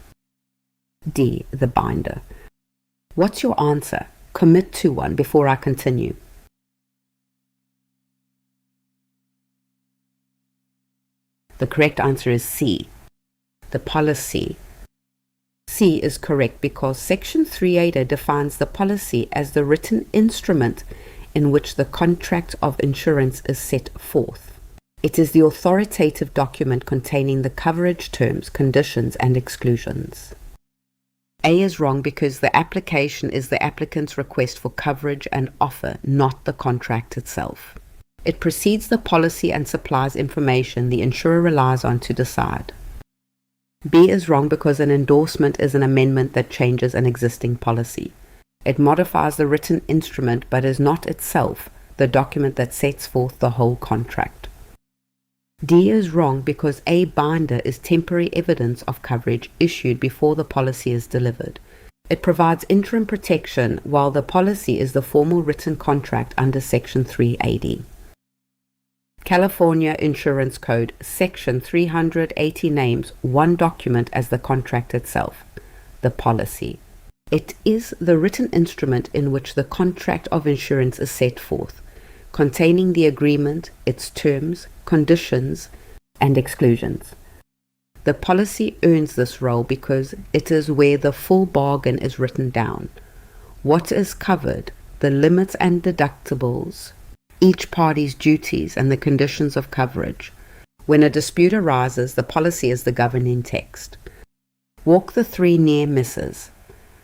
D. The binder. What's your answer? Commit to one before I continue. The correct answer is C, the policy. C is correct because Section 380 defines the policy as the written instrument in which the contract of insurance is set forth. It is the authoritative document containing the coverage terms, conditions, and exclusions. A is wrong because the application is the applicant's request for coverage and offer, not the contract itself. It precedes the policy and supplies information the insurer relies on to decide. B is wrong because an endorsement is an amendment that changes an existing policy. It modifies the written instrument but is not itself the document that sets forth the whole contract. D is wrong because a binder is temporary evidence of coverage issued before the policy is delivered. It provides interim protection while the policy is the formal written contract under Section 380. California Insurance Code Section 380 names one document as the contract itself, the policy. It is the written instrument in which the contract of insurance is set forth, containing the agreement, its terms, conditions, and exclusions. The policy earns this role because it is where the full bargain is written down. What is covered, the limits and deductibles, each party's duties, and the conditions of coverage. When a dispute arises, the policy is the governing text. Walk the three near misses.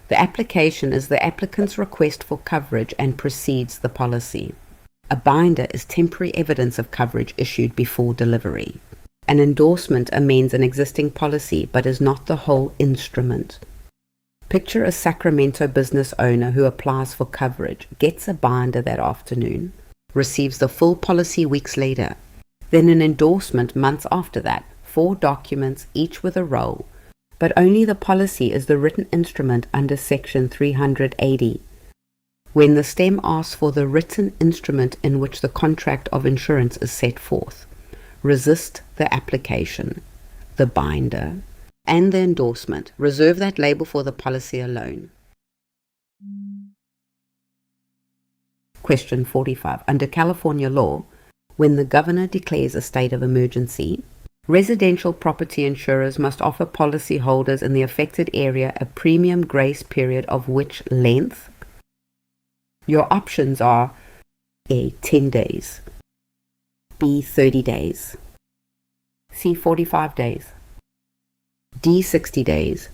The application is the applicant's request for coverage and precedes the policy. A binder is temporary evidence of coverage issued before delivery. An endorsement amends an existing policy but is not the whole instrument. Picture a Sacramento business owner who applies for coverage, gets a binder that afternoon, receives the full policy weeks later, then an endorsement months after that, 4 documents, each with a roll, but only the policy is the written instrument under Section 380. When the stem asks for the written instrument in which the contract of insurance is set forth, resist the application, the binder, and the endorsement. Reserve that label for the policy alone. Question 45. Under California law, when the governor declares a state of emergency, residential property insurers must offer policyholders in the affected area a premium grace period of which length? Your options are A. 10 days, B. 30 days, C. 45 days, D. 60 days.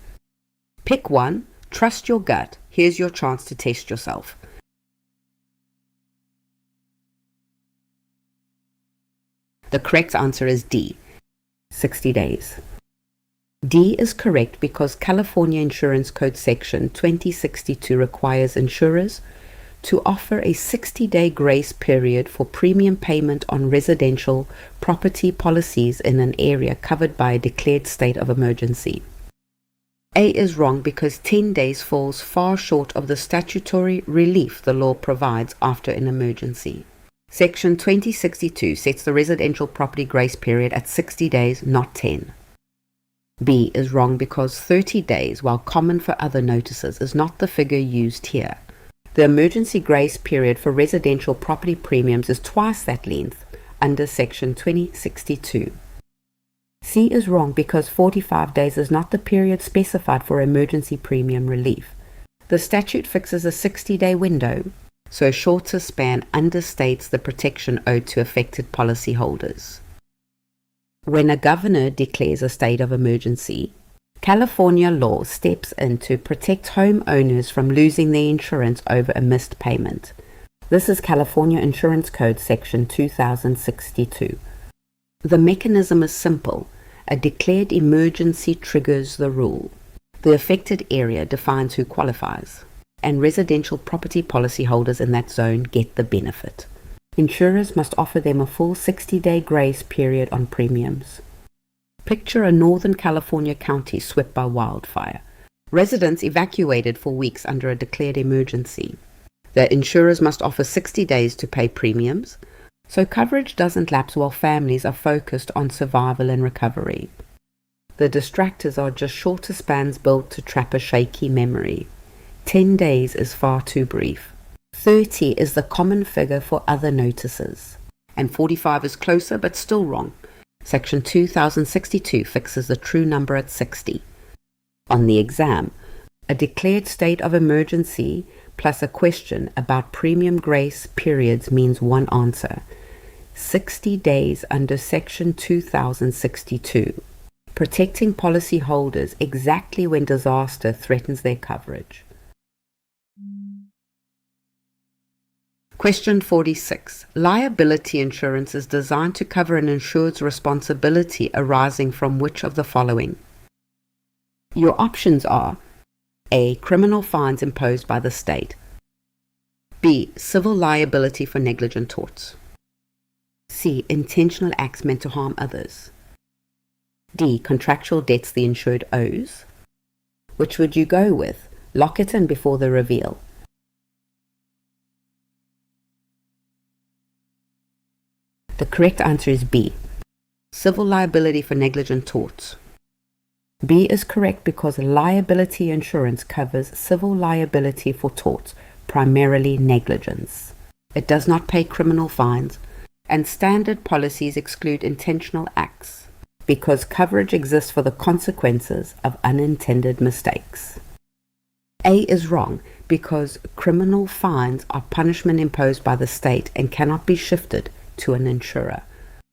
Pick one, trust your gut. Here's your chance to test yourself. The correct answer is D, 60 days. D is correct because California Insurance Code Section 2062 requires insurers to offer a 60-day grace period for premium payment on residential property policies in an area covered by a declared state of emergency. A is wrong because 10 days falls far short of the statutory relief the law provides after an emergency. Section 2062 sets the residential property grace period at 60 days, not 10. B is wrong because 30 days, while common for other notices, is not the figure used here. The emergency grace period for residential property premiums is twice that length under Section 2062. C is wrong because 45 days is not the period specified for emergency premium relief. The statute fixes a 60-day window, so a shorter span understates the protection owed to affected policyholders. When a governor declares a state of emergency, California law steps in to protect homeowners from losing their insurance over a missed payment. This is California Insurance Code Section 2062. The mechanism is simple. A declared emergency triggers the rule. The affected area defines who qualifies, and residential property policyholders in that zone get the benefit. Insurers must offer them a full 60-day grace period on premiums. Picture a Northern California county swept by wildfire. Residents evacuated for weeks under a declared emergency. The insurers must offer 60 days to pay premiums, so coverage doesn't lapse while families are focused on survival and recovery. The distractors are just shorter spans built to trap a shaky memory. 10 days is far too brief. 30 is the common figure for other notices, and 45 is closer but still wrong. Section 2062 fixes the true number at 60. On the exam, a declared state of emergency plus a question about premium grace periods means one answer. 60 days under Section 2062, protecting policyholders exactly when disaster threatens their coverage. Question 46. Liability insurance is designed to cover an insured's responsibility arising from which of the following? Your options are A. Criminal fines imposed by the state. B. Civil liability for negligent torts. C. Intentional acts meant to harm others. D. Contractual debts the insured owes. Which would you go with? Lock it in before the reveal. The correct answer is B. Civil liability for negligent torts. B is correct because liability insurance covers civil liability for torts, primarily negligence. It does not pay criminal fines, and standard policies exclude intentional acts because coverage exists for the consequences of unintended mistakes. A is wrong because criminal fines are punishment imposed by the state and cannot be shifted to an insurer.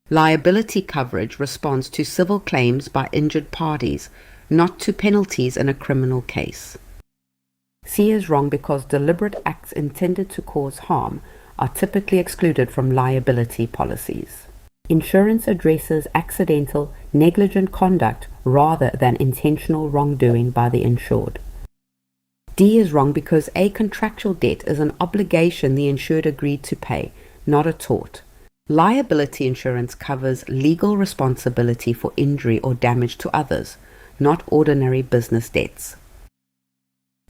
Liability coverage responds to civil claims by injured parties, not to penalties in a criminal case. C is wrong because deliberate acts intended to cause harm are typically excluded from liability policies. Insurance addresses accidental, negligent conduct rather than intentional wrongdoing by the insured. D is wrong because a contractual debt is an obligation the insured agreed to pay, not a tort. Liability insurance covers legal responsibility for injury or damage to others, not ordinary business debts.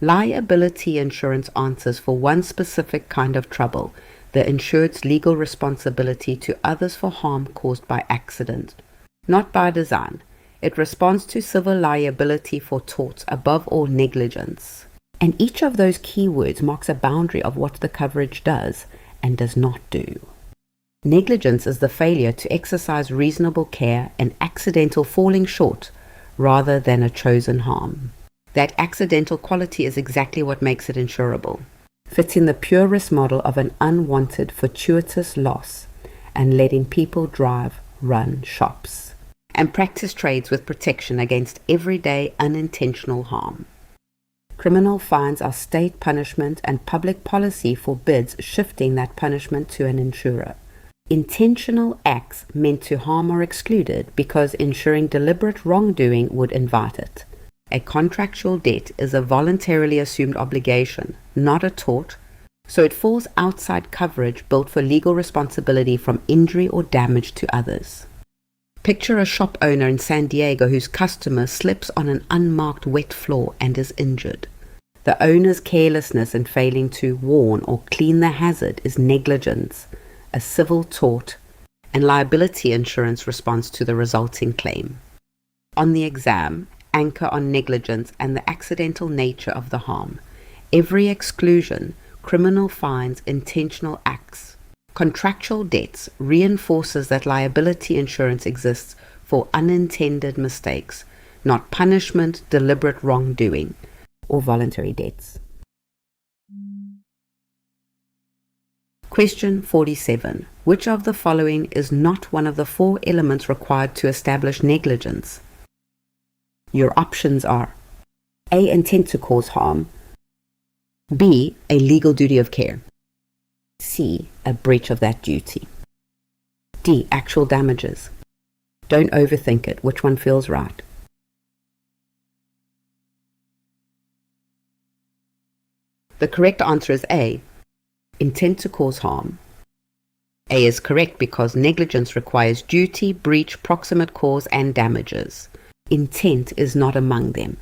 Liability insurance answers for one specific kind of trouble, the insured's legal responsibility to others for harm caused by accident, not by design. It responds to civil liability for torts, above all negligence. And each of those keywords marks a boundary of what the coverage does and does not do. Negligence is the failure to exercise reasonable care and accidental falling short rather than a chosen harm. That accidental quality is exactly what makes it insurable. Fits in the pure risk model of an unwanted fortuitous loss and letting people drive, run shops, and practice trades with protection against everyday unintentional harm. Criminal fines are state punishment and public policy forbids shifting that punishment to an insurer. Intentional acts meant to harm are excluded because ensuring deliberate wrongdoing would invite it. A contractual debt is a voluntarily assumed obligation, not a tort, so it falls outside coverage built for legal responsibility from injury or damage to others. Picture a shop owner in San Diego whose customer slips on an unmarked wet floor and is injured. The owner's carelessness in failing to warn or clean the hazard is negligence, a civil tort, and liability insurance responds to the resulting claim. On the exam, anchor on negligence and the accidental nature of the harm. Every exclusion, criminal fines, intentional acts, contractual debts reinforces that liability insurance exists for unintended mistakes, not punishment, deliberate wrongdoing, or voluntary debts. Question 47. Which of the following is not one of the four elements required to establish negligence? Your options are A. Intent to cause harm. B. A legal duty of care. C. A breach of that duty. D. Actual damages. Don't overthink it. Which one feels right? The correct answer is A. Intent to cause harm. A is correct because negligence requires duty, breach, proximate cause, and damages. Intent is not among them.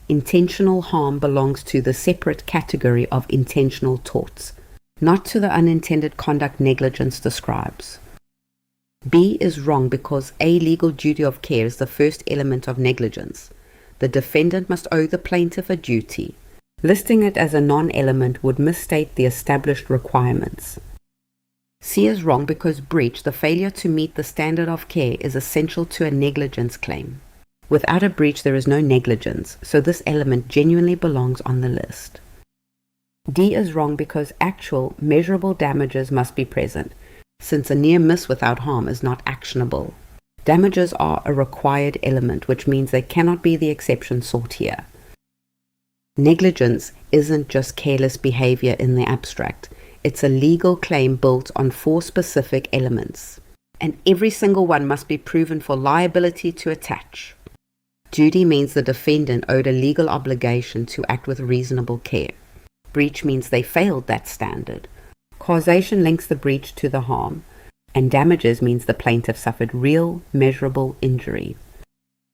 Intentional harm belongs to the separate category of intentional torts, not to the unintended conduct negligence describes. B is wrong because a legal duty of care is the first element of negligence. The defendant must owe the plaintiff a duty. Listing it as a non-element would misstate the established requirements. C is wrong because breach, the failure to meet the standard of care, is essential to a negligence claim. Without a breach, there is no negligence, so this element genuinely belongs on the list. D is wrong because actual, measurable damages must be present. since a near miss without harm is not actionable. Damages are a required element, which means they cannot be the exception sought here. Negligence isn't just careless behavior in the abstract. It's a legal claim built on 4 specific elements, and every single one must be proven for liability to attach. Duty means the defendant owed a legal obligation to act with reasonable care. Breach means they failed that standard. Causation links the breach to the harm, and damages means the plaintiff suffered real, measurable injury.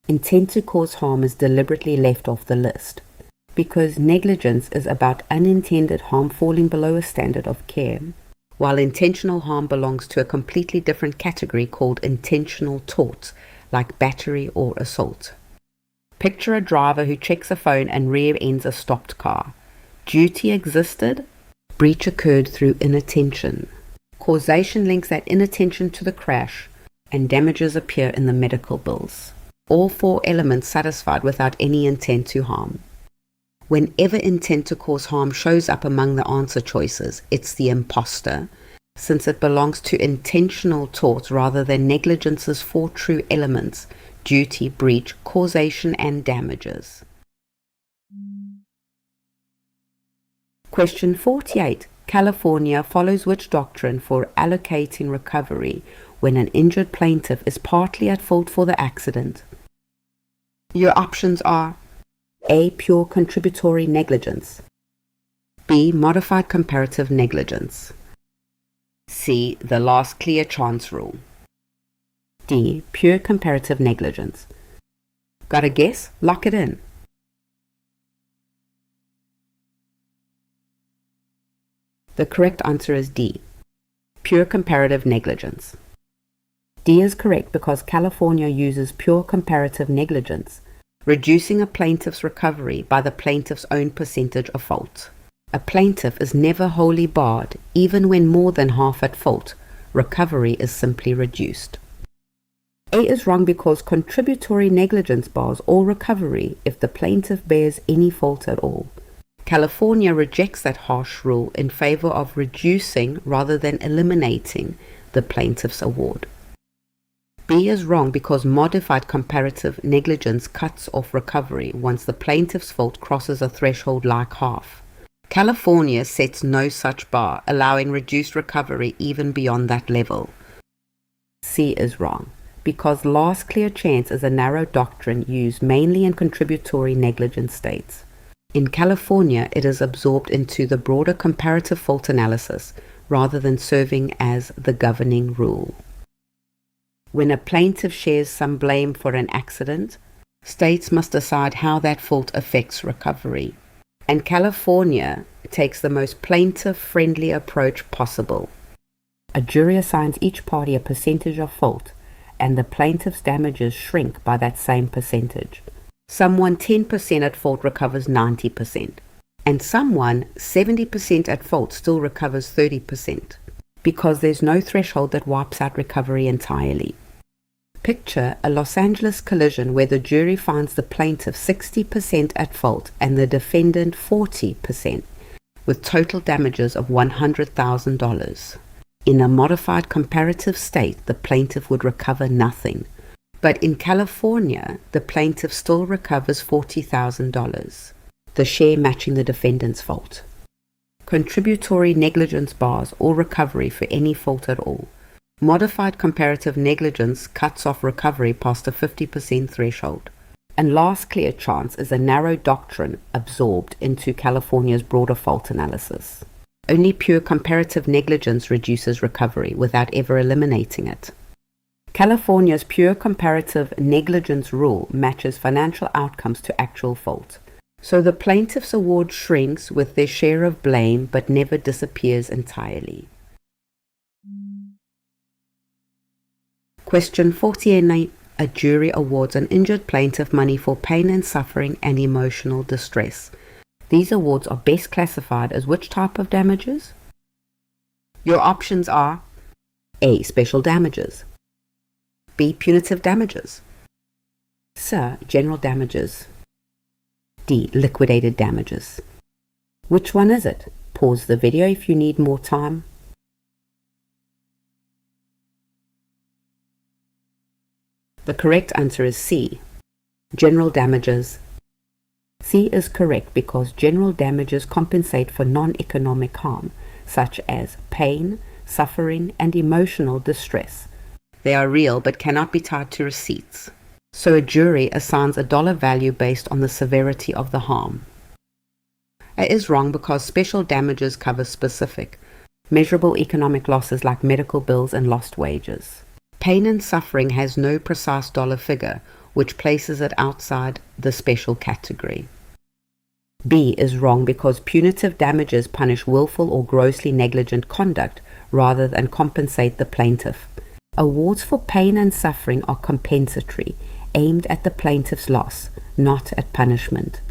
Intent to cause harm is deliberately left off the list, because negligence is about unintended harm falling below a standard of care, while intentional harm belongs to a completely different category called intentional tort, like battery or assault. Picture a driver who checks a phone and rear-ends a stopped car. Duty existed, breach occurred through inattention. Causation links that inattention to the crash, and damages appear in the medical bills. All 4 elements satisfied without any intent to harm. Whenever intent to cause harm shows up among the answer choices, it's the imposter, since it belongs to intentional tort rather than negligence's 4 true elements: duty, breach, causation, and damages. Question 48. California follows which doctrine for allocating recovery when an injured plaintiff is partly at fault for the accident? Your options are A. Pure contributory negligence, B. Modified comparative negligence, C. The last clear chance rule, D. Pure comparative negligence. Got a guess? Lock it in. The correct answer is D. Pure comparative negligence. D is correct because California uses pure comparative negligence, reducing a plaintiff's recovery by the plaintiff's own percentage of fault. A plaintiff is never wholly barred, even when more than half at fault. Recovery is simply reduced. A is wrong because contributory negligence bars all recovery if the plaintiff bears any fault at all. California rejects that harsh rule in favor of reducing rather than eliminating the plaintiff's award. B is wrong because modified comparative negligence cuts off recovery once the plaintiff's fault crosses a threshold like half. California sets no such bar, allowing reduced recovery even beyond that level. C is wrong because last clear chance is a narrow doctrine used mainly in contributory negligence states. In California, it is absorbed into the broader comparative fault analysis rather than serving as the governing rule. When a plaintiff shares some blame for an accident, states must decide how that fault affects recovery. And California takes the most plaintiff-friendly approach possible. A jury assigns each party a percentage of fault, and the plaintiff's damages shrink by that same percentage. Someone 10% at fault recovers 90%, and someone 70% at fault still recovers 30%, because there's no threshold that wipes out recovery entirely. Picture a Los Angeles collision where the jury finds the plaintiff 60% at fault and the defendant 40%, with total damages of $100,000. In a modified comparative state, the plaintiff would recover nothing. But in California, the plaintiff still recovers $40,000, the share matching the defendant's fault. Contributory negligence bars all recovery for any fault at all. Modified comparative negligence cuts off recovery past a 50% threshold. And last clear chance is a narrow doctrine absorbed into California's broader fault analysis. Only pure comparative negligence reduces recovery without ever eliminating it. California's pure comparative negligence rule matches financial outcomes to actual fault. So the plaintiff's award shrinks with their share of blame but never disappears entirely. Question 48. A jury awards an injured plaintiff money for pain and suffering and emotional distress. These awards are best classified as which type of damages? Your options are A. Special damages, B. Punitive damages, C. General damages, D. Liquidated damages. Which one is it? Pause the video if you need more time. The correct answer is C, general damages. C is correct because general damages compensate for non-economic harm, such as pain, suffering, and emotional distress. They are real but cannot be tied to receipts. So a jury assigns a dollar value based on the severity of the harm. A is wrong because special damages cover specific, measurable economic losses like medical bills and lost wages. Pain and suffering has no precise dollar figure, which places it outside the special category. B is wrong because punitive damages punish willful or grossly negligent conduct rather than compensate the plaintiff. Awards for pain and suffering are compensatory, aimed at the plaintiff's loss, not at punishment.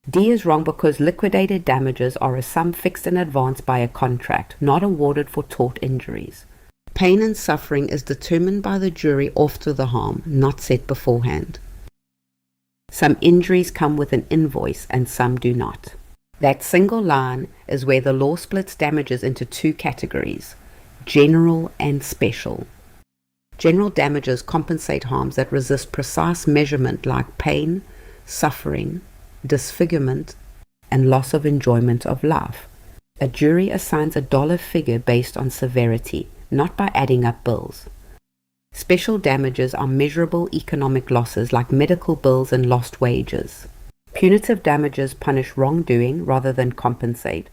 D is wrong because liquidated damages are a sum fixed in advance by a contract, not awarded for tort injuries. Pain and suffering is determined by the jury after the harm, not set beforehand. Some injuries come with an invoice and some do not. That single line is where the law splits damages into two categories, general and special. General damages compensate harms that resist precise measurement like pain, suffering, disfigurement, and loss of enjoyment of life. A jury assigns a dollar figure based on severity, not by adding up bills. Special damages are measurable economic losses like medical bills and lost wages. Punitive damages punish wrongdoing rather than compensate,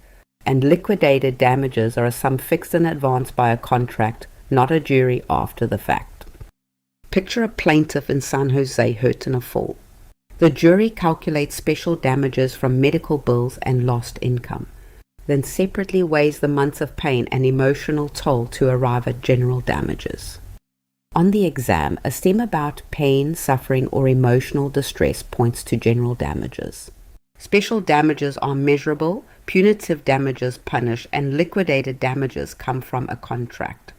and liquidated damages are a sum fixed in advance by a contract, not a jury after the fact. Picture a plaintiff in San Jose hurt in a fall. The jury calculates special damages from medical bills and lost income, then separately weighs the months of pain and emotional toll to arrive at general damages. On the exam, a stem about pain, suffering, or emotional distress points to general damages. Special damages are measurable, punitive damages punish, and liquidated damages come from a contract.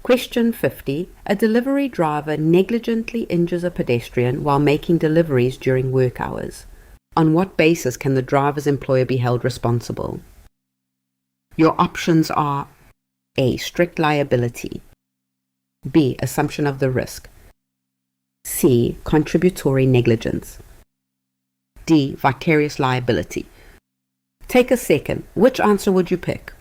Question 50. A delivery driver negligently injures a pedestrian while making deliveries during work hours. On what basis can the driver's employer be held responsible? Your options are A. Strict liability, B. Assumption of the risk, C. Contributory negligence, D. Vicarious liability. Take a second. Which answer would you pick?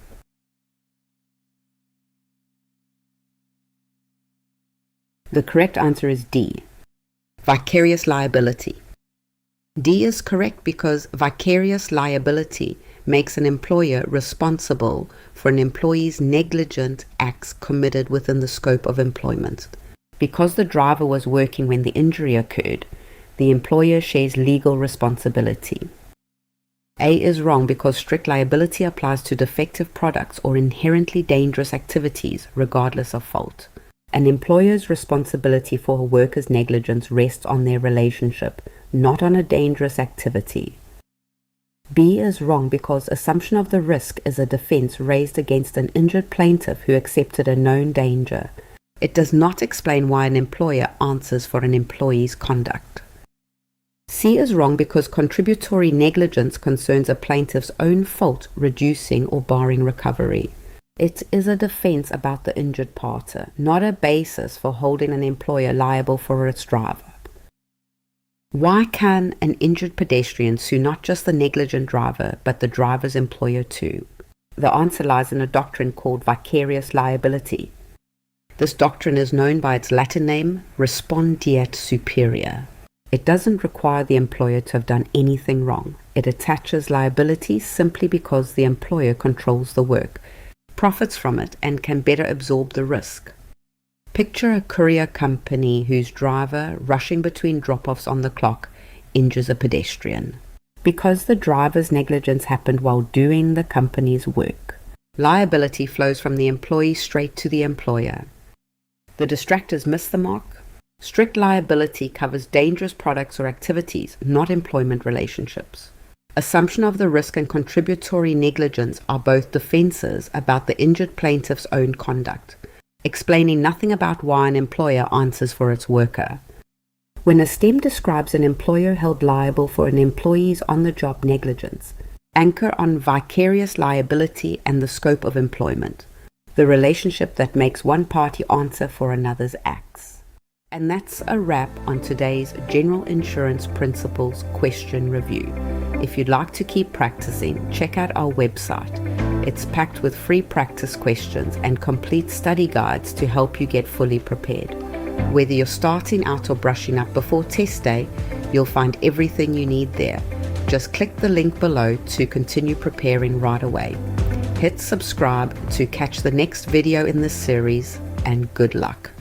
The correct answer is D. Vicarious liability. D is correct because vicarious liability makes an employer responsible for an employee's negligent acts committed within the scope of employment. Because the driver was working when the injury occurred, the employer shares legal responsibility. A is wrong because strict liability applies to defective products or inherently dangerous activities regardless of fault. An employer's responsibility for a worker's negligence rests on their relationship, not on a dangerous activity. B is wrong because assumption of the risk is a defense raised against an injured plaintiff who accepted a known danger. It does not explain why an employer answers for an employee's conduct. C is wrong because contributory negligence concerns a plaintiff's own fault reducing or barring recovery. It is a defense about the injured party, not a basis for holding an employer liable for its driver. Why can an injured pedestrian sue not just the negligent driver, but the driver's employer too? The answer lies in a doctrine called vicarious liability. This doctrine is known by its Latin name, respondeat superior. It doesn't require the employer to have done anything wrong. It attaches liability simply because the employer controls the work, profits from it, and can better absorb the risk. Picture a courier company whose driver, rushing between drop-offs on the clock, injures a pedestrian. Because the driver's negligence happened while doing the company's work, liability flows from the employee straight to the employer. The distractors miss the mark. Strict liability covers dangerous products or activities, not employment relationships. Assumption of the risk and contributory negligence are both defenses about the injured plaintiff's own conduct, explaining nothing about why an employer answers for its worker. When a stem describes an employer held liable for an employee's on-the-job negligence, anchor on vicarious liability and the scope of employment. the relationship that makes one party answer for another's acts. And that's a wrap on today's General Insurance Principles question review. If you'd like to keep practicing, check out our website. It's packed with free practice questions and complete study guides to help you get fully prepared. Whether you're starting out or brushing up before test day, you'll find everything you need there. Just click the link below to continue preparing right away. Hit subscribe to catch the next video in this series, and good luck.